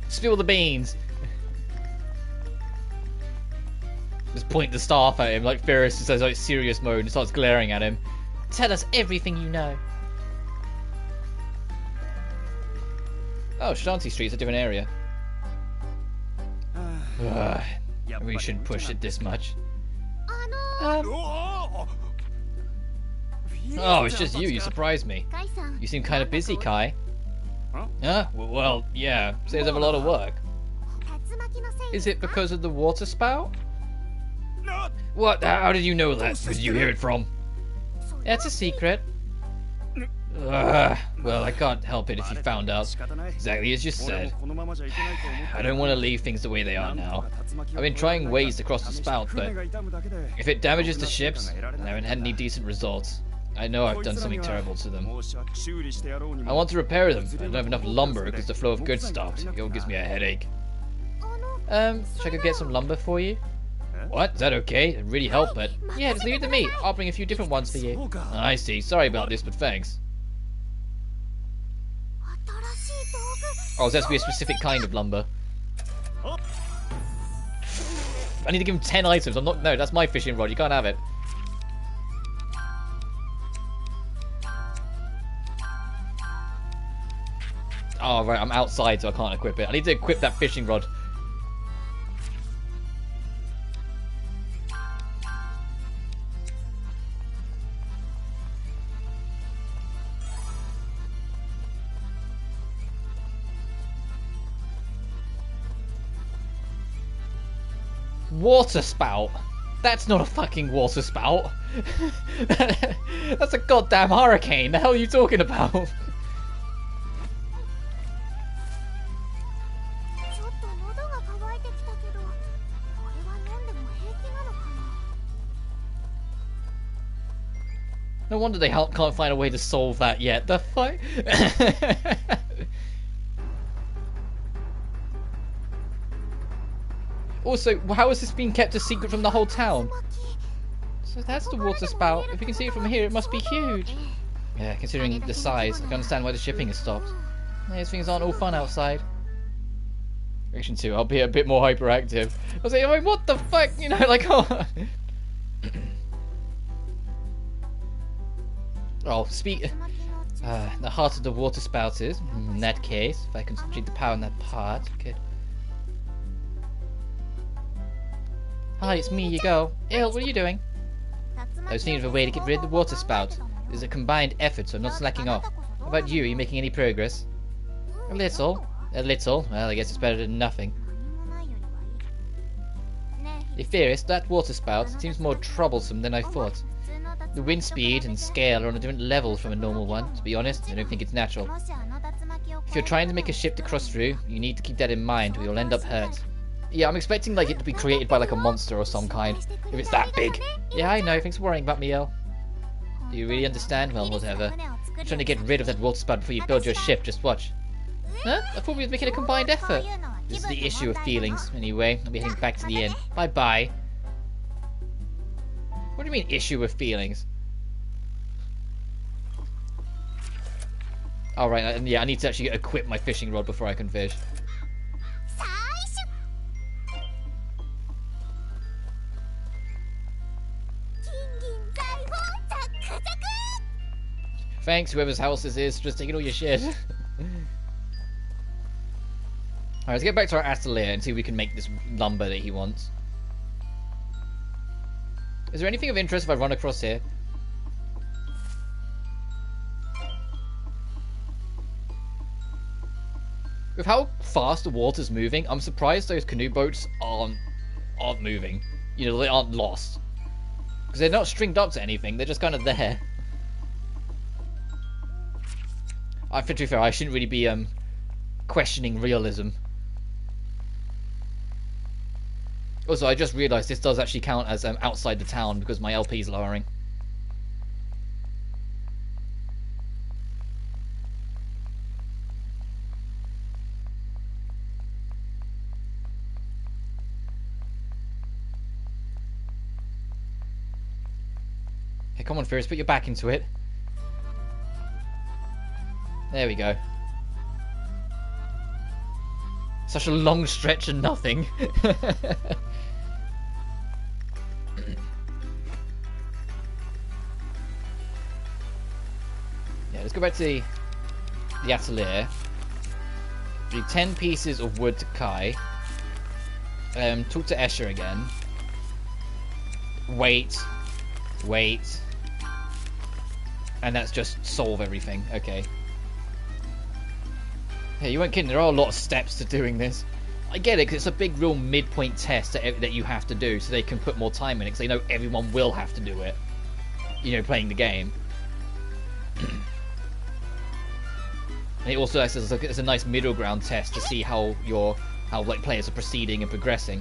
Spill the beans. Just point the staff at him like Firis says like serious mode and starts glaring at him. Tell us everything you know. Oh, Shanty Street's a different area. We shouldn't push it this much. Oh, it's just you. You surprised me. You seem kind of busy, Kai. Huh? Well, yeah. Saves up a lot of work. Is it because of the water spout? What? How did you know that? Who did you hear it from? That's a secret. Well, I can't help it if you found out. Exactly as you said. I don't want to leave things the way they are now. I've been trying ways to cross the spout, but if it damages the ships, I haven't had any decent results. I know I've done something terrible to them. I want to repair them, but I don't have enough lumber because the flow of goods stopped. It all gives me a headache. Should I go get some lumber for you? What? Is that okay? It'd really help, but... Yeah, just leave it to me. I'll bring a few different ones for you. I see. Sorry about this, but thanks. Oh, so that's to be a specific kind of lumber. I need to give him 10 items. I'm not... No, that's my fishing rod. You can't have it. Oh, right. I'm outside, so I can't equip it. I need to equip that fishing rod. Water spout? That's not a fucking water spout. That's a goddamn hurricane. The hell are you talking about? No wonder they can't find a way to solve that yet. The fuck? Also, how has this been kept a secret from the whole town? So that's the water spout. If you can see it from here, it must be huge. Yeah, considering the size, I can understand why the shipping has stopped. These things aren't all fun outside. Reaction 2, I'll be a bit more hyperactive. I was like, what the fuck? You know, like, oh. Oh, the heart of the water spout is, in that case, if I concentrate the power on that part, good. Hi, it's me, you go. Il, what are you doing? I was thinking of a way to get rid of the water spout. There's a combined effort, so I'm not slacking off. How about you? Are you making any progress? A little. A little. Well, I guess it's better than nothing. The Firis, that water spout, seems more troublesome than I thought. The wind speed and scale are on a different level from a normal one. To be honest, I don't think it's natural. If you're trying to make a ship to cross through, you need to keep that in mind, or you'll end up hurt. Yeah, I'm expecting like it to be created by like a monster or some kind, if it's that big. Yeah, I know. Thanks for worrying about me, El. Do you really understand? Well, whatever. I'm trying to get rid of that water spout before you build your ship. Just watch. Huh? I thought we were making a combined effort. This is the issue of feelings. Anyway, I'll be heading back to the inn. Bye-bye. What do you mean, issue of feelings? Alright, yeah, I need to actually equip my fishing rod before I can fish. Thanks, whoever's house this is, just taking all your shit. Alright, let's get back to our atelier and see if we can make this lumber that he wants. Is there anything of interest if I run across here? With how fast the water's moving, I'm surprised those canoe boats aren't moving. You know, they aren't lost. Because they're not stringed up to anything, they're just kind of there. To be fair, I shouldn't really be questioning realism. Also, I just realised this does actually count as outside the town because my LP is lowering. Okay, come on, Firis, put your back into it. There we go. Such a long stretch and nothing. Yeah, let's go back to the atelier. Do 10 pieces of wood to Kai. Talk to Escher again. Wait. And that's just solve everything. Okay. Hey, you weren't kidding. There are a lot of steps to doing this. I get it, because it's a big, real midpoint test that you have to do, so they can put more time in it, because they know everyone will have to do it. You know, playing the game. And it also acts as a nice middle ground test to see how players are proceeding and progressing.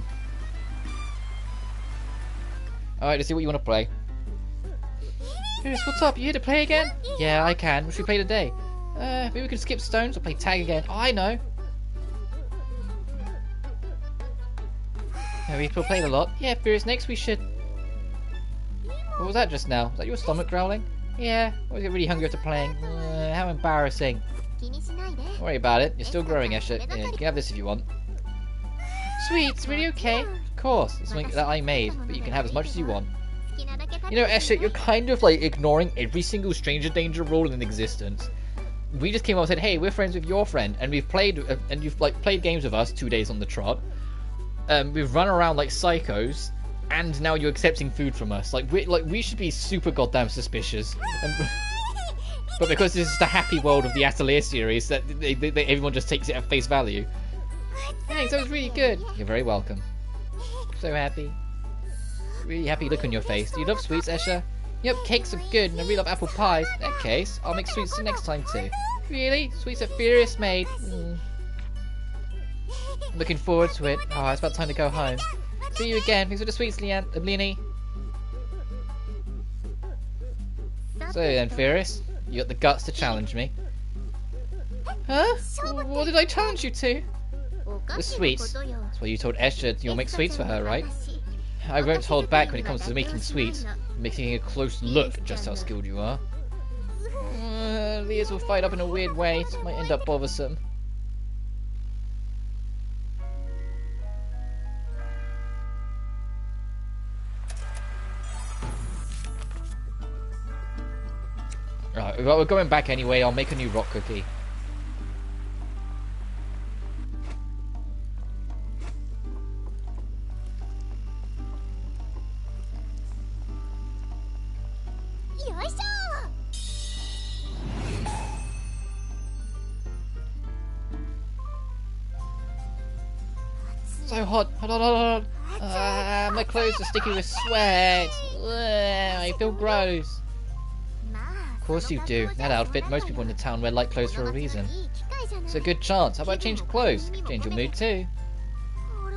Alright, let's see what you want to play. Firis, what's up? You here to play again? Yeah, I can. What should we play today? Maybe we can skip stones or play tag again. Oh, I know. We still played a lot. Yeah, Firis, next we should... What was that just now? Was that your stomach growling? Yeah, I always get really hungry after playing. How embarrassing. Don't worry about it. You're still growing, Esha. Yeah, you can have this if you want. Sweet, it's really okay. Of course, it's something that I made, but you can have as much as you want. You know, Esha, you're kind of like ignoring every single stranger danger rule in existence. We just came up and said, hey, we're friends with your friend, and we've played, and you've like played games with us 2 days on the trot. We've run around like psychos, and now you're accepting food from us. We should be super goddamn suspicious. But because this is the happy world of the Atelier series, that everyone just takes it at face value. Thanks, that was really good. You're very welcome. So happy. Really happy look on your face. Do you love sweets, Esha? Yep, cakes are good, and I really love apple pies. In that case, I'll make sweets next time too. Really? Sweets are Firis made. Looking forward to it. Oh, it's about time to go home. See you again. Thanks for the sweets, Leanie. So then, Firis, you got the guts to challenge me. Huh? What did I challenge you to? The sweets. That's why you told Esha you'll make sweets for her, right? I won't hold back when it comes to making sweets. Making a close look at just how skilled you are. Leah's will fight up in a weird way. It might end up bothersome. Right, well, we're going back anyway. I'll make a new rock cookie. So hot. Hold on. My clothes are sticky with sweat. I feel gross. Of course you do. That outfit, most people in the town wear light clothes for a reason. It's a good chance. How about change of clothes? Change your mood too.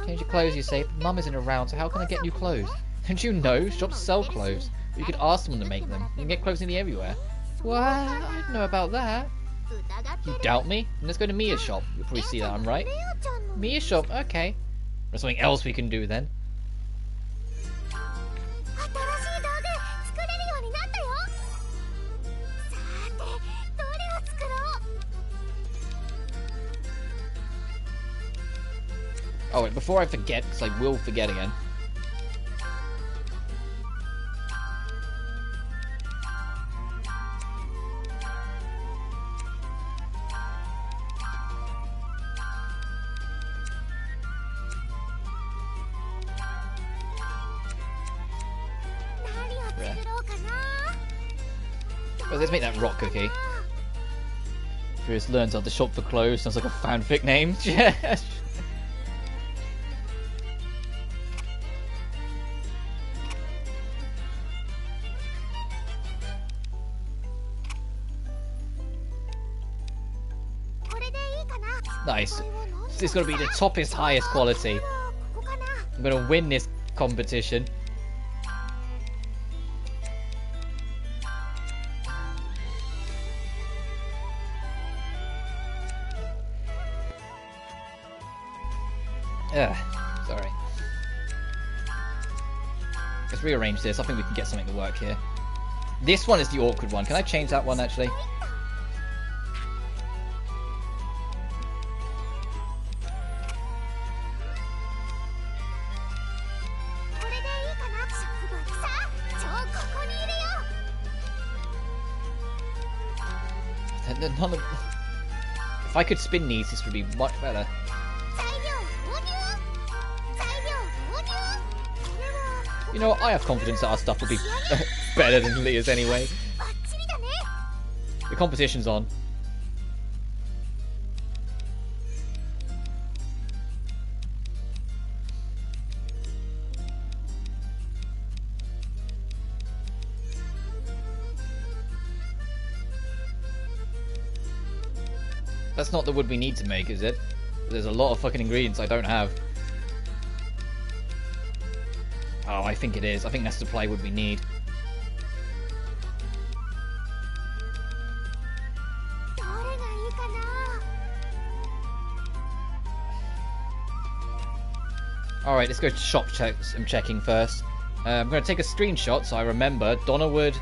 Change your clothes, you say. Mum isn't around, so how can I get new clothes? Don't you know? Shops sell clothes. You could ask someone to make them. You can get clothes nearly everywhere. What? I don't know about that. You doubt me? Then let's go to Mia's shop. You'll probably see that I'm right. Mia's shop? Okay. There's something else we can do then. Oh wait, before I forget, because I will forget again. Well, let's make that rock cookie. Firis learns how to shop for clothes. Sounds like a fanfic name. Yes. Nice. This is going to be the toppest, highest quality. I'm going to win this competition. Sorry. Let's rearrange this. I think we can get something to work here. This one is the awkward one. Can I change that one, actually? If I could spin these, this would be much better. You know what? I have confidence that our stuff will be better than Leah's anyway. The competition's on. That's not the wood we need to make, is it? There's a lot of fucking ingredients I don't have. Oh, I think it is. I think that's the plywood we need. Alright, let's go to shop checks. I'm checking first. I'm going to take a screenshot so I remember Donna wood,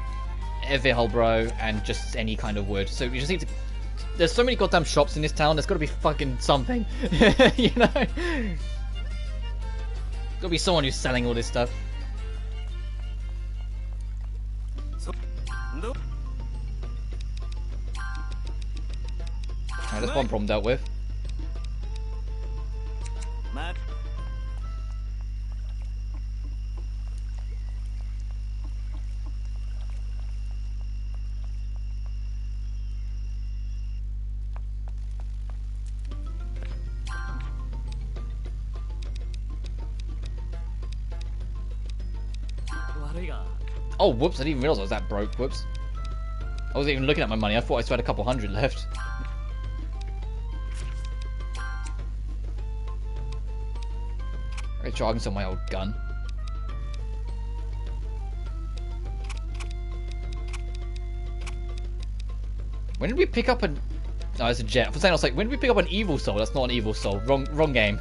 Evilbro, and just any kind of wood. So we just need to... There's so many goddamn shops in this town, there's got to be fucking something. You know? Got to be someone who's selling all this stuff. Alright, that's one problem dealt with. Oh, whoops, I didn't even realize I was that broke. Whoops. I wasn't even looking at my money. I thought I still had a couple hundred left. I'm charging some of my old gun. When did we pick up an... No, it's a jet. For saying, I was like, when did we pick up an evil soul? That's not an evil soul. Wrong game.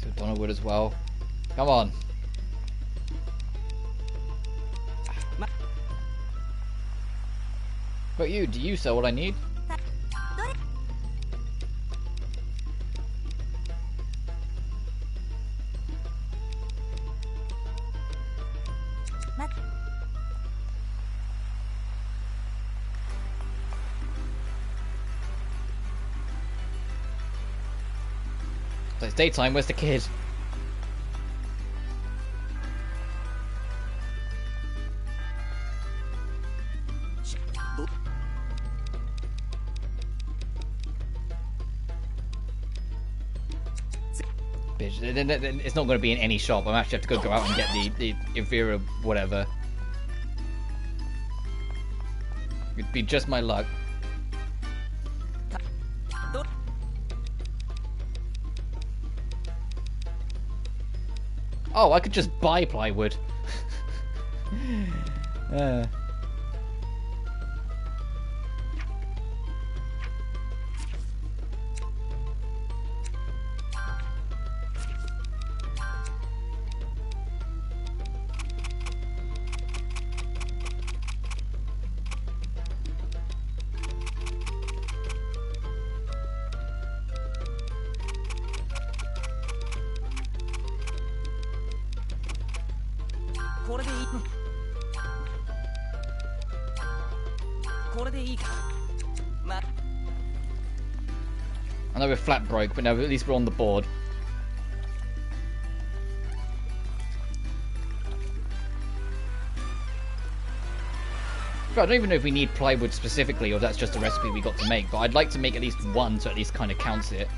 So Donna would as well. Come on. But you, do you sell what I need? It's daytime, where's the kid? Bitch, it's not going to be in any shop. I'm actually have to go out and get the inferior whatever. It'd be just my luck. Oh, I could just buy plywood. I know we're flat broke, but no, at least we're on the board. I don't even know if we need plywood specifically, or that's just a recipe we got to make, but I'd like to make at least one, so at least kind of counts it.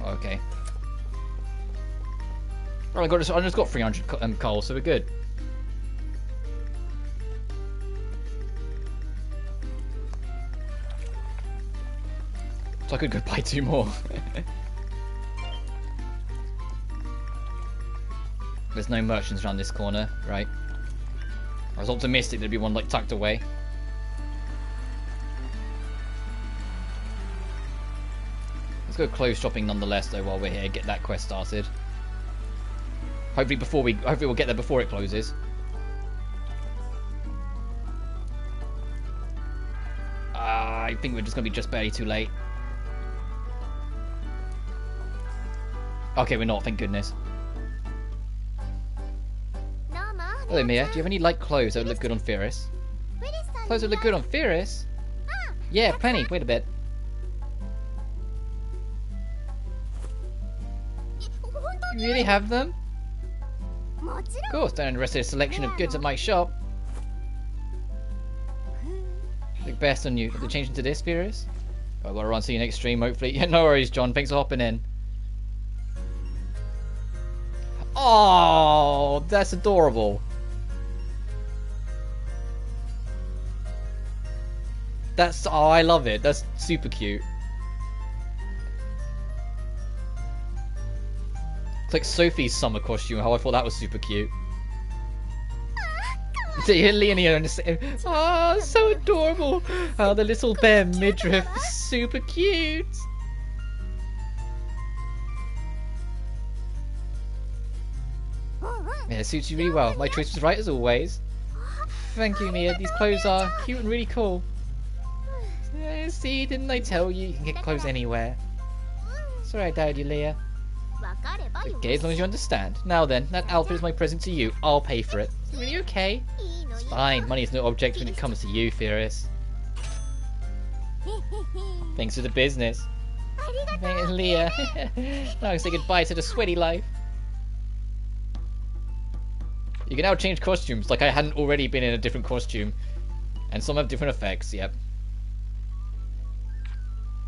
Okay. Oh, I just got 300 coal, so we're good. So I could go buy 2 more. There's no merchants around this corner, right? I was optimistic there'd be one like tucked away. Let's go clothes shopping nonetheless though while we're here, get that quest started. Hopefully we'll get there before it closes. I think we're just gonna be just barely too late. Okay, we're not, thank goodness. Hello Mia, do you have any light clothes that would look good on Firis? Clothes that look good on Firis? Yeah, plenty, wait a bit. You really have them? Of course, don't underestimate a selection of goods at my shop. Look best on you. Have they changed into this, Firis? Oh, I've got to run, see you next stream, hopefully. Yeah, no worries, John. Thanks for hopping in. Oh, that's adorable. That's, oh, I love it. That's super cute. It's like Sophie's summer costume, how I thought that was super cute. Leonie on the oh, so adorable. Oh, the little bear midriff, super cute. Yeah, it suits you really well. My choice was right as always. Thank you, Mia. These clothes are cute and really cool. See, didn't I tell you? You can get clothes anywhere. Sorry I doubted you, Leah. Okay, as long as you understand. Now then, that outfit is my present to you. I'll pay for it. Is it really okay? It's fine. Money is no object when it comes to you, Firis. Thanks for the business. Thanks, Leah. Now I can say goodbye to the sweaty life. You can now change costumes, like I hadn't already been in a different costume. And some have different effects, yep.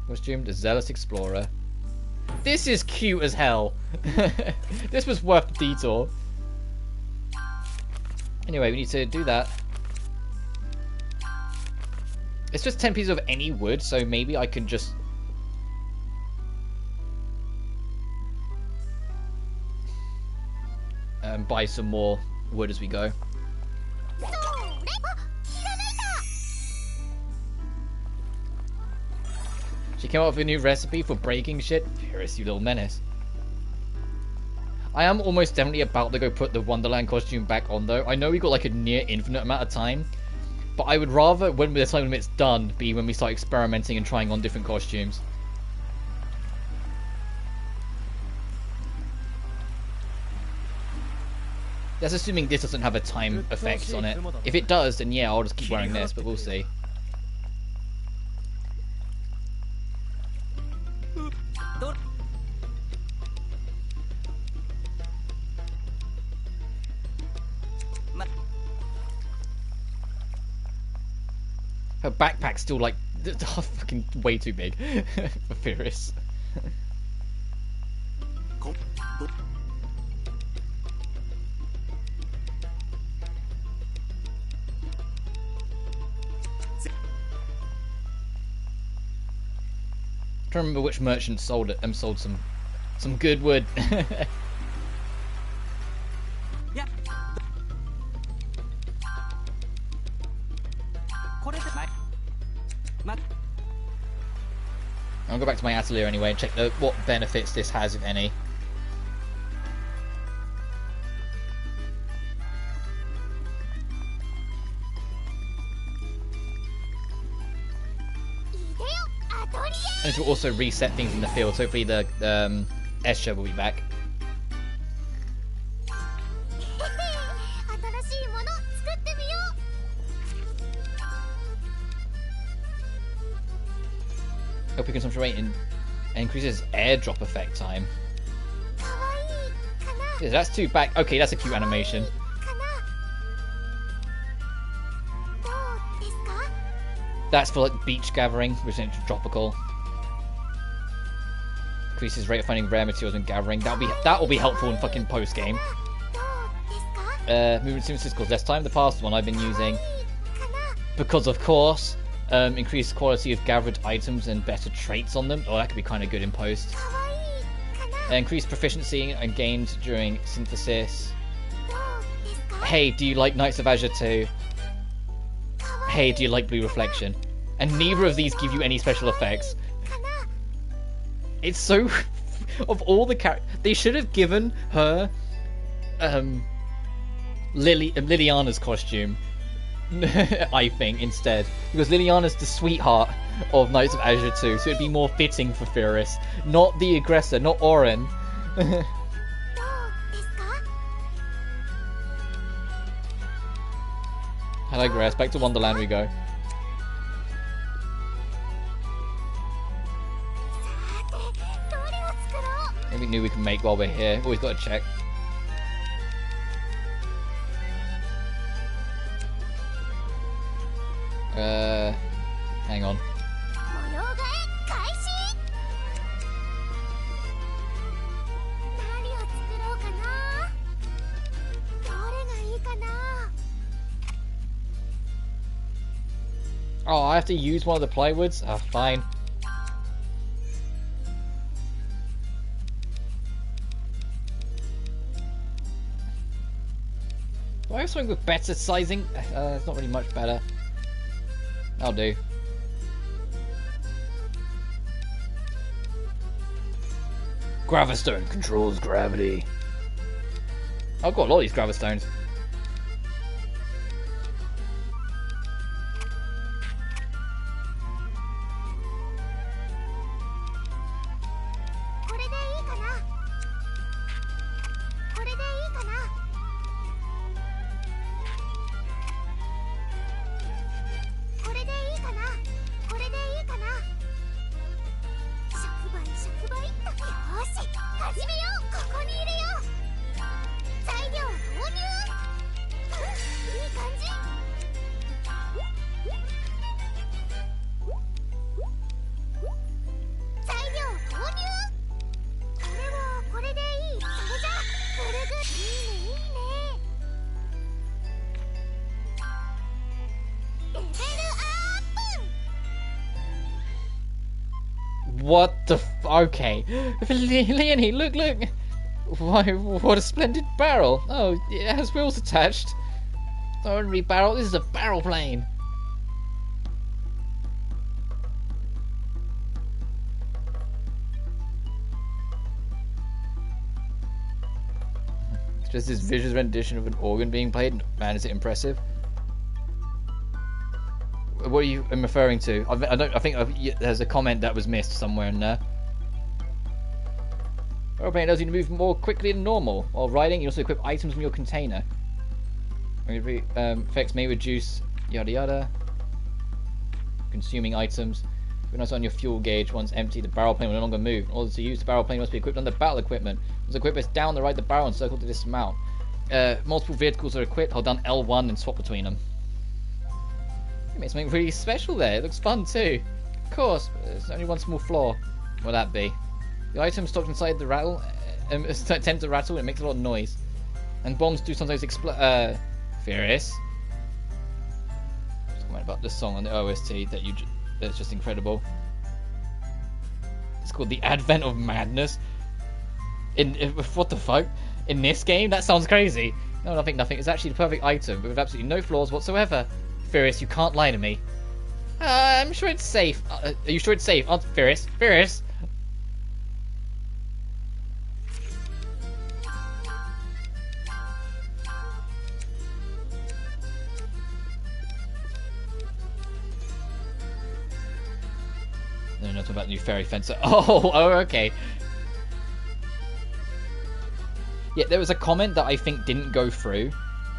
Costume, the Zealous Explorer. This is cute as hell. This was worth the detour. Anyway, we need to do that. It's just 10 pieces of any wood, so maybe I can just... buy some more wood as we go. She came up with a new recipe for breaking shit. Firis, you little menace. I am almost definitely about to go put the Wonderland costume back on though. I know we got like a near infinite amount of time, but I would rather when the time limit's done be when we start experimenting and trying on different costumes. That's assuming this doesn't have a time effect on it. If it does, then yeah, I'll just keep wearing this, but we'll see. Her backpack's still like fucking way too big for Firis. I don't remember which merchant sold it. Sold some good wood. I'll go back to my atelier anyway and check what benefits this has, if any. And this will also reset things in the field, so hopefully the Escher will be back. Hope consumption rate increases airdrop effect time. Yeah, that's two back. Okay, that's a cute animation. That's for like beach gathering, which is tropical. Increases rate of finding rare materials and gathering. That will be helpful in fucking post game. Movement seems to cause less time. The past one I've been using because of course. Increased quality of gathered items and better traits on them. Oh, that could be kind of good in post. Increased proficiency and gained during synthesis. Hey, do you like Knights of Azure 2? Hey, do you like Blue Reflection? And neither of these give you any special effects. It's so... of all the characters... They should have given her... Liliana's costume. I think, instead. Because Liliana's the sweetheart of Knights of Azure 2, so it'd be more fitting for Firis. Not the aggressor, not Oren. I digress. Back to Wonderland we go. Anything new we can make while we're here? Always got to check. Hang on. Oh, I have to use one of the plywoods? Ah, fine. Do I have something with better sizing? It's not really much better. I'll do. Gravistone controls gravity. I've got a lot of these gravistones. What the okay. Leonie, look! Why, what a splendid barrel. Oh, it has wheels attached. Not an ordinary barrel, this is a barrel plane. It's just this vicious rendition of an organ being played. Man, is it impressive. What are you referring to? I think there's a comment that was missed somewhere in there. Aeroplane allows you to move more quickly than normal. While riding, you also equip items from your container. Effects may reduce yada yada. Consuming items. When it's on your fuel gauge, once empty, the barrel plane will no longer move. In order to use the barrel plane, must be equipped under battle equipment. Once equipped, press down to ride the barrel and circle to dismount. Multiple vehicles are equipped. Hold down L1 and swap between them. It makes something really special there. It looks fun too. Of course, but there's only one small flaw. What will that be? The item stocked inside the rattle tends to rattle and it makes a lot of noise. And bombs do sometimes explode. Firis. Just comment about this song on the OST that's just incredible. It's called The Advent of Madness. What the fuck? In this game? That sounds crazy. No, nothing. It's actually the perfect item, but with absolutely no flaws whatsoever. Firis, you can't lie to me. I'm sure it's safe. Are you sure it's safe? Firis? Firis? No, not about the new fairy fencer. Oh, okay. Yeah, there was a comment that I think didn't go through.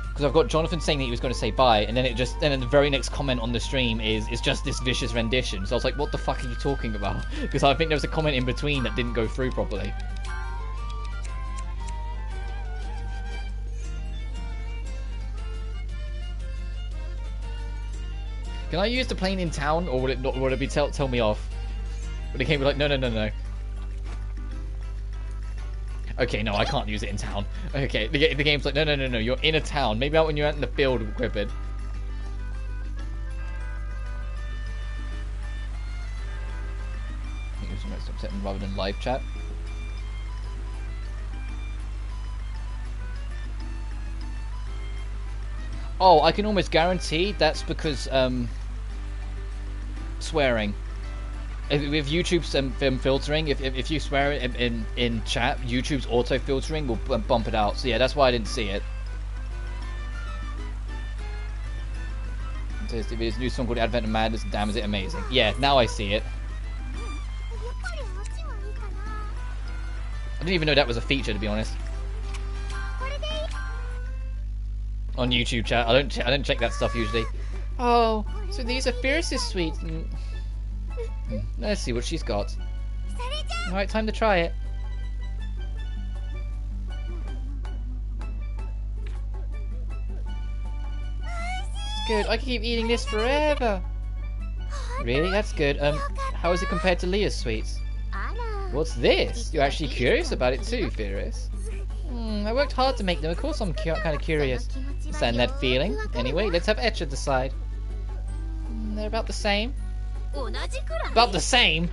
Because I've got Jonathan saying that he was going to say bye, and then then the very next comment on the stream is just this vicious rendition. So I was like, what the fuck are you talking about? Because I think there was a comment in between that didn't go through properly. Can I use the plane in town, or would it not? Would it be tell me off? But the game would be like, no. Okay, no, I can't use it in town. Okay, the game's like, no, you're in a town. Maybe out when you're out in the field equipped. I think it was most upsetting rather than live chat. Oh, I can almost guarantee that's because, swearing. With YouTube's filtering, if you swear in chat, YouTube's auto filtering will bump it out. So yeah, that's why I didn't see it. There's a new song called Advent of Madness. Damn, is it amazing? Yeah, now I see it. I didn't even know that was a feature, to be honest. On YouTube chat, I don't check that stuff usually. Oh, so these are Firis' sweets. Let's see what she's got. Alright, time to try it. good. I can keep eating this forever. Really? That's good. How is it compared to Leah's sweets? What's this? You're actually curious about it too, Firis. I worked hard to make them. Of course I'm kind of curious. Understand that feeling. Anyway, let's have Etcha decide. They're about the same. About the same?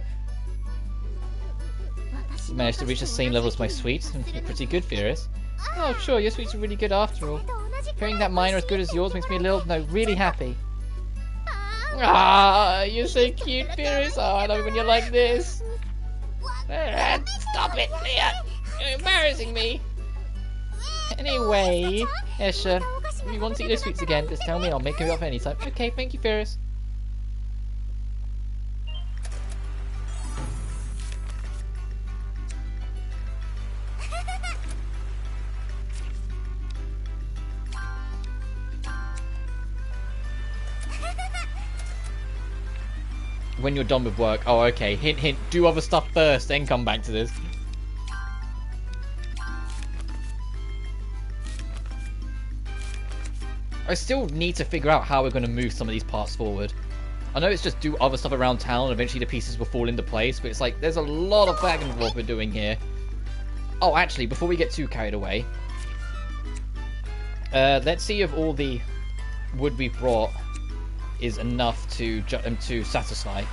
You managed to reach the same level as my sweets. You're pretty good, Firis. Oh, sure, your sweets are really good after all. Hearing that mine are as good as yours makes me really happy. Ah, you're so cute, Firis. Oh, I love it when you're like this. Stop it, Leah. You're embarrassing me. Anyway, Esha, if you want to eat those sweets again, just tell me. I'll make them up anytime. Okay, thank you, Firis. When you're done with work. Oh, okay. Hint, hint. Do other stuff first, then come back to this. I still need to figure out how we're going to move some of these parts forward. I know it's just do other stuff around town and eventually the pieces will fall into place, but it's like there's a lot of back and forth we're doing here. Oh, actually, before we get too carried away, let's see if all the wood we've brought is enough to satisfy,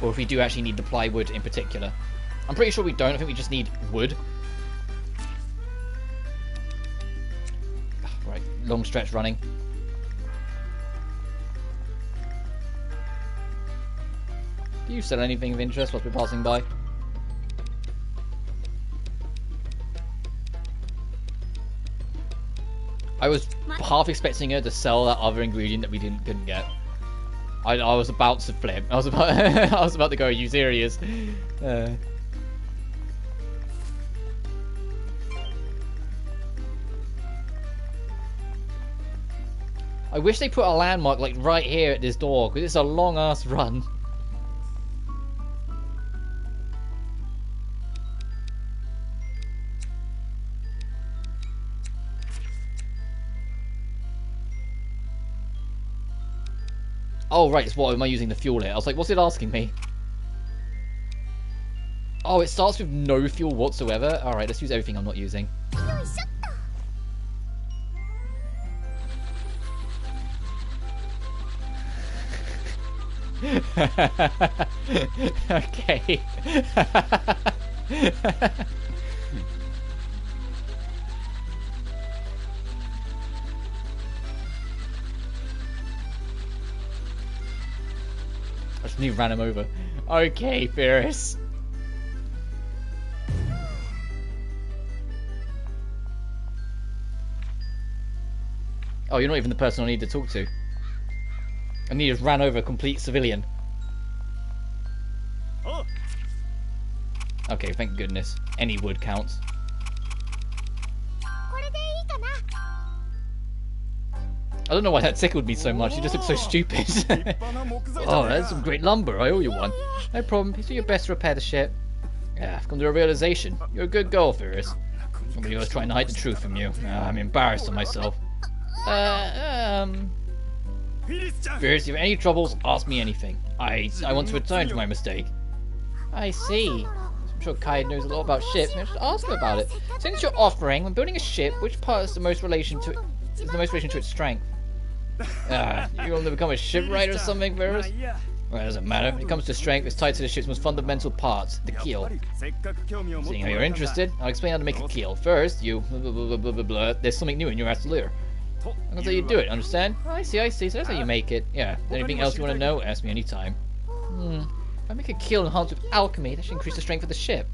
or if we do actually need the plywood in particular. I'm pretty sure we don't. I think we just need wood. Right, long stretch running. Do you sell anything of interest whilst we're passing by? I was half expecting her to sell that other ingredient that we couldn't get. I was about to flip. I was about to go, are you serious? I wish they put a landmark like right here at this door, because it's a long ass run. Oh, right, it's what am I using to fuel it? I was like, what's it asking me? Oh, it starts with no fuel whatsoever? Alright, let's use everything I'm not using. Okay. I just ran him over. Okay, Firis. Oh, you're not even the person I need to talk to. And he just ran over a complete civilian. Okay, thank goodness. Any wood counts. I don't know why that tickled me so much. You just look so stupid. Oh, that's some great lumber. I owe you one. No problem. Please do your best to repair the ship. Yeah, I've come to a realization. You're a good girl, Firis. Somebody was trying to hide the truth from you. I'm embarrassed of myself. Firis, if you have any troubles, ask me anything. I want to atone for my mistake. I see. I'm sure Kai knows a lot about ships. Maybe I should ask him about it. Since you're offering, when building a ship, which part is the most relation to its strength? You want to become a shipwright or something, Firis? Well, it doesn't matter. When it comes to strength, it's tied to the ship's most fundamental parts, the keel. Seeing how you're interested, I'll explain how to make a keel. First, there's something new in your atelier. That's how you do it, understand? I see, so that's how you make it. Yeah, anything else you want to know, ask me anytime. If I make a keel enhanced with alchemy, that should increase the strength of the ship.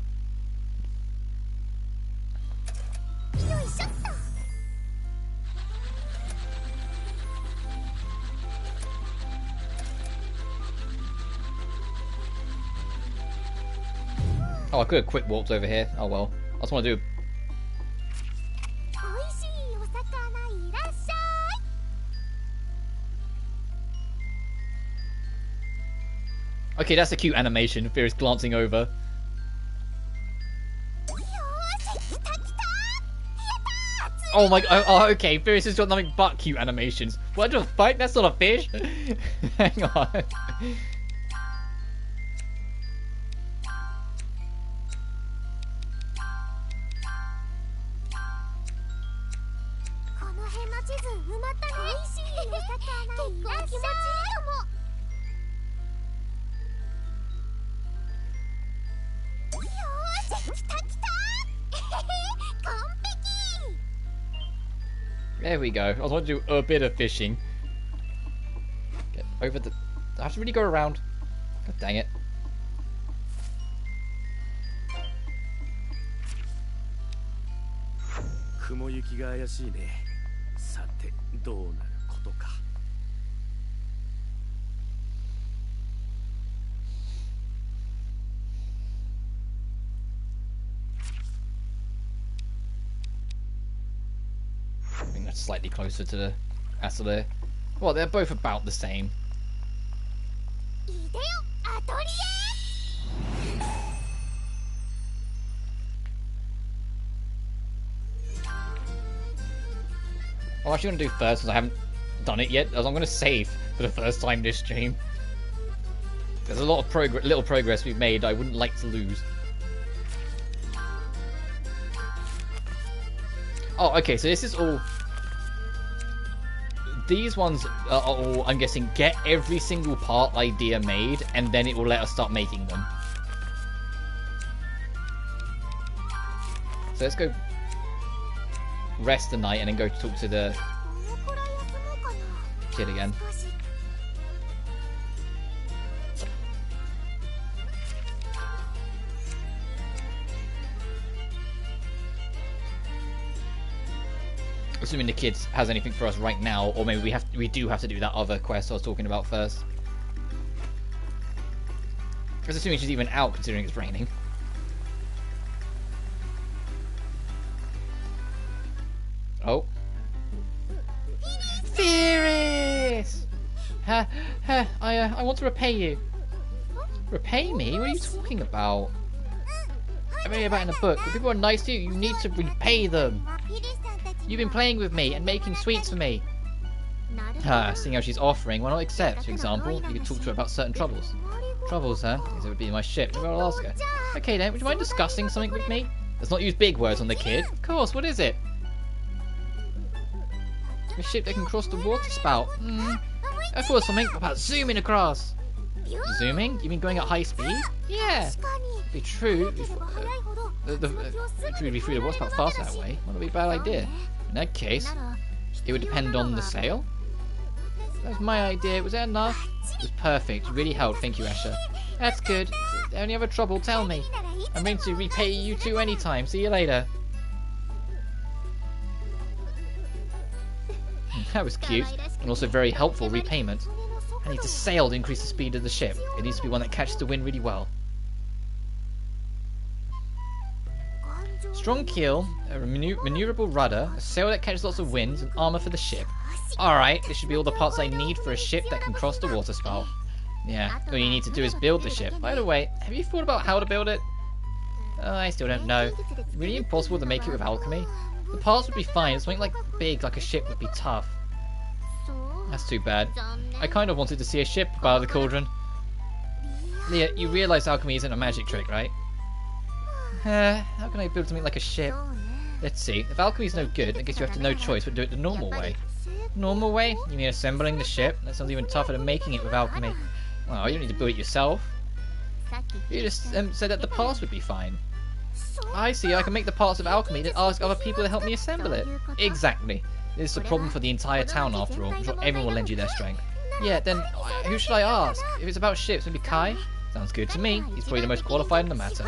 Oh, I could have quick walked over here. Oh well. I just want to do... Okay, that's a cute animation. Firis glancing over. Oh my, okay, Firis has got nothing but cute animations. What the fuck? That's not a fish. Hang on. There we go. I was going to do a bit of fishing. Get over the... I have to really go around. God dang it. I think that's slightly closer to the Atelier. Well, they're both about the same. I'm actually going to do first because I haven't done it yet. I'm going to save for the first time this stream. There's a lot of little progress we've made I wouldn't like to lose. Oh, okay, so this is all... These ones are all, I'm guessing, get every single part idea made, and then it will let us start making them. So let's go rest the night and then go talk to the kid again. Assuming the kid has anything for us right now, or maybe we do have to do that other quest I was talking about first. Because assuming she's even out, considering it's raining. Oh. Firis! I want to repay you. Repay me? What are you talking about? I read about in a book. If people are nice to you, you need to repay them. You've been playing with me and making sweets for me. Seeing how she's offering, why not accept? For example, you could talk to her about certain troubles. Troubles, huh? Because it would be my ship. Maybe I'll ask her. Okay then, would you mind discussing something with me? Let's not use big words on the kid. Of course, what is it? A ship that can cross the water spout. I thought something about zooming across. Zooming? You mean going at high speed? Yeah. Be true. It would be free to water spout faster that way. Might not be a bad idea. In that case, it would depend on the sail. That was my idea. Was that enough? It was perfect. It really helped. Thank you, Asher. That's good. If there's any other trouble, tell me. I'm going to repay you two anytime. See you later. That was cute, and also very helpful repayment. I need to sail to increase the speed of the ship. It needs to be one that catches the wind really well. Strong keel, a maneuverable rudder, a sail that catches lots of winds, and armor for the ship. Alright, this should be all the parts I need for a ship that can cross the water spout. Yeah, all you need to do is build the ship. By the way, have you thought about how to build it? I still don't know. Really impossible to make it with alchemy? The parts would be fine, something like big like a ship would be tough. That's too bad. I kind of wanted to see a ship by the cauldron. Leah, you realise alchemy isn't a magic trick, right? How can I build something like a ship? Let's see. If alchemy's no good, I guess you have to no choice but do it the normal way. Normal way? You mean assembling the ship? That sounds even tougher than making it with alchemy. Well, you don't need to build it yourself. You just said that the parts would be fine. I see, I can make the parts of alchemy then ask other people to help me assemble it. Exactly. This is a problem for the entire town after all. I'm sure everyone will lend you their strength. Yeah, then who should I ask? If it's about ships, maybe Kai? Sounds good to me. He's probably the most qualified in the matter.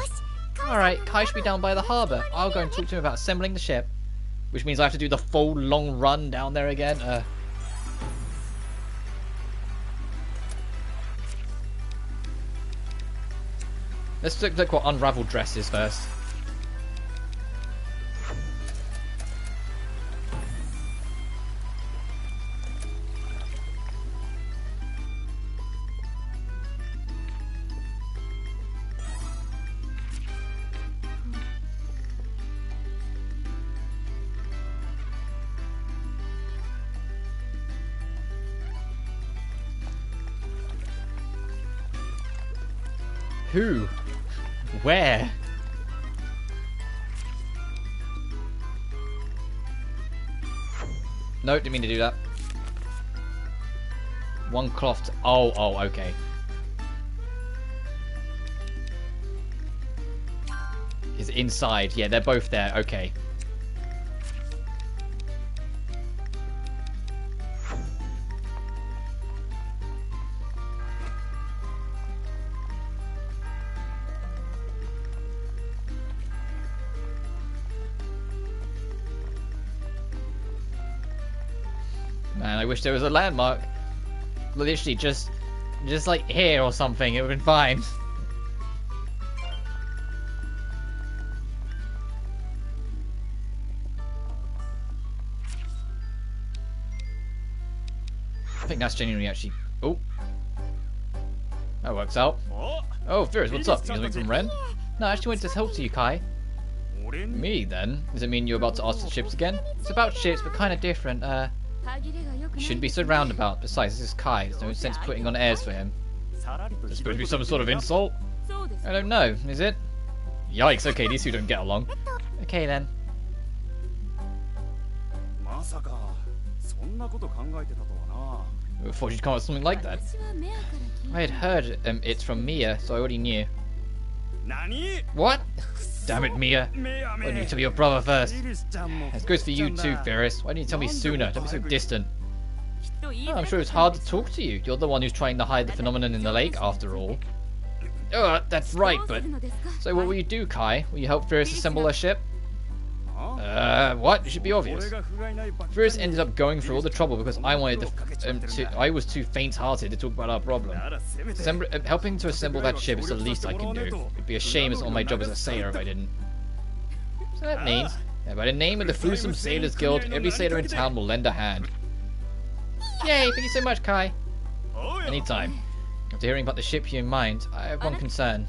Alright, Kai should be down by the harbour. I'll go and talk to him about assembling the ship. Which means I have to do the full long run down there again. Let's look what unraveled dress is first. Who? Where? No, didn't mean to do that. One cloth. Oh, okay. Is inside. Yeah, they're both there. Okay. Man, I wish there was a landmark. Literally just like here or something. It would have been fine. I think that's genuinely actually. Oh, that works out. Oh, Firis, what's up? You coming from Ren? No, I actually wanted to help you, Kai. Me then? Does it mean you're about to ask the ships again? It's about ships, but kind of different. You shouldn't be so roundabout. Besides, this is Kai. There's no sense putting on airs for him. Is this supposed to be some sort of insult? I don't know. Is it? Yikes. Okay, these two don't get along. Okay then. I thought you'd come up with something like that. I had heard it from Mia, so I already knew. What? Damn it, Mia. Why didn't you tell me your brother first? This goes for you too, Firis. Why didn't you tell me sooner? Don't be so distant. Oh, I'm sure it's hard to talk to you. You're the one who's trying to hide the phenomenon in the lake, after all. Oh, that's right, but... So what will you do, Kai? Will you help Firis assemble her ship? What? It should be obvious. Firis ended up going through all the trouble because I wanted I was too faint-hearted to talk about our problem. Helping to assemble that ship is the least I can do. It'd be a shame as on my job as a sailor if I didn't. So that means, by the name of the Flusum Sailors Guild, every sailor in town will lend a hand. Yay! Thank you so much, Kai. Anytime. After hearing about the ship you in mind, I have one concern.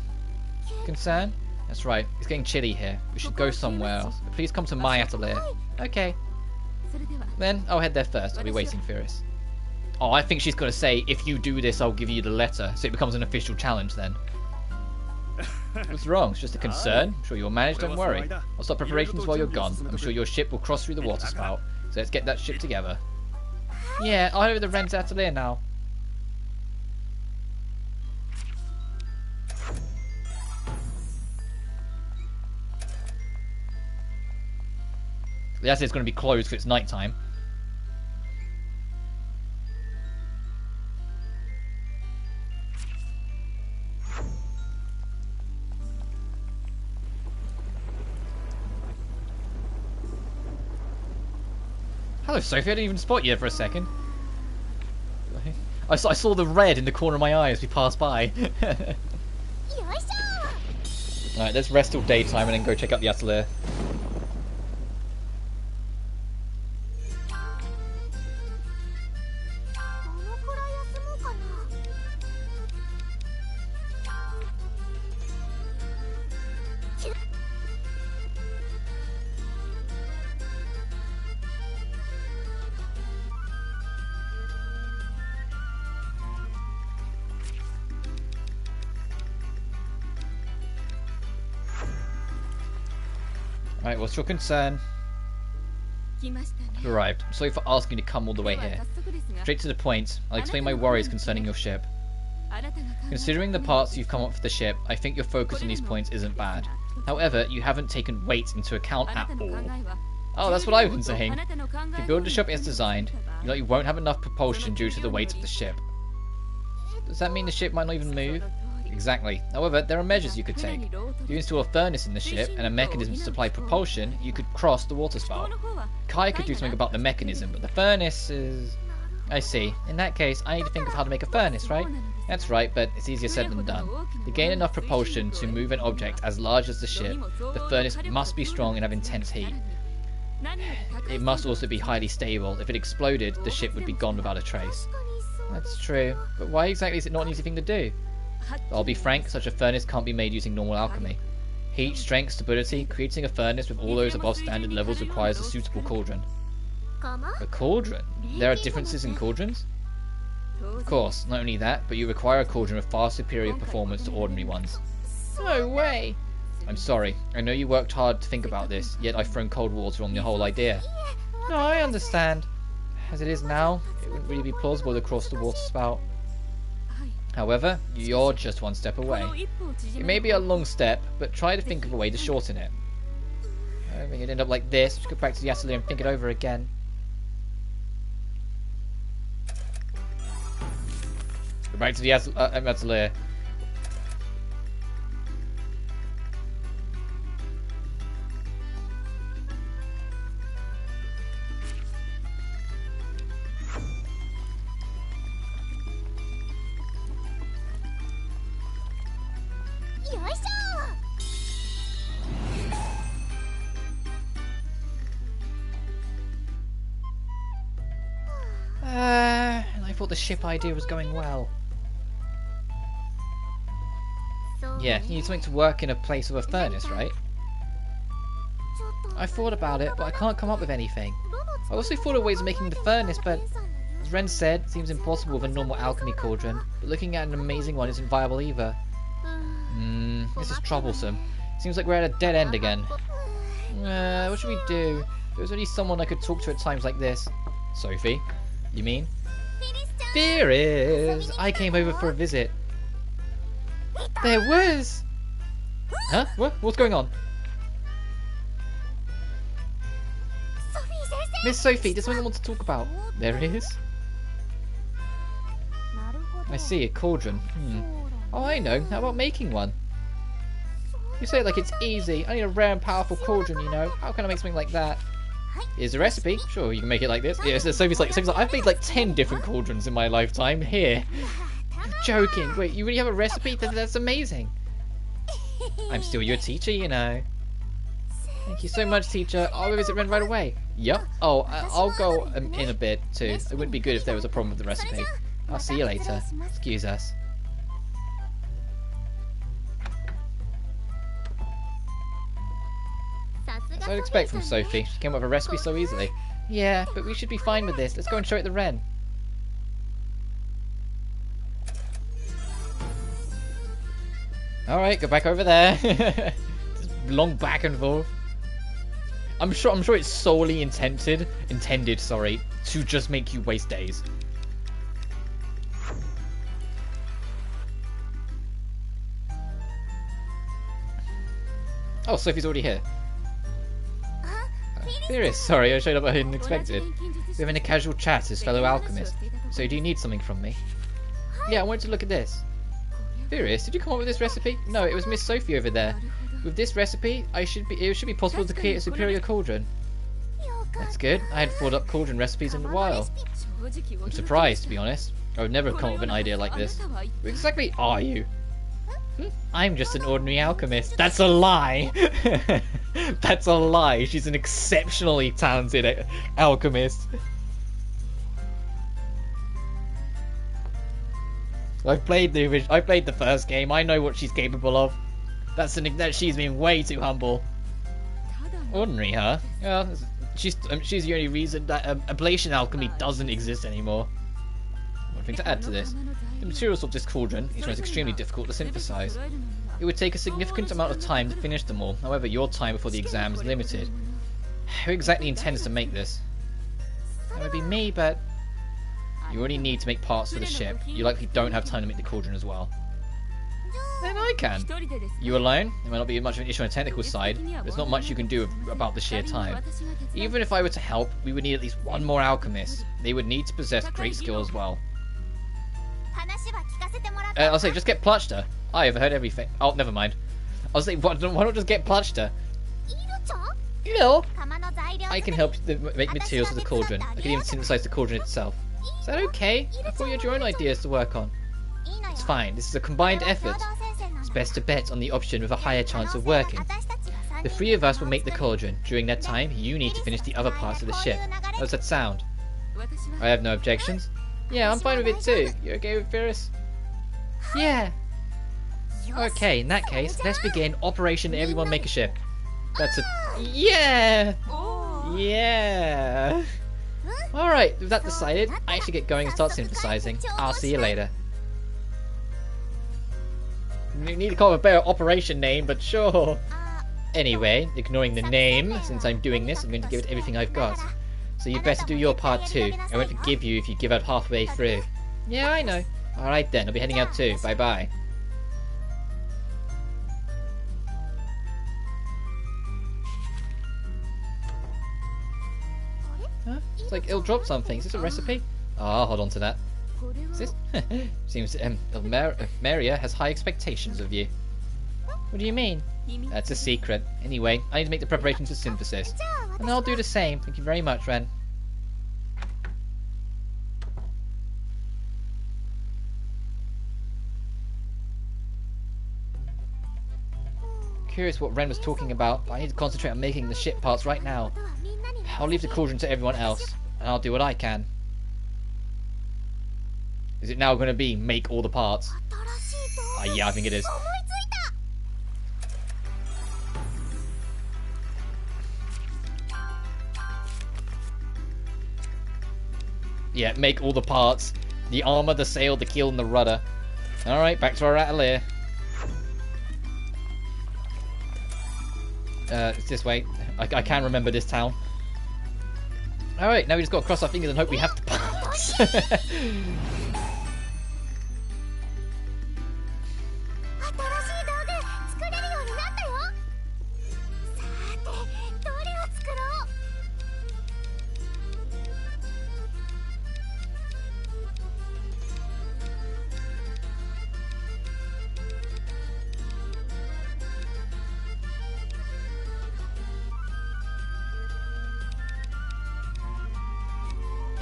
Concern? That's right. It's getting chilly here. We should go somewhere else. Please come to my atelier. Okay. Then I'll head there first. I'll be waiting, Firis. Oh, I think she's going to say, if you do this, I'll give you the letter. So it becomes an official challenge then. What's wrong? It's just a concern. I'm sure you'll manage, don't worry. I'll start preparations while you're gone. I'm sure your ship will cross through the water spout. So let's get that ship together. Yeah, I'll head over to Ren's atelier now. The atelier is going to be closed because it's night time. Hello, Sophie. I didn't even spot you for a second. I saw the red in the corner of my eye as we passed by. Alright, let's rest till daytime and then go check out the atelier. Alright, what's your concern? I've arrived. I'm sorry for asking you to come all the way here. Straight to the point, I'll explain my worries concerning your ship. Considering the parts you've come up for the ship, I think your focus on these points isn't bad. However, you haven't taken weight into account at all. Oh, that's what I've been saying. If you build the ship as designed, you won't have enough propulsion due to the weight of the ship. Does that mean the ship might not even move? Exactly. However, there are measures you could take. If you install a furnace in the ship and a mechanism to supply propulsion, you could cross the water spout. Kai could do something about the mechanism, but the furnace is... I see. In that case, I need to think of how to make a furnace, right? That's right, but it's easier said than done. To gain enough propulsion to move an object as large as the ship, the furnace must be strong and have intense heat. It must also be highly stable. If it exploded, the ship would be gone without a trace. That's true, but why exactly is it not an easy thing to do? I'll be frank, such a furnace can't be made using normal alchemy. Heat, strength, stability, creating a furnace with all those above standard levels requires a suitable cauldron. A cauldron? There are differences in cauldrons? Of course, not only that, but you require a cauldron with far superior performance to ordinary ones. No way! I'm sorry, I know you worked hard to think about this, yet I've thrown cold water on the whole idea. No, I understand. As it is now, it wouldn't really be plausible to cross the water spout. However, you're just one step away. It may be a long step, but try to think of a way to shorten it. I think it'd end up like this. Just go back to the atelier and think it over again. Go back to the atelier. I thought the ship idea was going well. Yeah, you need something to work in a place with a furnace, right? I thought about it, but I can't come up with anything. I also thought of ways of making the furnace, but as Ren said, it seems impossible with a normal alchemy cauldron. But looking at an amazing one isn't viable either. This is troublesome. Seems like we're at a dead end again. What should we do? There was only someone I could talk to at times like this. Sophie? You mean? Firis! I came over for a visit. There was! Huh? What? What's going on? Miss Sophie, there's something I want to talk about. There is? I see, a cauldron. Oh, I know. How about making one? You say it like it's easy. I need a rare and powerful cauldron, you know. How can I make something like that? Here's a recipe. Sure, you can make it like this. Yeah, so Sophie's like, I've made like 10 different cauldrons in my lifetime. Here. You're joking. Wait, you really have a recipe? That's amazing. I'm still your teacher, you know. Thank you so much, teacher. I'll go visit Ren right away. Yep. Oh, I'll go in a bit too. It wouldn't be good if there was a problem with the recipe. I'll see you later. Excuse us. As I'd expect from Sophie. She came up with a recipe so easily. Yeah, but we should be fine with this. Let's go and show it to Ren. Alright, go back over there. Just long back and forth. I'm sure it's solely intended, to just make you waste days. Oh, Sophie's already here. Firis, sorry, I showed up unexpected. We're having a casual chat as fellow alchemist. So do you need something from me? Yeah, I wanted to look at this. Firis, did you come up with this recipe? No, it was Miss Sophie over there. With this recipe, it should be possible to create a superior cauldron. That's good. I hadn't thought up cauldron recipes in a while. I'm surprised, to be honest. I would never have come up with an idea like this. Who exactly are you? I'm just an ordinary alchemist. That's a lie! That's a lie. She's an exceptionally talented alchemist. I played the first game. I know what she's capable of. That she's been way too humble. Ordinary, huh? Yeah, she's the only reason that ablation alchemy doesn't exist anymore. One thing to add to this. The materials of this cauldron is extremely difficult to synthesize. It would take a significant amount of time to finish them all, however your time before the exam is limited. Who exactly intends to make this? That would be me, but you already need to make parts for the ship. You likely don't have time to make the cauldron as well. Then I can. You alone? There might not be much of an issue on the technical side. There's not much you can do about the sheer time. Even if I were to help, we would need at least one more alchemist. They would need to possess great skill as well. I'll say, just get Plutchter. I overheard everything. Oh, never mind. I'll say, why not just get Plutchter? You know, I can help make materials for the cauldron. I can even synthesize the cauldron itself. Is that okay? I thought you had your own ideas to work on. It's fine. This is a combined effort. It's best to bet on the option with a higher chance of working. The three of us will make the cauldron. During that time, you need to finish the other parts of the ship. How does that sound? I have no objections. Yeah, I'm fine with it too. You okay with Firis? Yeah. Okay, in that case, let's begin Operation Everyone Make a Ship. That's a... Yeah! Yeah! Alright, with that decided, I should get going and start synthesizing. I'll see you later. You need to come up with a better operation name, but sure. Anyway, ignoring the name, since I'm doing this, I'm going to give it everything I've got. So you better do your part too. I won't forgive you if you give out halfway through. Yeah, I know. Alright then, I'll be heading out too. Bye bye. Huh? It's like it'll drop something. Is this a recipe? I'll hold on to that. Is this? Seems Ilmeria has high expectations of you. What do you mean? That's a secret. Anyway, I need to make the preparations for synthesis. And I'll do the same. Thank you very much, Ren. Curious what Ren was talking about, but I need to concentrate on making the ship parts right now. I'll leave the cauldron to everyone else, and I'll do what I can. Is it now going to be make all the parts? Yeah, I think it is. Yeah, make all the parts. The armor, the sail, the keel, and the rudder. Alright, back to our atelier. It's this way. I can remember this town. Alright, now we just got to cross our fingers and hope we have to pass.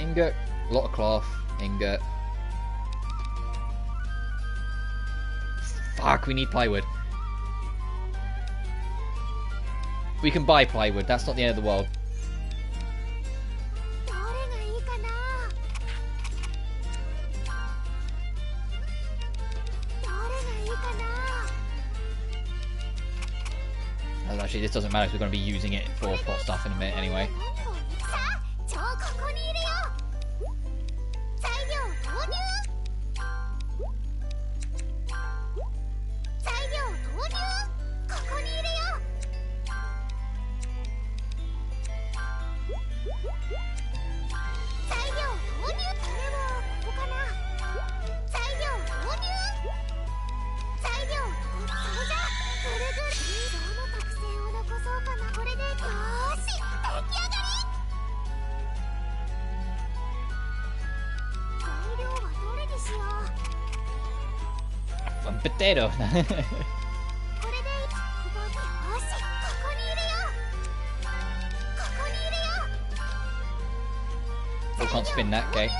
Ingot, a lot of cloth, ingot. Fuck, we need plywood. We can buy plywood, that's not the end of the world. Actually, this doesn't matter because we're going to be using it for pot stuff in a minute anyway. Potato. We can't spin that, okay?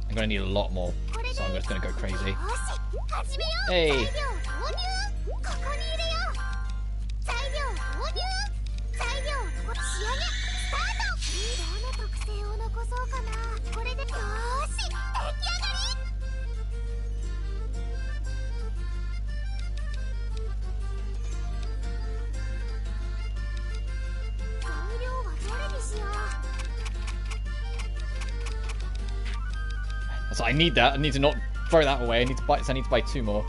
I'm gonna need a lot more, so I'm just gonna go crazy. Hey! So I need that. I need to not throw that away. I need to buy. So I need to buy 2 more.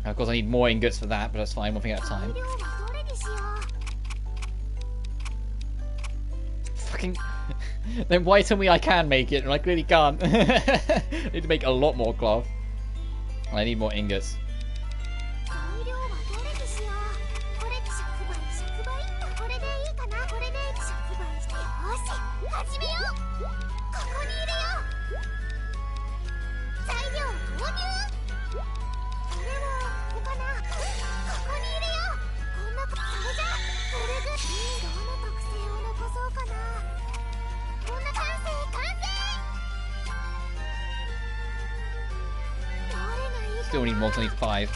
Of course, I need more ingots for that, but that's fine. One thing at a time. Fucking. Then why tell me I can make it and I clearly can't? I need to make a lot more cloth. And I need more ingots. still need more, 'cause I need 5.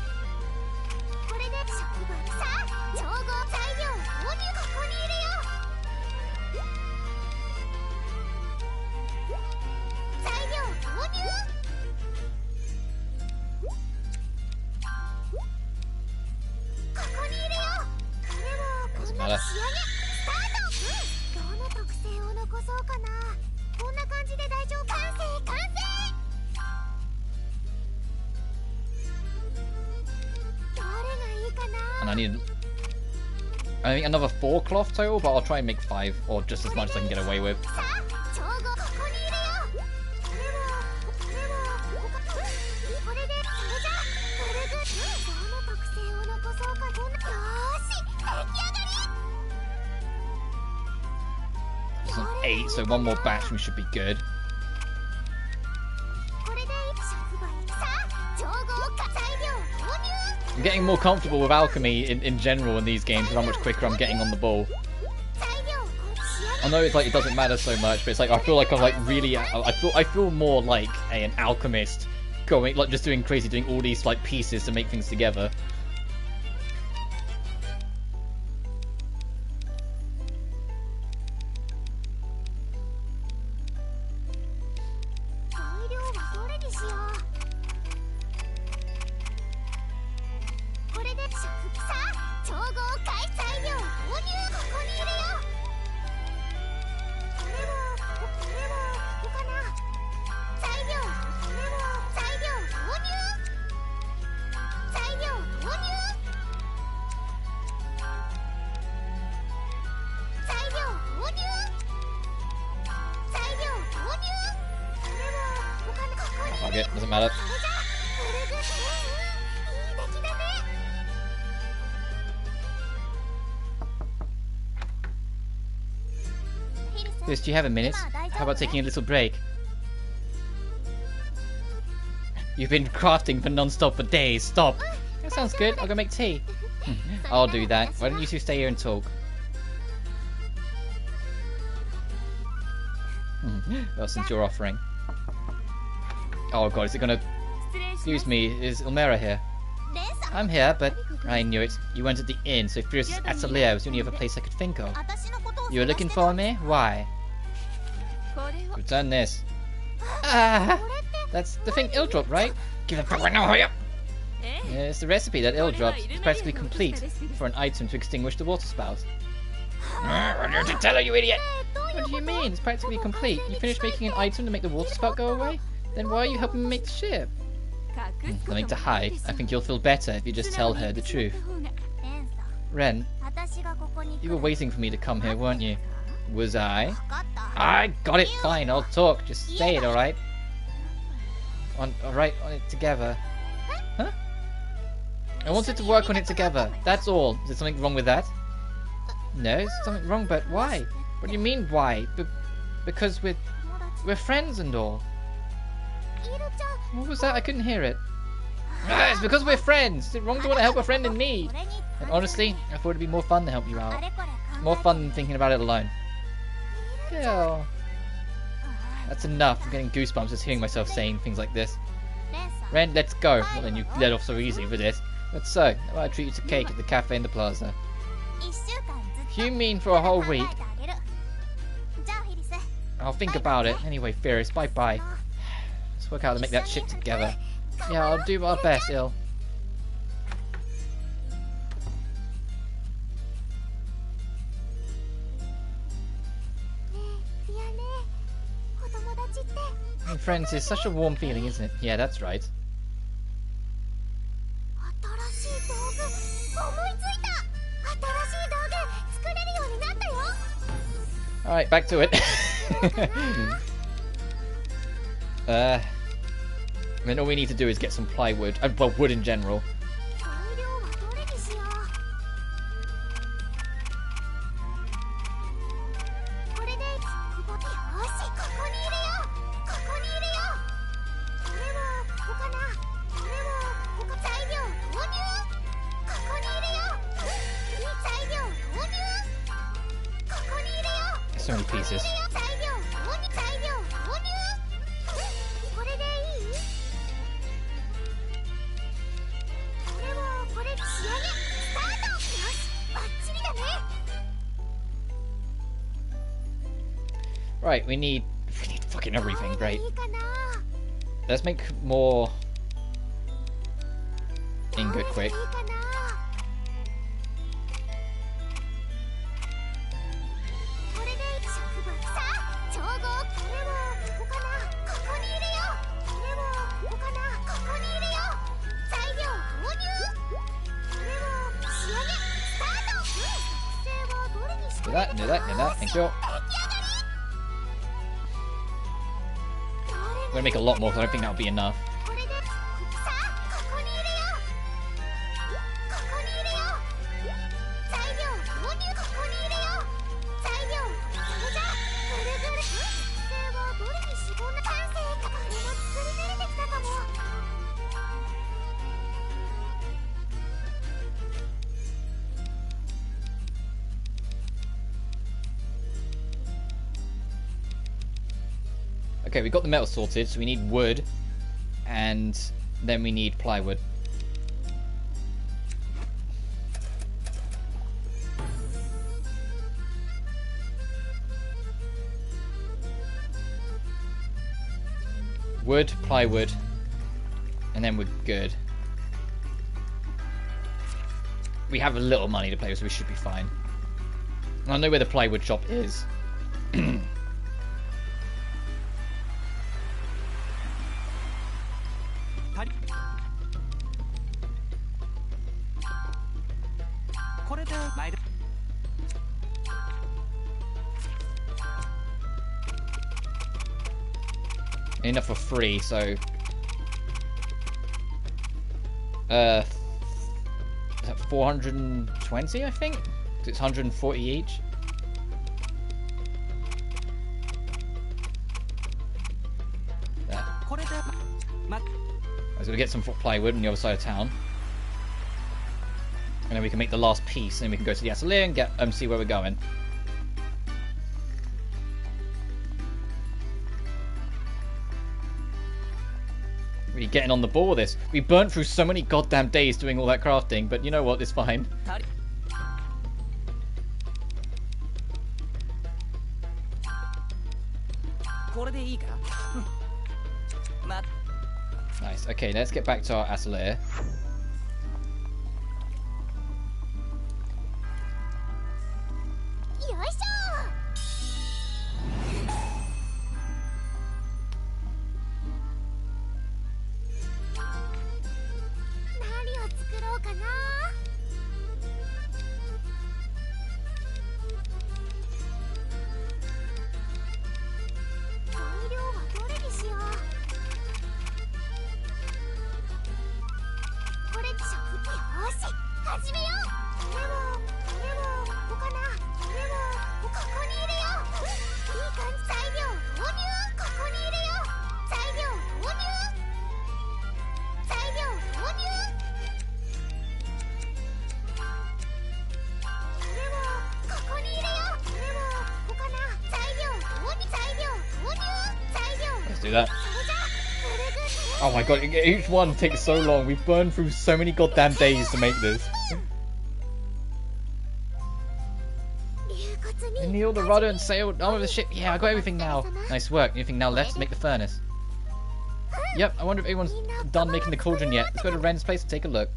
Doesn't matter. And I need, I think, another 4 cloth total, but I'll try and make 5, or just as much as I can get away with. This is an 8, so 1 more batch and we should be good. I'm getting more comfortable with alchemy in general in these games, and how much quicker I'm getting on the ball. I know it's like it doesn't matter so much, but it's like I feel like I'm like really, I feel more like an alchemist, going like just doing all these like pieces to make things together. Fuck it, doesn't matter. Firis, do you have a minute? How about taking a little break? You've been crafting for non-stop for days. Stop. That sounds good. I'll go make tea. I'll do that. Why don't you two stay here and talk? Well, since you're offering. Oh god, is it gonna... Excuse me, is Ilmera here? I'm here, but... I knew it. You went at the inn, so Firis' Atelier was the only other place I could think of. You were looking for me? Why? Return this. Ah! That's the thing Il dropped, right? Give it back right now, hurry up! It's the recipe that Il dropped. It's practically complete for an item to extinguish the water spout. I'm here to tell her, you idiot! What do you mean? It's practically complete. You finished making an item to make the water spout go away? Then why are you helping me make the ship? Nothing to hide. I think you'll feel better if you just tell her the truth. Ren, you were waiting for me to come here, weren't you? Was I? I got it, fine, I'll talk. Just say it, alright? Alright, on it together. Huh? I wanted to work on it together, that's all. Is there something wrong with that? No, there's something wrong, but why? What do you mean, why? Because we're friends and all. What was that? I couldn't hear it. Ah, it's because we're friends! Is it wrong to want to help a friend in need? And honestly, I thought it'd be more fun to help you out. More fun than thinking about it alone. Girl. That's enough. I'm getting goosebumps just hearing myself saying things like this. Ren, let's go. Well, then you let off so easy for this. But so, how about I treat you to cake at the cafe in the plaza? You mean for a whole week? I'll think about it. Anyway, Firis, bye-bye. Let's work out to make that ship together. Yeah, I'll do our best, Il. Hey, friends, is such a warm feeling, isn't it? Yeah, that's right. Alright, back to it. I mean, all we need to do is get some plywood. Well, wood in general. So many pieces. Right, we need fucking everything. Great. Let's make more ingot quick. Do that, do that, do that. Thank you. I'm gonna make a lot more, because I don't think that'll be enough. Okay, we got the metal sorted, so we need wood, and then we need plywood. Wood, plywood, and then we're good. We have a little money to play with, so we should be fine. I know where the plywood shop is. Enough for free, so 420, I think. It's 140 each. There. I was gonna get some plywood on the other side of town, and then we can make the last piece, and then we can go to the Atelier and get see where we're going. Really getting on the ball with this. We burnt through so many goddamn days doing all that crafting, but you know what? It's fine. Nice. Okay, let's get back to our Atelier. Do that. Oh my god, each one takes so long. We've burned through so many goddamn days to make this. You need all the rudder and sail arm of the ship. Yeah, I got everything now. Nice work. Anything now left to make the furnace? Yep, I wonder if everyone's done making the cauldron yet. Let's go to Ren's place and take a look.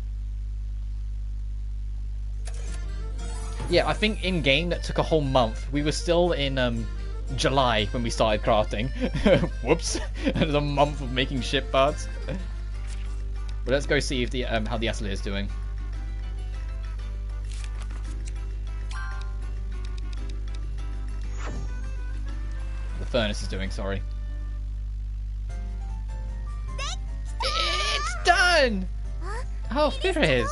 Yeah, I think in game that took a whole month. We were still in July when we started crafting. Whoops. There's a month of making ship parts. But let's go see if the how the Atelier is doing. The furnace is doing, sorry. It's done! Oh, Firis!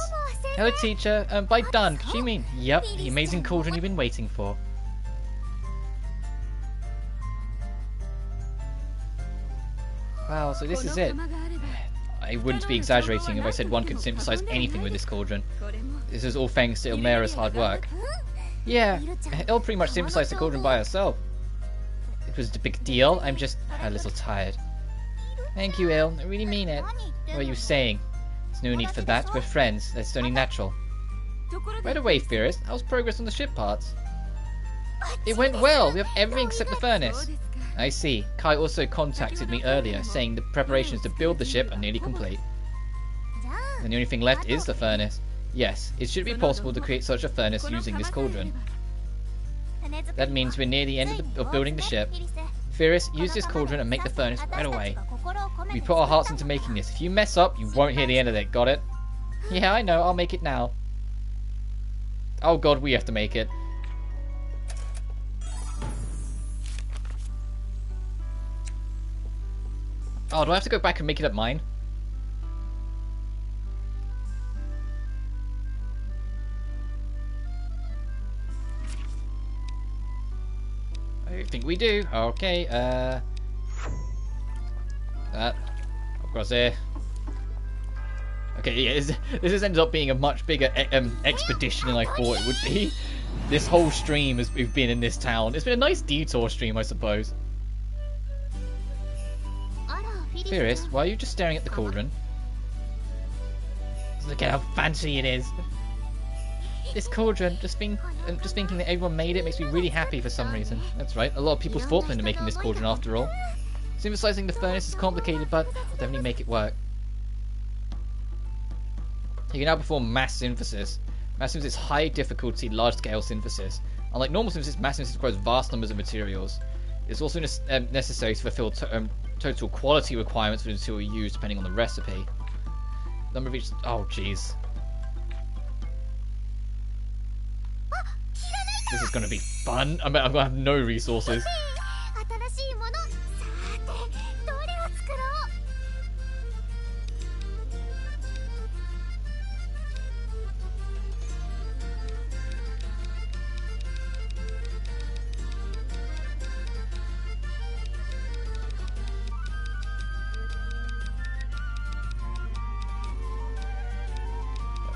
Hello, teacher. By done, what do you mean? Yep, the amazing cauldron you've been waiting for. Wow, so this is it. I wouldn't be exaggerating if I said one could synthesize anything with this cauldron. This is all thanks to Ilmera's hard work. Yeah, Elle pretty much synthesized the cauldron by herself. It was a big deal, I'm just a little tired. Thank you, Elle, I really mean it. What are you saying? There's no need for that, we're friends, that's only natural. By the way, Firis, how's progress on the ship parts? It went well, we have everything except the furnace. I see. Kai also contacted me earlier, saying the preparations to build the ship are nearly complete. And the only thing left is the furnace. Yes, it should be possible to create such a furnace using this cauldron. That means we're near the end of building the ship. Firis, use this cauldron and make the furnace right away. We put our hearts into making this. If you mess up, you won't hear the end of it. Got it? Yeah, I know. I'll make it now. Oh god, we have to make it. Oh, do I have to go back and make it at mine? I think we do. Okay, that. Across there. Okay, yeah, this has ended up being a much bigger expedition than I thought it would be. This whole stream as we've been in this town. It's been a nice detour stream, I suppose. Firis, why are you just staring at the cauldron? Look at how fancy it is. This cauldron, just thinking that everyone made it makes me really happy for some reason. That's right, a lot of people's thought into making this cauldron after all. Synthesizing the furnace is complicated, but I'll definitely make it work. You can now perform mass synthesis. Mass synthesis is high difficulty, large scale synthesis. Unlike normal synthesis, mass synthesis requires vast numbers of materials. It's also necessary to fulfill total quality requirements for the material used depending on the recipe. Number of each. Oh jeez. This is going to be fun. I'm going to have no resources.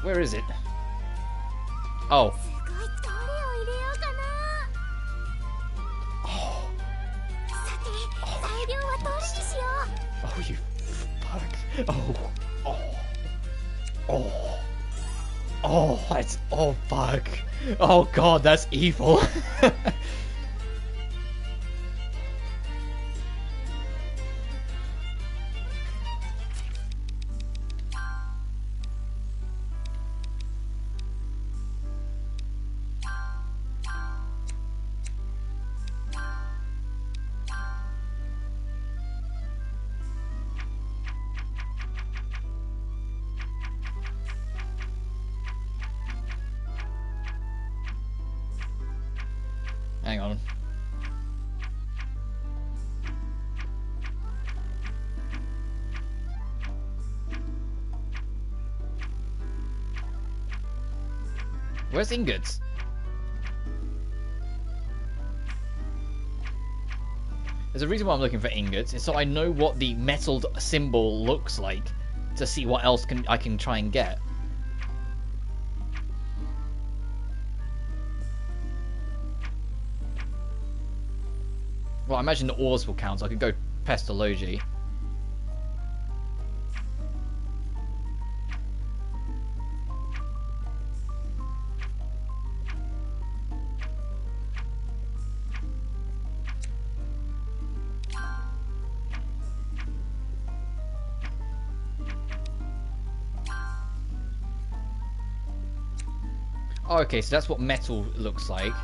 Where is it? Oh. Oh, you fuck. Oh, that's, oh, fuck. Oh, God, that's evil. Hang on. Where's ingots? There's a reason why I'm looking for ingots. It's so I know what the metalled symbol looks like to see what else I can try and get. Well, I imagine the ores will count, so I could go Pestalozzi. Oh, okay, so that's what metal looks like.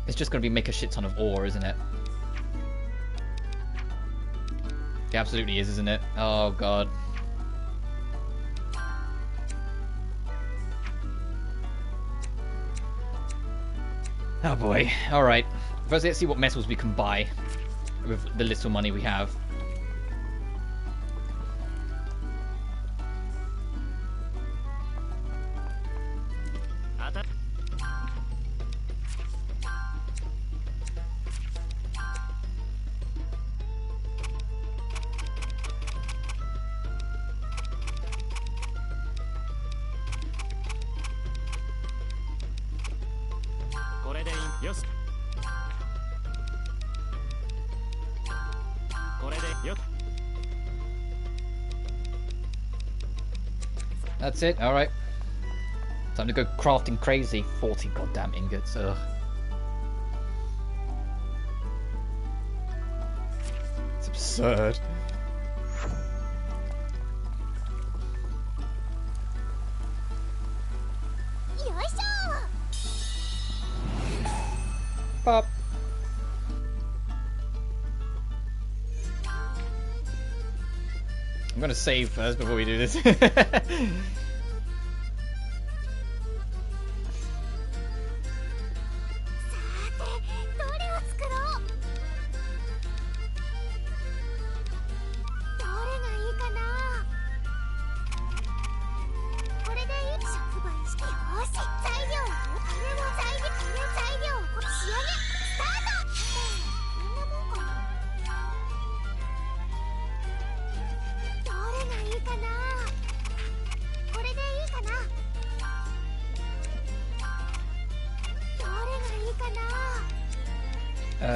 It's just going to be make a shit ton of ore, isn't it? It absolutely is, isn't it? Oh, God. Oh, boy. Alright. First, let's see what metals we can buy with the little money we have. That's it. All right. Time to go crafting crazy. 40 goddamn ingots. Ugh. It's absurd. Pop. I'm gonna save first before we do this.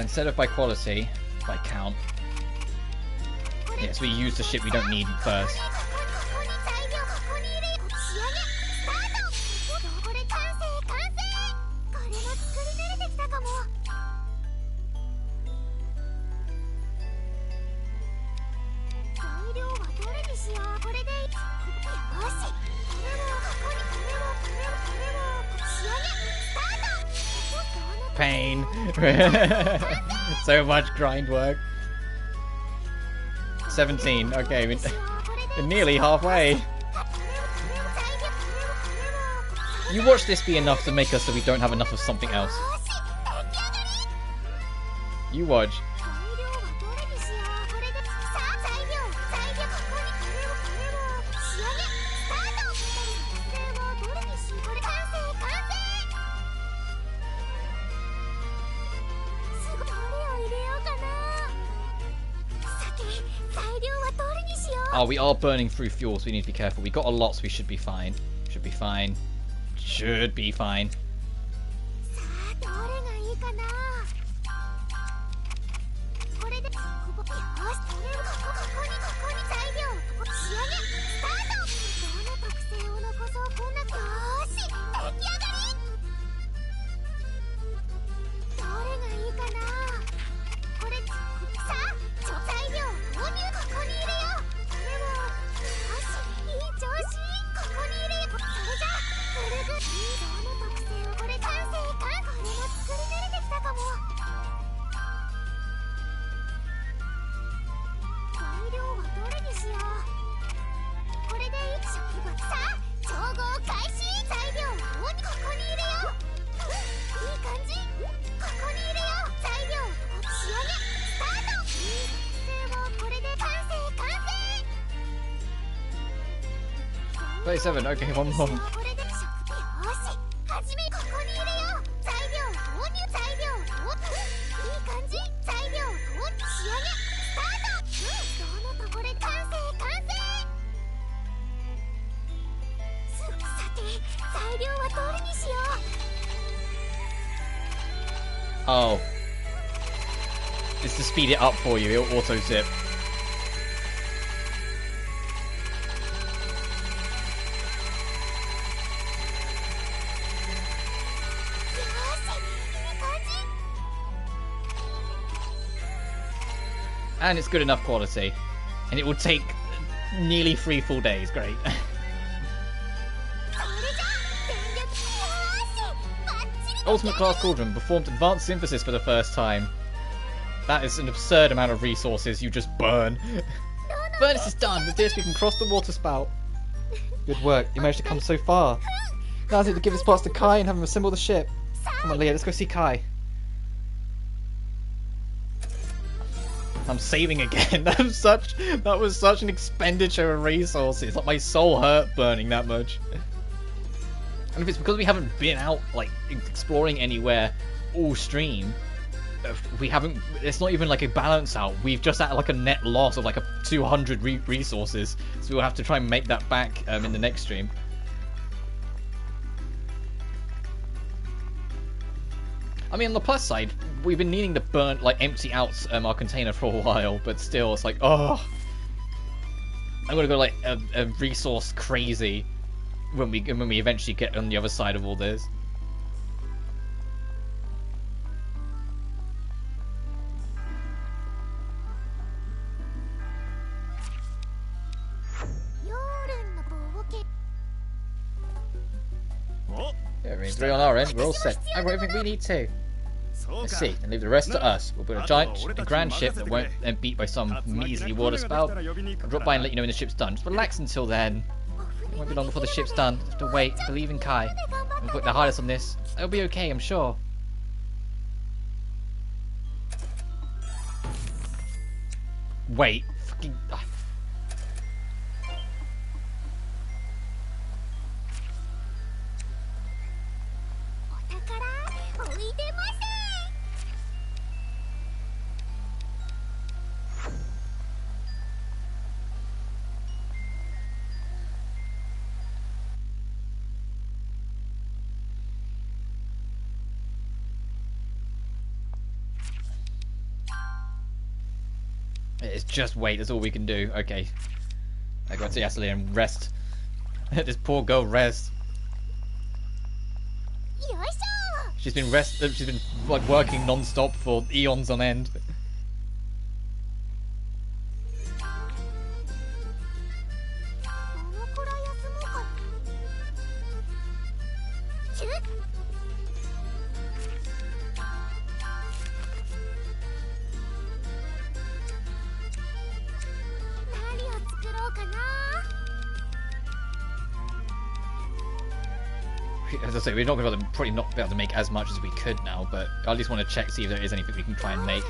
Instead of by quality, by count. Yes, we use the shit we don't need first. Pain. So much grind work. 17. Okay, we're nearly halfway. You watch this be enough to make us so we don't have enough of something else. You watch. Oh, we are burning through fuel, so we need to be careful. We got a lot, so we should be fine. Should be fine. Should be fine. Seven. Okay, one more. Oh. It's to speed it up for you, it'll auto zip. And it's good enough quality. And it will take nearly 3 full days. Great. Ultimate Class Cauldron performed advanced synthesis for the first time. That is an absurd amount of resources you just burn. Furnace is done. With this we can cross the water spout. Good work. You managed to come so far. Now I need to give his parts to Kai and have him assemble the ship. Come on, Leah, let's go see Kai. I'm saving again. That was such an expenditure of resources. Like, my soul hurt burning that much. And if it's because we haven't been out like exploring anywhere all stream, we haven't. It's not even like a balance out. We've just had like a net loss of like 200 resources. So we'll have to try and make that back in the next stream. I mean, on the plus side, we've been needing to burn, like, empty out our container for a while, but still, it's like, oh, I'm gonna go like a resource crazy when we eventually get on the other side of all this. Yeah, I mean, 3 on our end, we're all set. I've got everything we need too. Let's see, and leave the rest to us. We'll build a giant and grand ship that won't then beat by some measly water spout. I'll drop by and let you know when the ship's done. Just relax until then. It won't be long before the ship's done. Just have to wait and believe in Kai. We'll put the hardest on this. It'll be okay, I'm sure. Wait. Fucking... It's just wait, that's all we can do. Okay. I go to the Atelier and rest. This poor girl rest. She's been like working non-stop for eons on end. As I say, we're not going to probably not be able to make as much as we could now, but I at least want to check, see if there is anything we can try and make.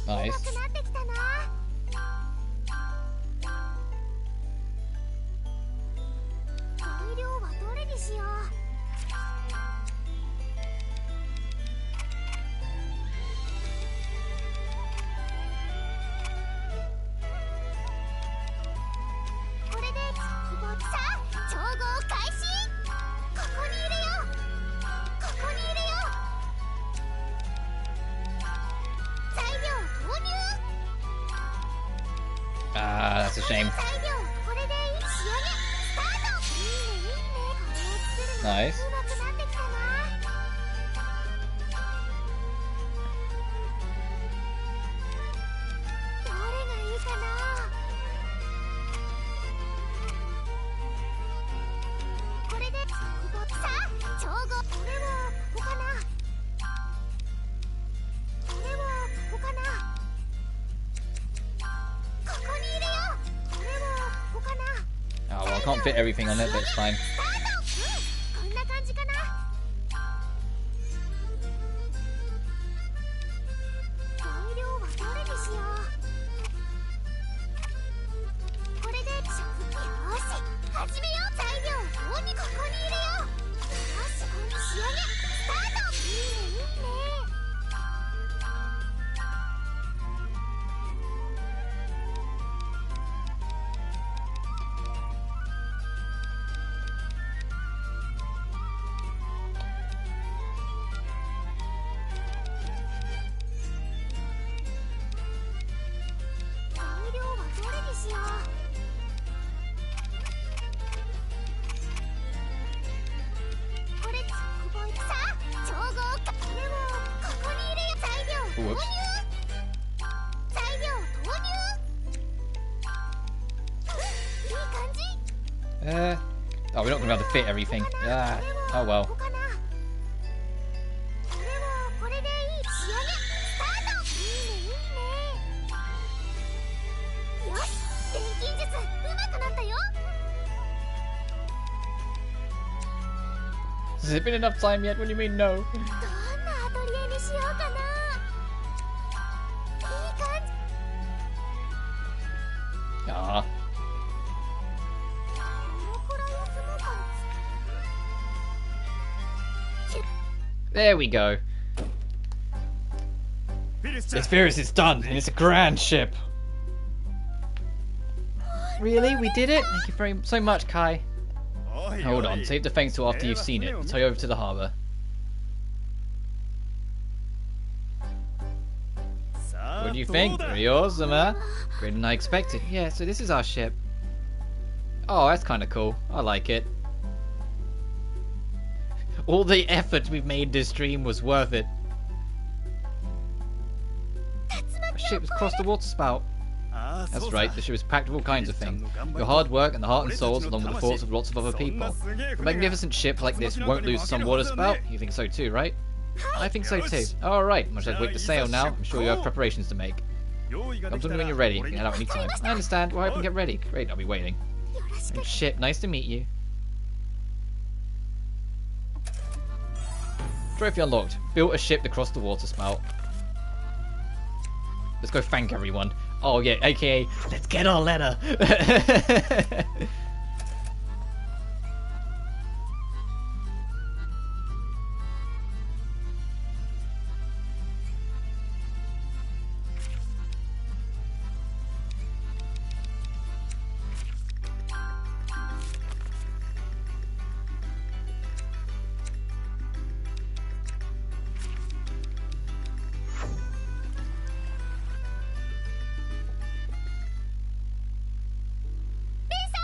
Nice. That's a shame. Nice. Can't fit everything on it, but it's fine. Whoops. Oh, we're not going to be able to fit everything. Ah, oh well. Has it been enough time yet? What do you mean no? Ah. There we go. This Firis is done, and it's a grand ship. Really? We did it? Thank you so much, Kai. Hold on, save the thanks till after you've seen it. I'll take you over to the harbour. What do you think? Pretty awesome, huh? Greater than I expected. Yeah, so this is our ship. Oh, that's kind of cool. I like it. All the effort we've made this stream was worth it. Our ship has crossed the water spout. That's right, the ship is packed with all kinds of things. Your hard work and the heart and souls, along with the thoughts of lots of other people. A magnificent ship like this won't lose some water spout. You think so too, right? I think so too. Alright, much as wait to sail now. I'm sure you have preparations to make. Come to me when you're ready. You can head out any time. I understand. Well, I can get ready. Great, I'll be waiting. And ship, nice to meet you. Trophy unlocked. Built a ship to cross the water spout. Let's go thank everyone. Oh yeah, aka, let's get our letter.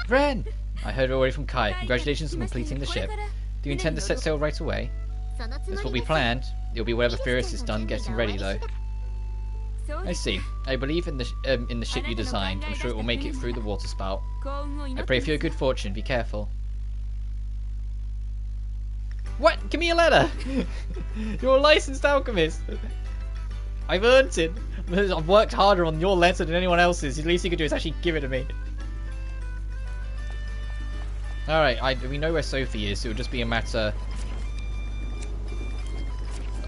Ren! I heard already from Kai. Congratulations on completing the ship. Do you intend to set sail right away? That's what we planned. It'll be whatever Firis is done getting ready, though. I see. I believe in the ship you designed. I'm sure it will make it through the water spout. I pray for your good fortune. Be careful. What? Give me a letter! You're a licensed alchemist! I've earned it! I've worked harder on your letter than anyone else's. The least you could do is actually give it to me. Alright, we know where Sophie is, so it'll just be a matter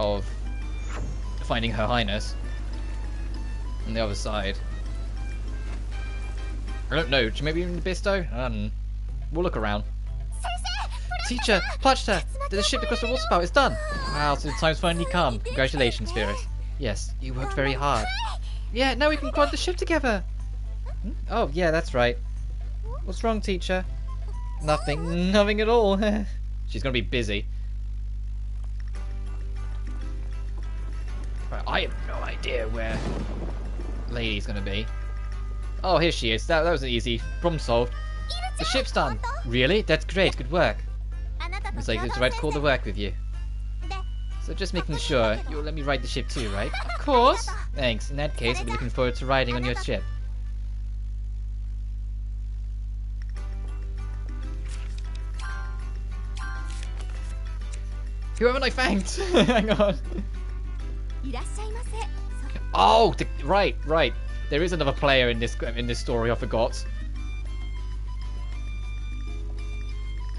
of finding Her Highness on the other side. I don't know, maybe in the Bisto? We'll look around. Teacher, clutched her! There's a ship across the water spout, it's done! Wow, so the time's finally come. Congratulations, Firis. Yes, you worked very hard. Yeah, now we can quad the ship together! Oh, yeah, that's right. What's wrong, teacher? Nothing. Nothing at all. She's gonna be busy. Right, I have no idea where Lady's gonna be. Oh, here she is. That was easy. Problem solved. The ship's done. Really? That's great. Good work. It's like it's right to call the work with you. So just making sure you'll let me ride the ship too, right? Of course. Thanks. In that case, I'll be looking forward to riding on your ship. Who haven't I thanked? Hang on. Oh, right. There is another player in this story. I forgot.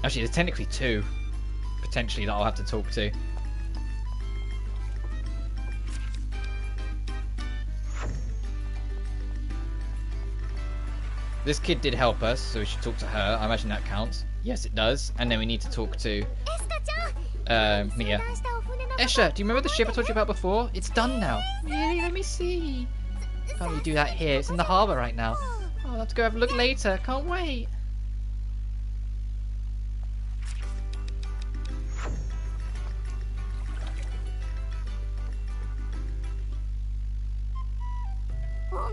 Actually, there's technically two, potentially, that I'll have to talk to. This kid did help us, so we should talk to her. I imagine that counts. Yes, it does. And then we need to talk to Mia. Esha, do you remember the ship I told you about before? It's done now. Really? Let me see. Can't really do that here. It's in the harbour right now. Oh, I'll have to go have a look later. Can't wait.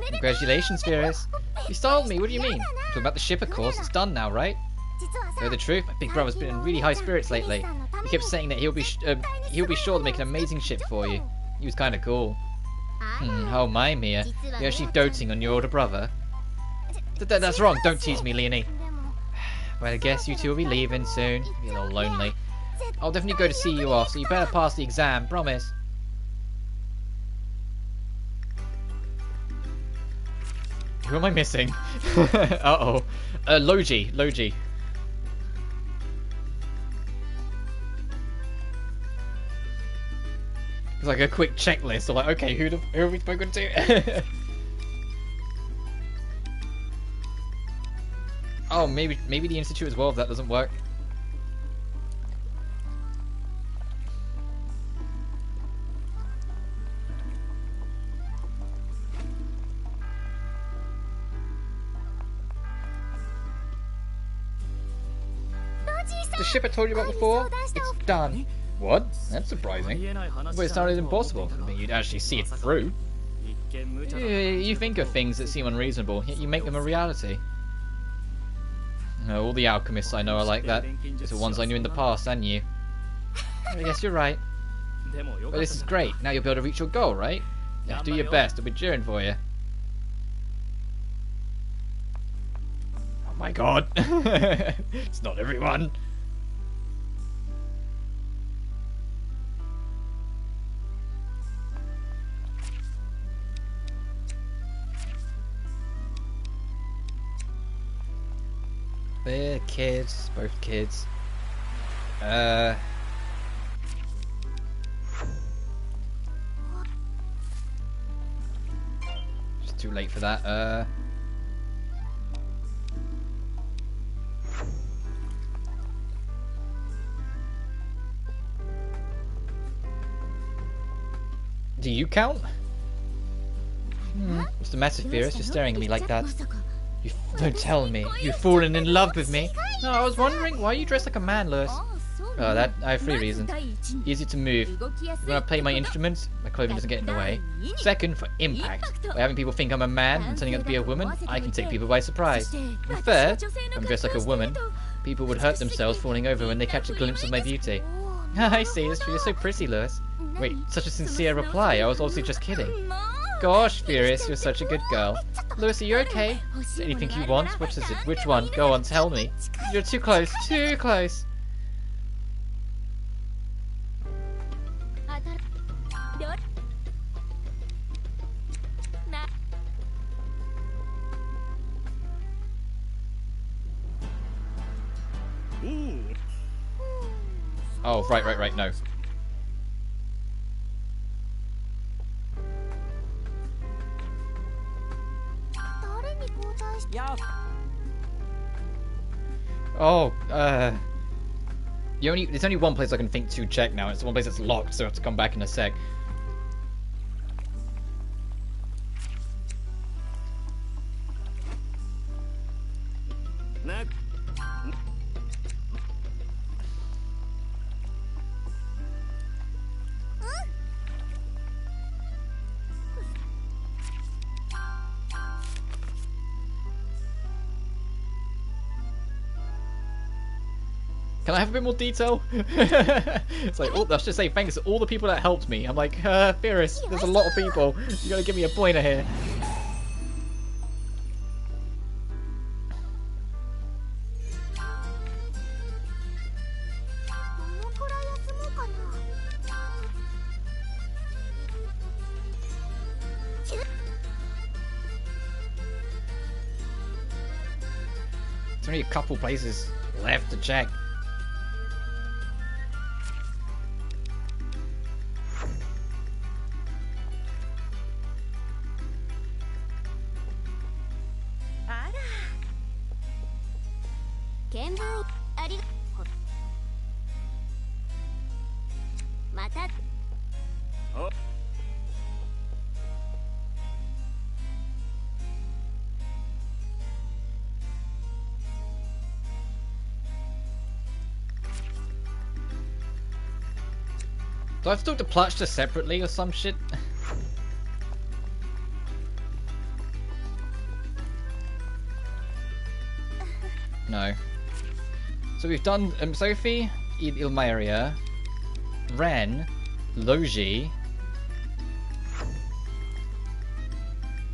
Congratulations, Firis. You startled me. What do you mean? Talking about the ship, of course. It's done now, right? To know the truth, my big brother's been in really high spirits lately. He kept saying that he'll be sure to make an amazing ship for you. He was kind of cool. Oh my, Mia. You're actually doting on your older brother? That's wrong. Don't tease me, Leonie. Well, I guess you two will be leaving soon. You'll be a little lonely. I'll definitely go to see you off, so you better pass the exam. Promise. Who am I missing? Uh-oh. Logi. It's like a quick checklist. I'm like, okay, who are we spoken to? Oh, maybe the Institute as well, if that doesn't work. the ship I told you about before? It's done. What? That's surprising. But it sounded impossible. I mean, you'd actually see it through. You think of things that seem unreasonable, yet you make them a reality. No, all the alchemists I know are like that. It's the ones I knew in the past and you. I guess you're right. But this is great. Now you'll be able to reach your goal, right? Yeah, do your best. I'll be cheering for you. Oh my god. It's not everyone. They're kids, both kids. It's too late for that. Do you count? What's the matter, Firis? You're staring at me like that. You don't tell me. You've fallen in love with me. No, I was wondering why you dress like a man, Lewis. Oh, that I have 3 reasons. Easy to move. When I play my instruments, my clothing doesn't get in the way. Second, for impact. By having people think I'm a man and turning out to be a woman, I can take people by surprise. And third, if I'm dressed like a woman, people would hurt themselves falling over when they catch a glimpse of my beauty. I see, that's true. You're so pretty, Lewis. Wait, such a sincere reply. I was obviously just kidding. Gosh, Firis, you're such a good girl. Lewis, are you okay? Is there anything you want? What is it? Which one? Go on, tell me. You're too close, too close. Oh, right, no. Oh, there's only one place I can think to check now. It's the one place that's locked, so I have to come back in a sec. Can I have a bit more detail? It's like, oh, let's just say thanks to all the people that helped me. I'm like, Firis, there's a lot of people. You gotta give me a pointer here. There's only a couple places left to check. Do I have to talk to Plutchta separately or some shit? No. So we've done Sophie, Ilmaria, Ren, Logi.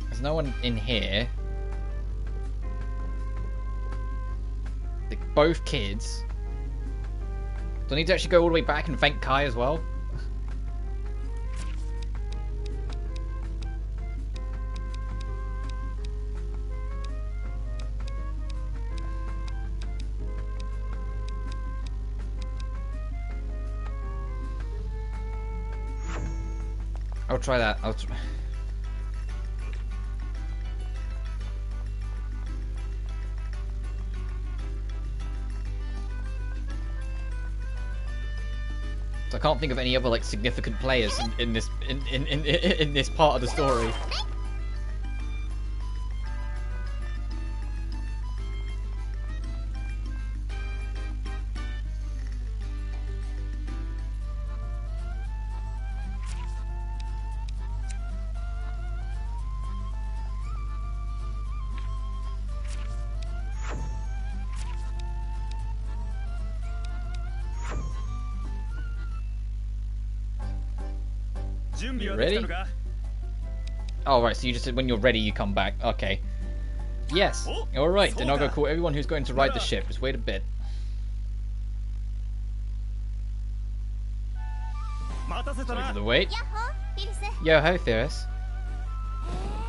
There's no one in here. They're both kids. Do I need to actually go all the way back and thank Kai as well? I'll try that. So I can't think of any other like significant players in this in this part of the story. You ready? Oh, right, so you just said when you're ready, you come back. Okay. Yes. Alright, then I'll go call everyone who's going to ride the ship. Just wait a bit. Sorry for the wait. Yo ho, Firis.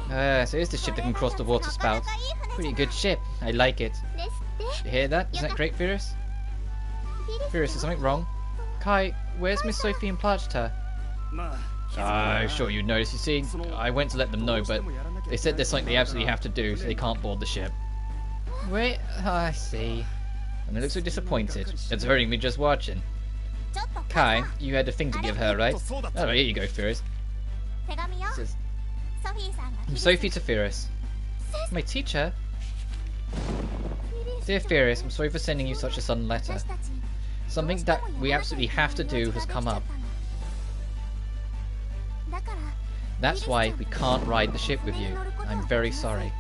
So here's the ship that can cross the water spout. Pretty good ship. I like it. You hear that? Isn't that great, Firis? Firis, is something wrong? Kai, where's Miss Sophie and Plachta? I'm sure you'd notice. You see, I went to let them know, but they said there's something they absolutely have to do, so they can't board the ship. Wait, I see. And they look so disappointed. It's hurting me just watching. Kai, you had a thing to give her, right? Oh, here you go, Firis. Says, from Sophie to Firis. My teacher? Dear Firis, I'm sorry for sending you such a sudden letter. Something that we absolutely have to do has come up. That's why we can't ride the ship with you. I'm very sorry.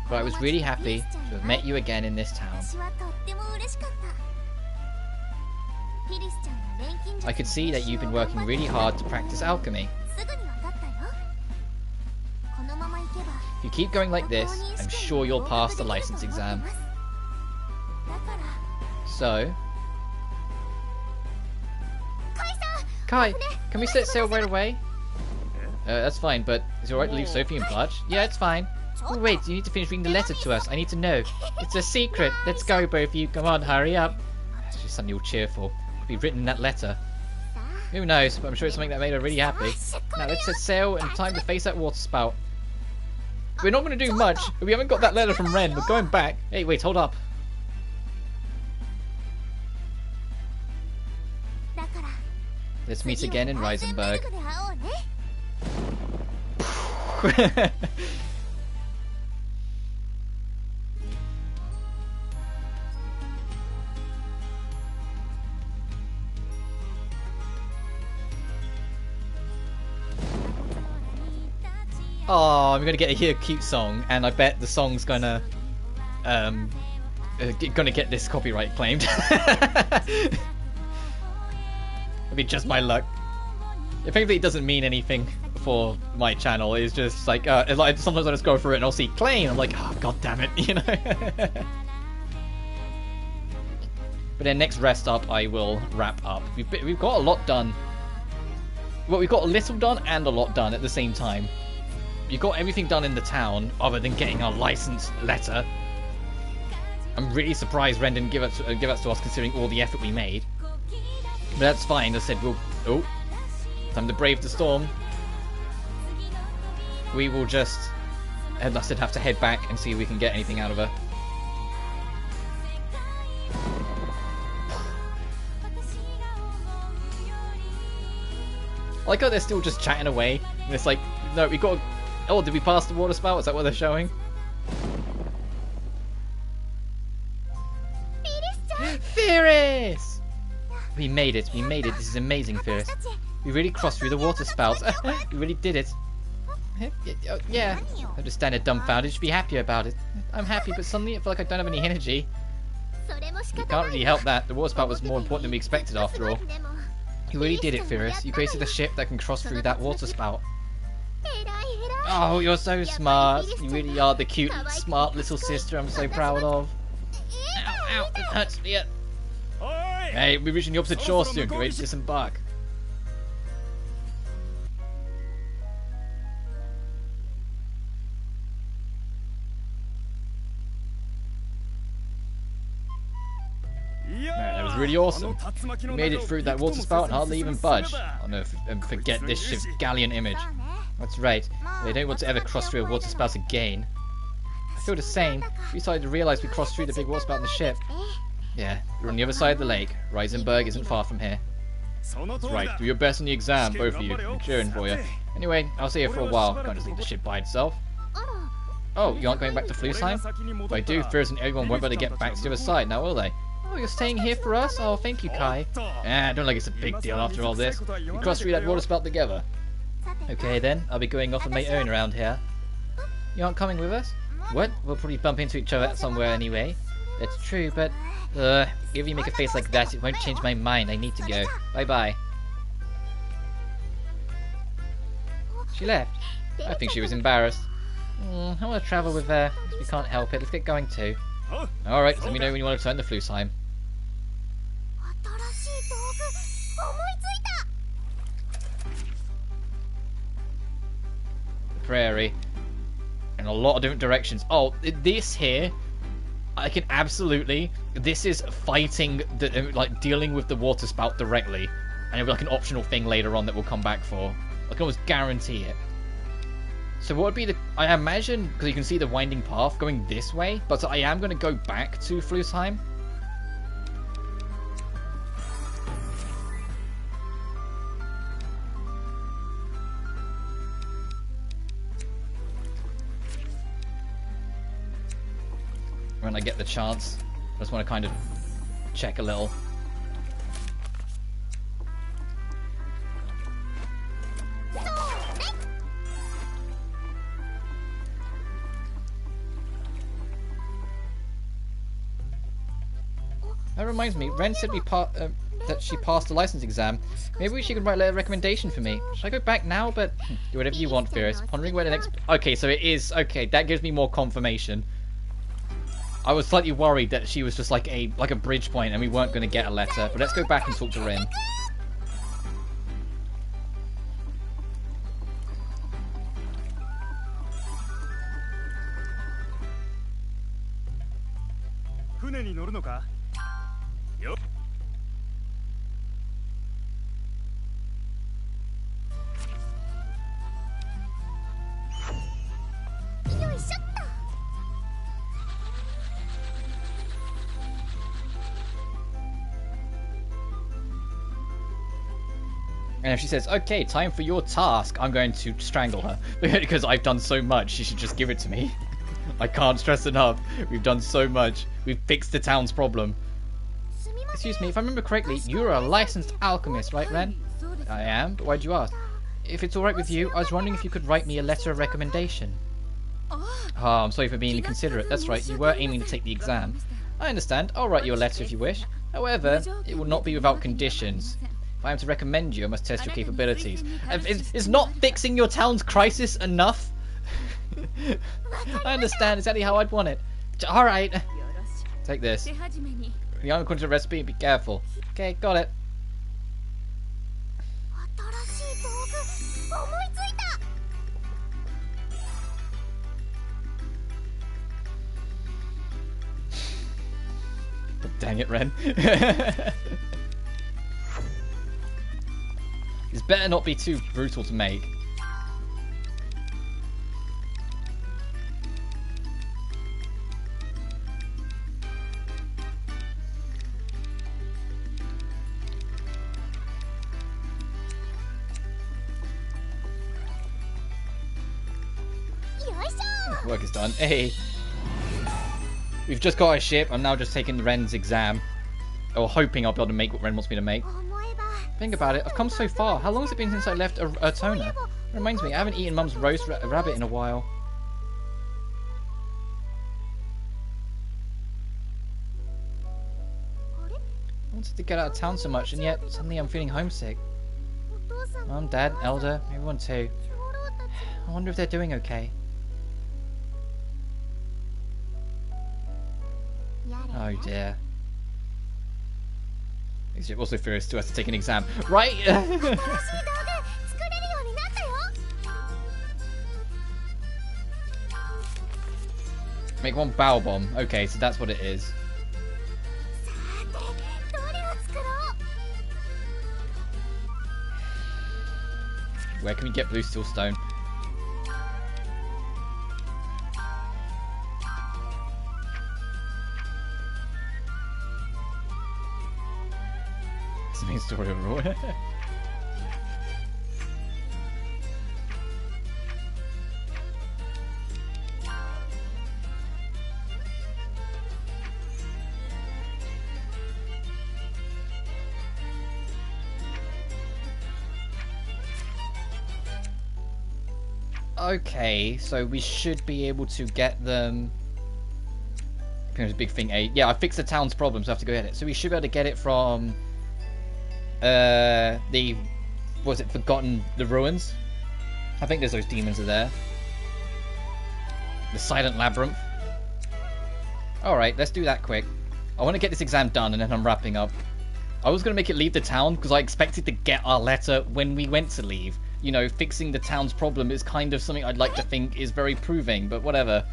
But I was really happy to have met you again in this town. I could see that you've been working really hard to practice alchemy. If you keep going like this, I'm sure you'll pass the license exam. So... Kai, can we set sail right away? That's fine, but is it alright to leave Sophie and Blatch? Yeah, it's fine. Oh, wait, you need to finish reading the letter to us. I need to know. It's a secret. Let's go, both of you. Come on, hurry up. She's suddenly all cheerful. Could be written in that letter. Who knows, but I'm sure it's something that made her really happy. Now let's set sail and time to face that water spout. We're not going to do much, but we haven't got that letter from Ren. We're going back. Hey, wait, hold up. Let's meet again in Reisenberg. Oh, I'm gonna get to hear a cute song, and I bet the song's gonna get this copyright claimed. I mean, just my luck. Effectively, it doesn't mean anything for my channel. It's just like, sometimes I just go through it and I'll see claim. I'm like, oh, god damn it, you know. But then next rest up, I will wrap up. We've got a lot done. Well, we've got a little done and a lot done at the same time. You got everything done in the town, other than getting our license letter. I'm really surprised Ren didn't give it to us, considering all the effort we made. But that's fine. I said oh, time to brave the storm. We will just, as I said, have to head back and see if we can get anything out of her. I like how they're still just chatting away. And it's like, no, we got. Oh, did we pass the water spout? Is that what they're showing? Firis! We made it. We made it. This is amazing, Firis. We really crossed through the water spout. We really did it. Yeah. I just stand there dumbfounded. You should be happy about it. I'm happy, but suddenly I feel like I don't have any energy. You can't really help that. The water spout was more important than we expected, after all. You really did it, Firis. You created a ship that can cross through that water spout. Oh, you're so smart. You really are the cute, smart little sister I'm so proud of. Ow, ow, it hurts. Yeah. Hey, we're reaching the opposite shore soon. Get ready to disembark. Man, that was really awesome. We made it through that water spout and hardly even budged. I'll never forget this ship's gallant image. That's right. They don't want to ever cross through a water spout again. I feel the same. We started to realise we crossed through the big water spout in the ship. Yeah, we're on the other side of the lake. Reisenberg isn't far from here. That's right. Do your best on the exam, both of you. I'm cheering for you. Anyway, I'll stay here for a while. Can't just leave the ship by itself. Oh, you aren't going back to Flusheim? If I do, Firis and everyone won't be able to get back to the other side now, will they? Oh, you're staying here for us? Oh, thank you, Kai. I don't like it's a big deal after all this. We crossed through that water spout together. Okay then, I'll be going off on my own around here. You aren't coming with us? What? We'll probably bump into each other somewhere anyway. That's true, but if you make a face like that, it won't change my mind. I need to go. Bye-bye. She left. I think she was embarrassed. I want to travel with her. We can't help it. Let's get going too. Alright, let me know when you want to turn to Flusheim. The prairie. In a lot of different directions. Oh, this here, I can absolutely... This is fighting, like, dealing with the water spout directly. And it'll be like an optional thing later on that we'll come back for. I can almost guarantee it. So what would be the... I imagine, because you can see the winding path going this way, but I am going to go back to Flusheim. When I get the chance. I just want to kind of check a little. That reminds me, Ren said that she passed the license exam. Maybe she could write a recommendation for me. Should I go back now? But do whatever you want, Firis. Pondering where the next... Okay, so it is... Okay, that gives me more confirmation. I was slightly worried that she was just like a bridge point and we weren't going to get a letter. But let's go back and talk to Ren. And if she says, okay, time for your task, I'm going to strangle her. Because I've done so much, she should just give it to me. I can't stress enough. We've done so much. We've fixed the town's problem. Excuse me, if I remember correctly, you're a licensed alchemist, right, Ren? I am, but why'd you ask? If it's alright with you, I was wondering if you could write me a letter of recommendation. Oh, I'm sorry for being inconsiderate. That's right, you were aiming to take the exam. I understand. I'll write you a letter if you wish. However, it will not be without conditions. If I am to recommend you, I must test your capabilities. Is not fixing your town's crisis enough? I understand exactly how I'd want it. Alright. Take this. You aren't according to the recipe, be careful. Okay, got it. Dang it, Ren. This better not be too brutal to make. Work is done. Hey! We've just got a ship. I'm now just taking Ren's exam. Or hoping I'll be able to make what Ren wants me to make. Think about it. I've come so far. How long has it been since I left Atona? It reminds me, I haven't eaten Mum's roast rabbit in a while. I wanted to get out of town so much, and yet suddenly I'm feeling homesick. Mum, Dad, Elder, everyone too. I wonder if they're doing okay. Oh dear. You're also Firis to us to take an exam. Right? Make one bow bomb. Okay, so that's what it is. Where can we get blue steel stone? It's the main story overall. Okay, so we should be able to get them Here's a big thing. Yeah, I fixed the town's problem, so I have to go get it. So we should be able to get it from the Forgotten the Ruins. I think there's those demons are there. The Silent Labyrinth. Alright, let's do that quick. I want to get this exam done and then I'm wrapping up. I was going to make it leave the town because I expected to get our letter when we went to leave. You know, fixing the town's problem is kind of something I'd like to think is very proving, but whatever.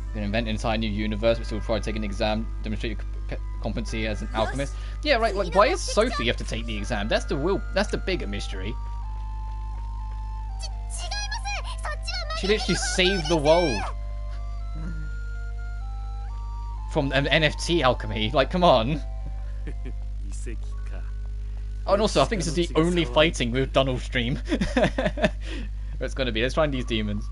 You can invent an entire new universe, but still try to take an exam, demonstrate your competency as an alchemist. Yeah, right, like, why is Sophie have to take the exam? That's the bigger mystery. She literally saved the world from an NFT alchemy. Like, come on. Oh, and also, I think this is the only fighting we've done off stream. It's gonna be. Let's find these demons.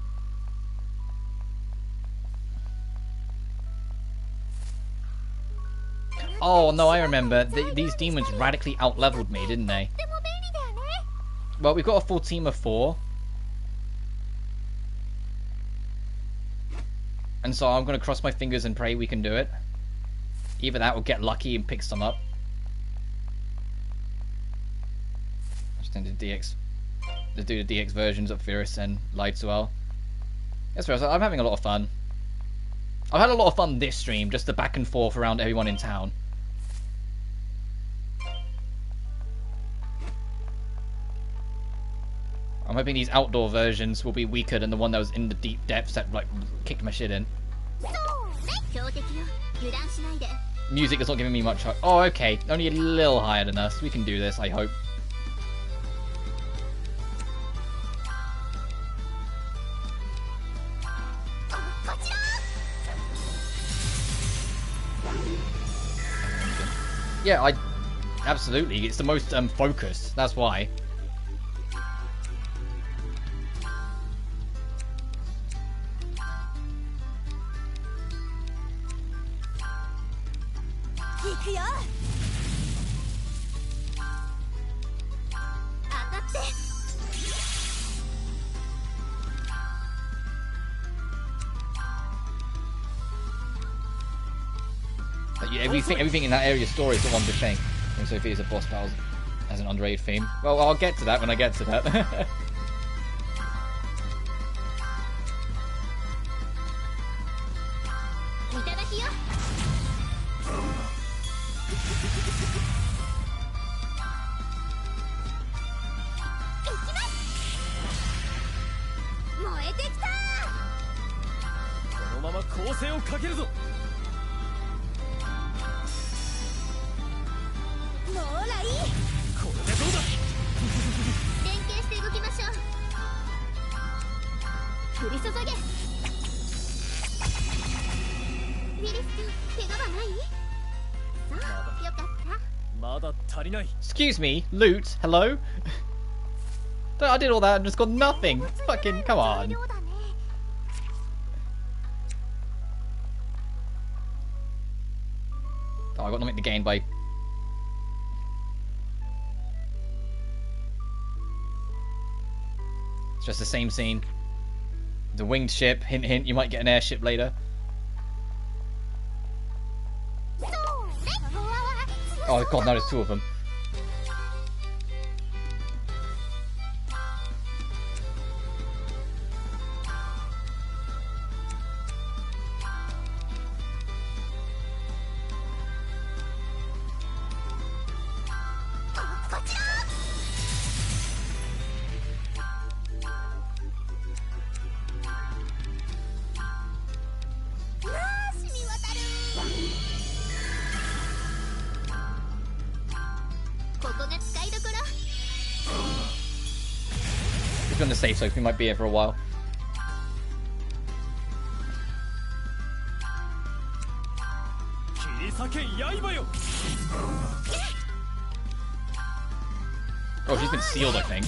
Oh, no, I remember. These demons radically out-leveled me, didn't they? Well, we've got a full team of 4. And so I'm going to cross my fingers and pray we can do it. Either that or get lucky and pick some up. Just into DX. To do the DX versions of Firis and Light as well. Yes, I'm having a lot of fun. I've had a lot of fun this stream, just the back and forth around everyone in town. I'm hoping these outdoor versions will be weaker than the one that was in the deep depths that like kicked my shit in. Music is not giving me much. Oh, okay. Only a little higher than us. We can do this, I hope. Yeah, absolutely. It's the most focused. That's why. Everything in that area story is the one big thing. And Sophie is a boss battle as an underrated theme. Well, I'll get to that when I get to that. Excuse me, loot, hello? I did all that and just got nothing. Fucking, come on. Oh, I got nothing to gain by... It's just the same scene. The winged ship, hint hint, you might get an airship later. Oh god, no, there's 2 of them. Safe, so we might be here for a while. Oh, she's been sealed, I think.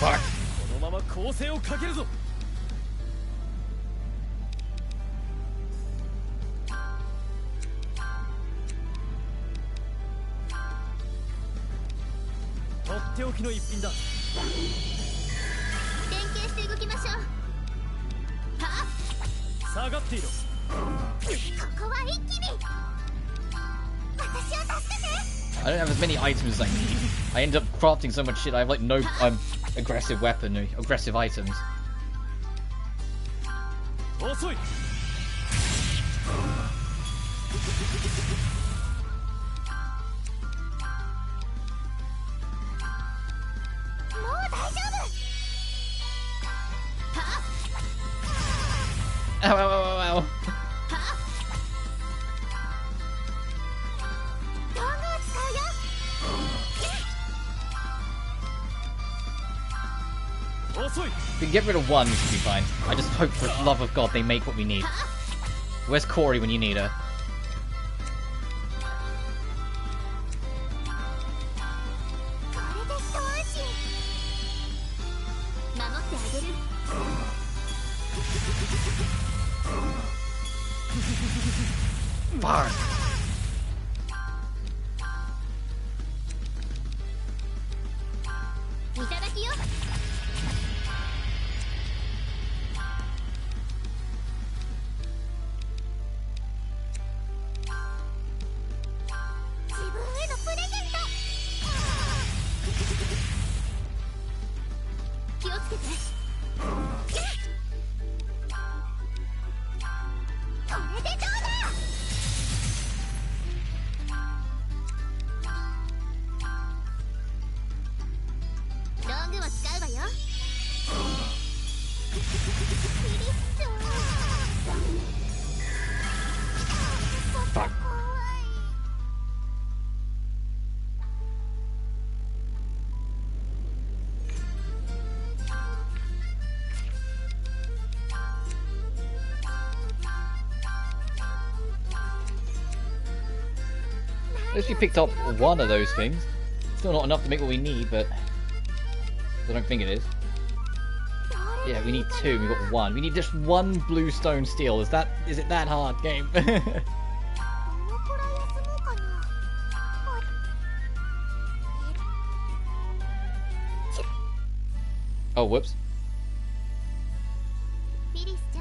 Fuck. I don't have as many items as I need. I end up crafting so much shit. I have like no aggressive weapon, or aggressive items. Ow, ow, ow, ow, ow. If we can get rid of one, we should be fine. I just hope for the love of God they make what we need. Where's Corey when you need her? Fuck. At least we picked up one of those things. Still not enough to make what we need, but I don't think it is. Yeah, we need two. We got one. We need just one blue stone steel. Is it that hard, game? Oh, whoops.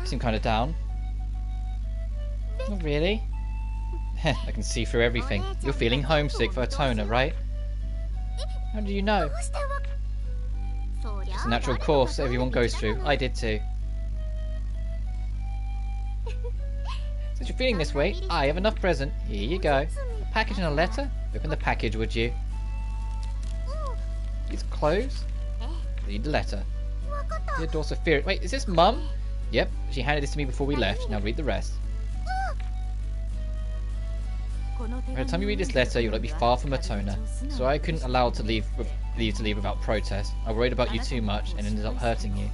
Seem kind of down. Not really. I can see through everything. You're feeling homesick for a toner, right? How do you know? It's a natural course everyone goes through. I did too. Since you're feeling this way, I have enough present. Here you go. A package and a letter? Open the package, would you? These clothes? Read the letter. Dear daughter Firis. Wait, is this Mum? Yep, she handed this to me before we left. Now read the rest. By the time you read this letter, you'll be far from Atona, so I couldn't allow leave to leave without protest. I worried about you too much and ended up hurting you.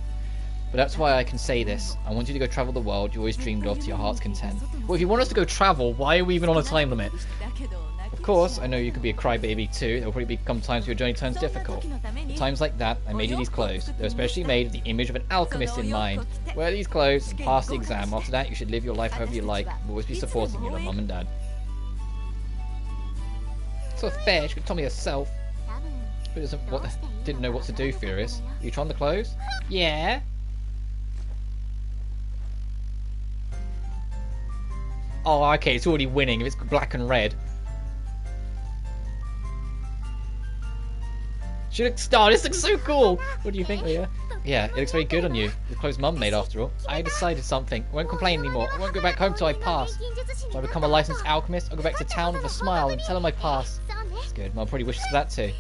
But that's why I can say this. I want you to go travel the world you always dreamed of to your heart's content. Well, if you want us to go travel, why are we even on a time limit? Of course, I know you could be a crybaby too. There will probably become times where your journey turns difficult. At times like that, I made you these clothes. They're especially made with the image of an alchemist in mind. Wear these clothes and pass the exam. After that, you should live your life however you like. We'll always be supporting you like Mum and Dad. So fair, she could tell me herself. Who didn't know what to do, Firis? You trying the clothes? Yeah. Oh, okay, it's already winning if it's black and red. She looks. Oh, this looks so cool! What do you think, Leah? Yeah, it looks very good on you. The clothes Mum made after all. I decided something. I won't complain anymore. I won't go back home till I pass. If I become a licensed alchemist, I'll go back to town with a smile and tell them I passed. That's good. Mum probably wishes for that too.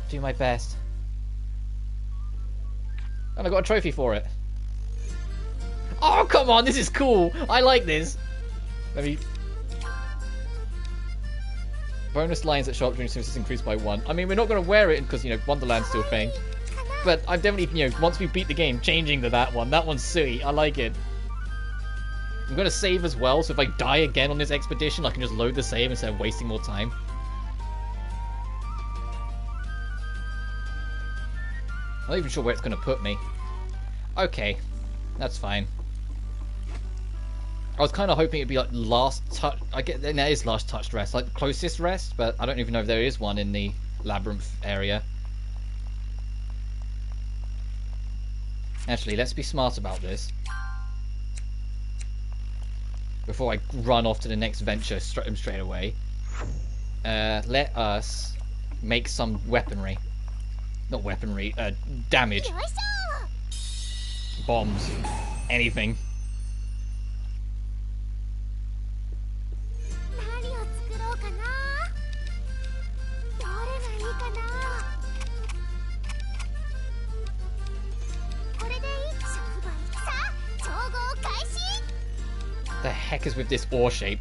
Do my best. And I got a trophy for it. Oh, come on, this is cool. I like this. Let me... Bonus lines at sharp during services increased by 1. I mean, we're not going to wear it because, you know, Wonderland's still a thing. But I've definitely, you know, once we beat the game, changing to that one. That one's sweet. I like it. I'm going to save as well, so if I die again on this expedition, I can just load the save instead of wasting more time. not even sure where it's going to put me. Okay, that's fine. I was kind of hoping it'd be like last touch. I get there is last touched rest, like the closest rest, but I don't even know if there is one in the labyrinth area. Actually, let's be smart about this before I run off to the next venture straight away. Let us make some weaponry. Not weaponry, damage. Bombs. Anything. The heck is with this ore shape?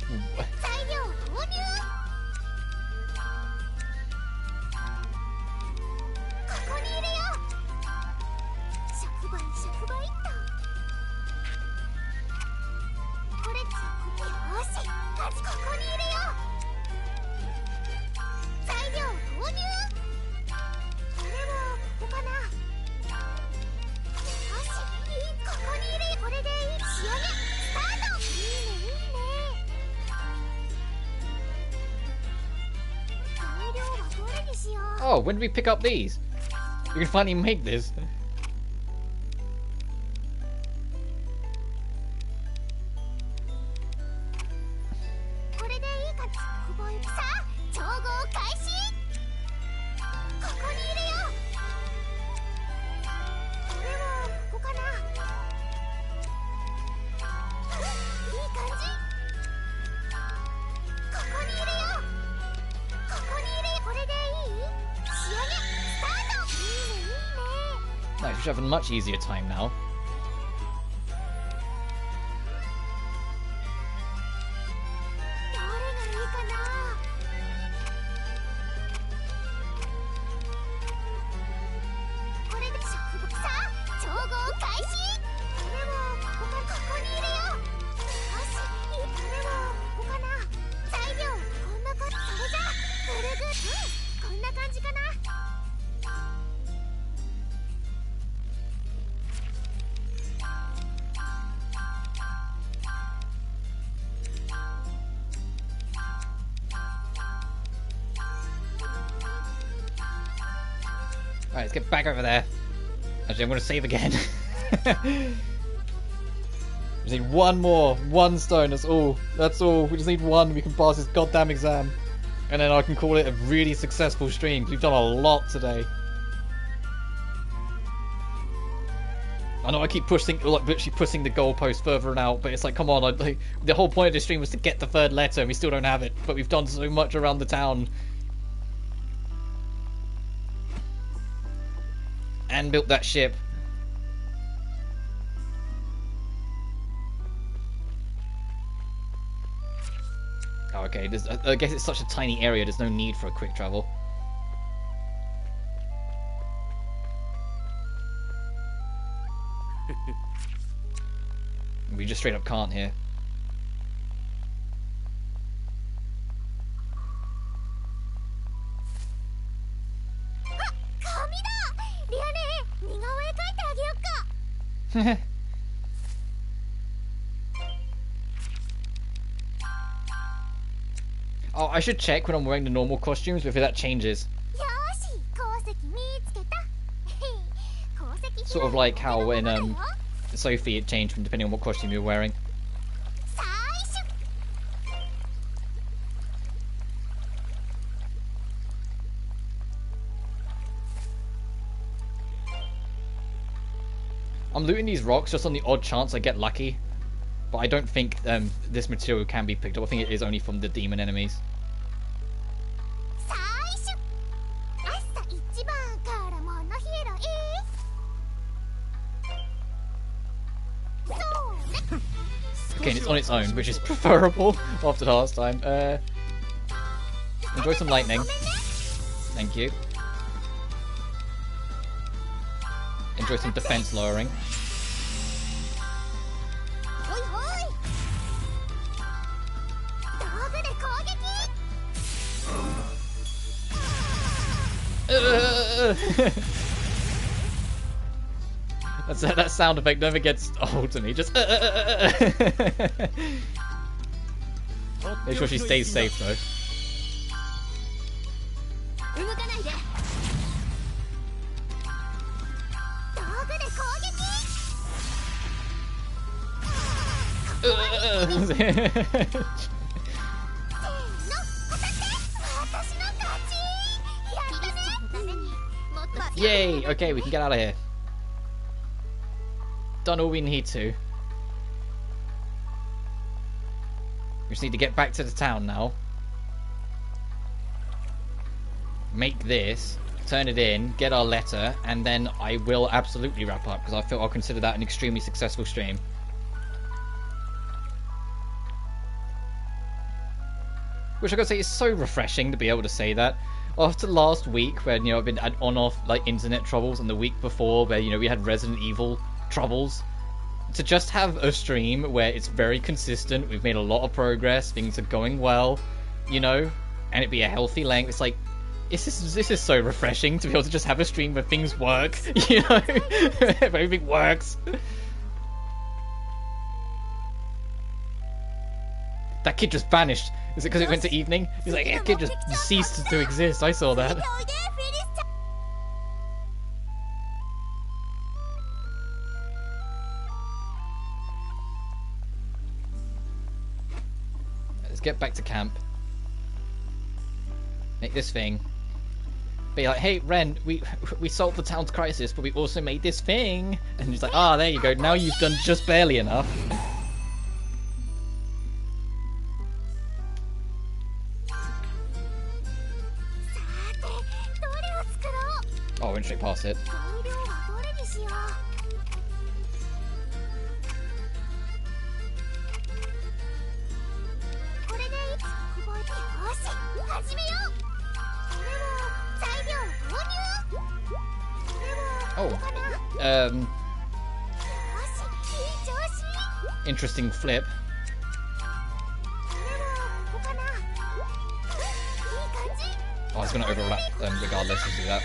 Oh, when did we pick up these? We can finally make this. Nice, we should have a much easier time now. Alright, let's get back over there. Actually, I'm going to save again. We just need one more. One stone, that's all. That's all. We just need one. We can pass this goddamn exam. And then I can call it a really successful stream. We've done a lot today. I know I keep pushing, like, literally pushing the goalpost further and out, but it's like, come on. The whole point of this stream was to get the third letter, and we still don't have it. But we've done so much around the town. And built that ship. Oh, okay. I guess it's such a tiny area, there's no need for a quick travel. We just straight up can't here. Oh, I should check when I'm wearing the normal costumes if that changes. Sort of like how when Sophie it changed from depending on what costume you're wearing. I'm looting these rocks just on the odd chance I get lucky, but I don't think this material can be picked up. I think it is only from the demon enemies. Okay, and it's on its own, which is preferable after the last time. Enjoy some lightning. Thank you. Enjoy some defense lowering. That sound effect never gets old to me. Just. Make sure she stays safe though. Yay! Okay, we can get out of here. Done all we need to. We just need to get back to the town now. Make this, turn it in, get our letter, and then I will absolutely wrap up because I feel I'll consider that an extremely successful stream. Which I gotta say is so refreshing to be able to say that. After last week, when I've been at on-off like internet troubles, and the week before where we had Resident Evil troubles, to just have a stream where it's very consistent, we've made a lot of progress, things are going well, and it be a healthy length. It's like this is so refreshing to be able to just have a stream where things work, where everything works. That kid just vanished. Is it because it went to evening? He's like, that kid just ceased to exist. I saw that. Let's get back to camp. Make this thing. Be like, hey, Ren, we solved the town's crisis, but we also made this thing. And he's like, ah, there you go. Now you've done just barely enough. Oh, I went straight past it. Oh. Interesting flip. Oh, it's going to overlap regardless. Let's do that.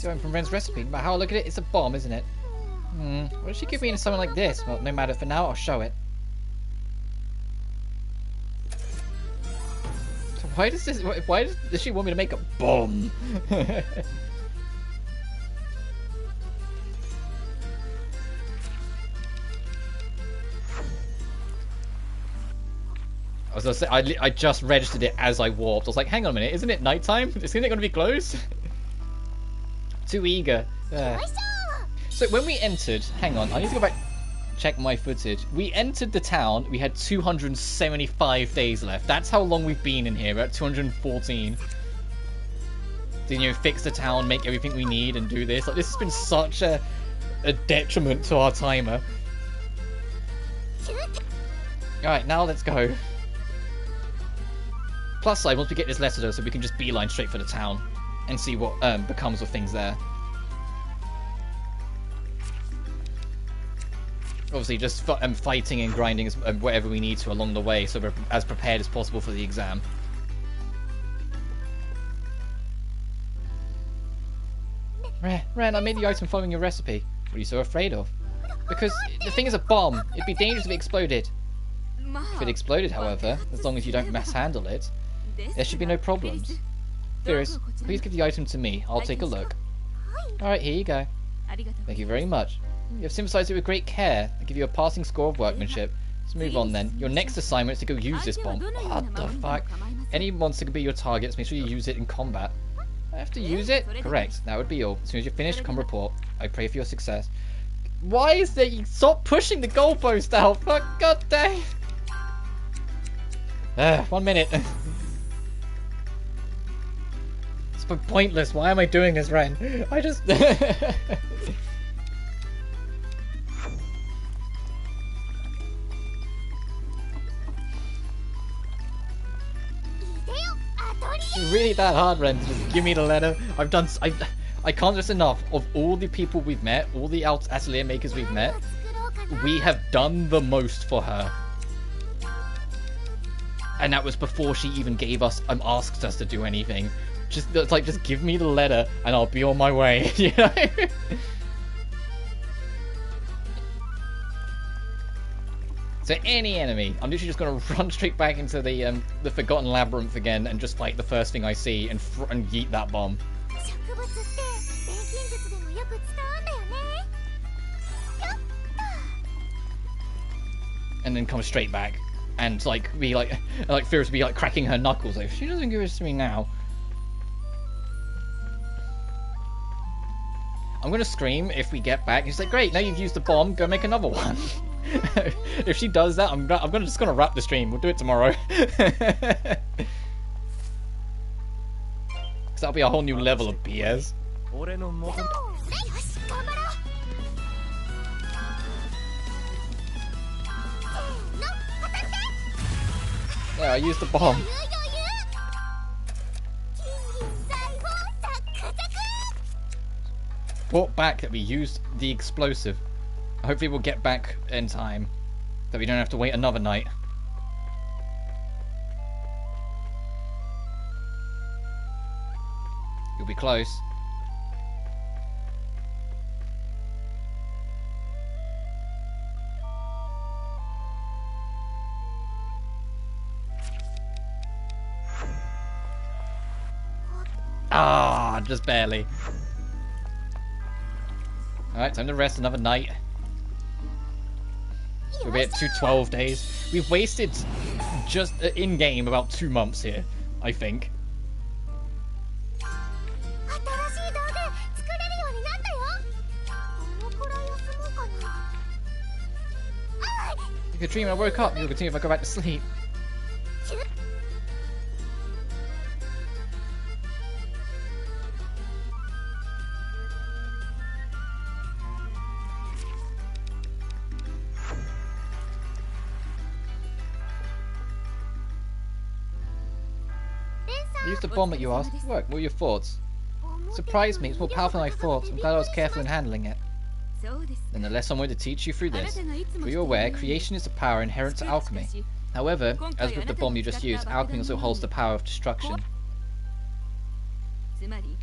Going from Ren's recipe, but how I look at it, it's a bomb, isn't it? What does she give me in something like this? Well, no matter, for now, I'll show it. So why does she want me to make a bomb? I was gonna say, I just registered it as I warped. I was like, hang on a minute, isn't it nighttime? Isn't it going to be closed? Too eager. So when we entered, hang on, I need to go back, check my footage. We entered the town, we had 275 days left. That's how long we've been in here. We're at 214. To, fix the town, make everything we need, and do this. Like, this has been such a detriment to our timer. Alright, now let's go. Plus side, once we get this letter though, so we can just beeline straight for the town and see what becomes of things there. Obviously, just fighting and grinding whatever we need to along the way, so we're as prepared as possible for the exam. Ren, I made the item following your recipe. What are you so afraid of? Because the thing is a bomb. It'd be dangerous if it exploded. If it exploded, however, as long as you don't mishandle it, there should be no problems. Firis, please give the item to me. I'll take a look. Alright, here you go. Thank you very much. You have synthesized it with great care. I'll give you a passing score of workmanship. Let's move on then. Your next assignment is to go use this bomb. What the fuck? Any monster can be your target, so make sure you use it in combat. I have to use it? Correct. That would be all. As soon as you're finished, come report. I pray for your success. Why is there... Stop pushing the goalpost out! For God dang! 1 minute. But pointless. Why am I doing this, Ren? I just... It's really that hard, Ren, to just give me the letter. I can't stress enough, of all the people we've met, all the atelier makers we've met, we have done the most for her. And that was before she even gave us asked us to do anything. It's like, just give me the letter and I'll be on my way, you know? So any enemy, I'm literally just gonna run straight back into the Forgotten Labyrinth again and just fight the first thing I see and yeet that bomb. And then come straight back and like be like Firis be like cracking her knuckles. Like, if she doesn't give this to me now, I'm gonna scream if we get back. He's like, great, now you've used the bomb, go make another one. If she does that, I'm just gonna wrap the stream. We'll do it tomorrow. Because that'll be a whole new level of BS. Yeah, I used the bomb. Brought back that we used the explosive. Hopefully we'll get back in time, that we don't have to wait another night. You'll be close. Ah, just barely. Alright, time to rest another night. We'll be at 12 days. We've wasted just in-game about 2 months here, I think. Like a dream, I woke up. You'll continue if I go back to sleep. Use the bomb that you asked. What were your thoughts? Surprised me. It's more powerful than I thought. I'm glad I was careful in handling it. Then the lesson I'm going to teach you through this. For you're aware, creation is the power inherent to alchemy. However, as with the bomb you just used, alchemy also holds the power of destruction.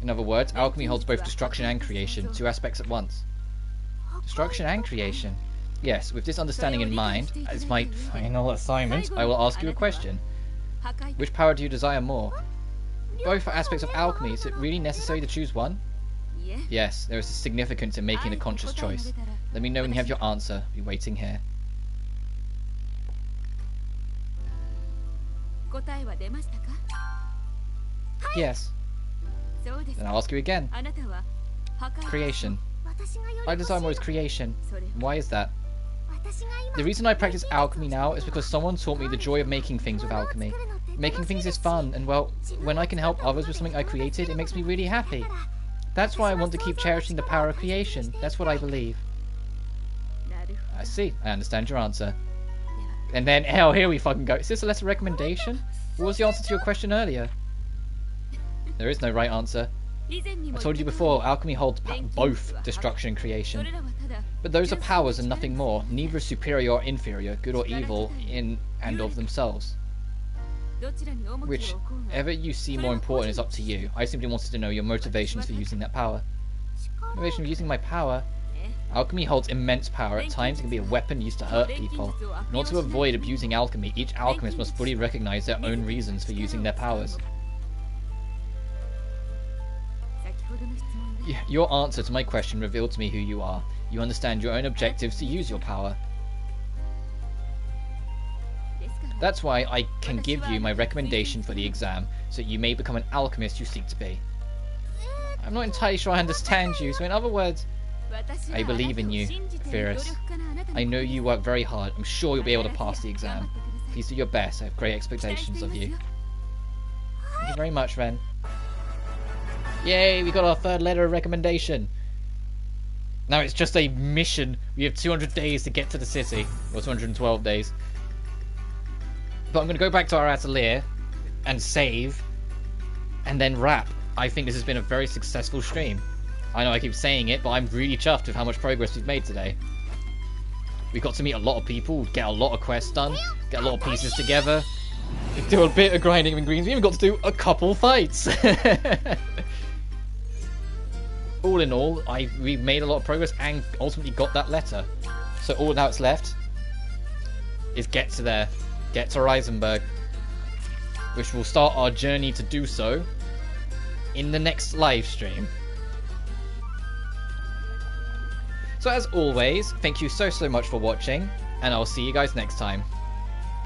In other words, alchemy holds both destruction and creation, 2 aspects at once. Destruction and creation. Yes, with this understanding in mind, as my final assignment, I will ask you a question. Which power do you desire more? Both are aspects of alchemy. Is it really necessary to choose one? Yes, there is a significance in making a conscious choice. Let me know when you have your answer. I'll be waiting here. Yes. Then I'll ask you again. Creation. I desire more is creation. Why is that? The reason I practice alchemy now is because someone taught me the joy of making things with alchemy. Making things is fun, and well, when I can help others with something I created, it makes me really happy. That's why I want to keep cherishing the power of creation. That's what I believe. I see. I understand your answer. And then, hell, here we fucking go. Is this a lesser recommendation? What was the answer to your question earlier? There is no right answer. I told you before, alchemy holds both destruction and creation. But those are powers and nothing more. Neither is superior or inferior, good or evil, in and of themselves. Whichever you see more important is up to you. I simply wanted to know your motivations for using that power. Motivation for using my power? Alchemy holds immense power. At times it can be a weapon used to hurt people. In order to avoid abusing alchemy, each alchemist must fully recognize their own reasons for using their powers. Your answer to my question revealed to me who you are. You understand your own objectives to use your power. That's why I can give you my recommendation for the exam, so that you may become an alchemist you seek to be. I'm not entirely sure I understand you, so in other words, I believe in you, Firis. I know you work very hard. I'm sure you'll be able to pass the exam. Please do your best. I have great expectations of you. Thank you very much, Ren. Yay, we got our 3rd letter of recommendation. Now it's just a mission. We have 200 days to get to the city. Or 212 days. But I'm going to go back to our atelier and save and then wrap. I think this has been a very successful stream. I know I keep saying it, but I'm really chuffed with how much progress we've made today. We got to meet a lot of people, get a lot of quests done, get a lot of pieces together. Do a bit of grinding in greens. We even got to do a couple fights. All in all, we made a lot of progress and ultimately got that letter. So all now it's left is get to Reisenberg, which will start our journey to do so in the next live stream. So as always, thank you so much for watching, and I'll see you guys next time.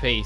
Peace.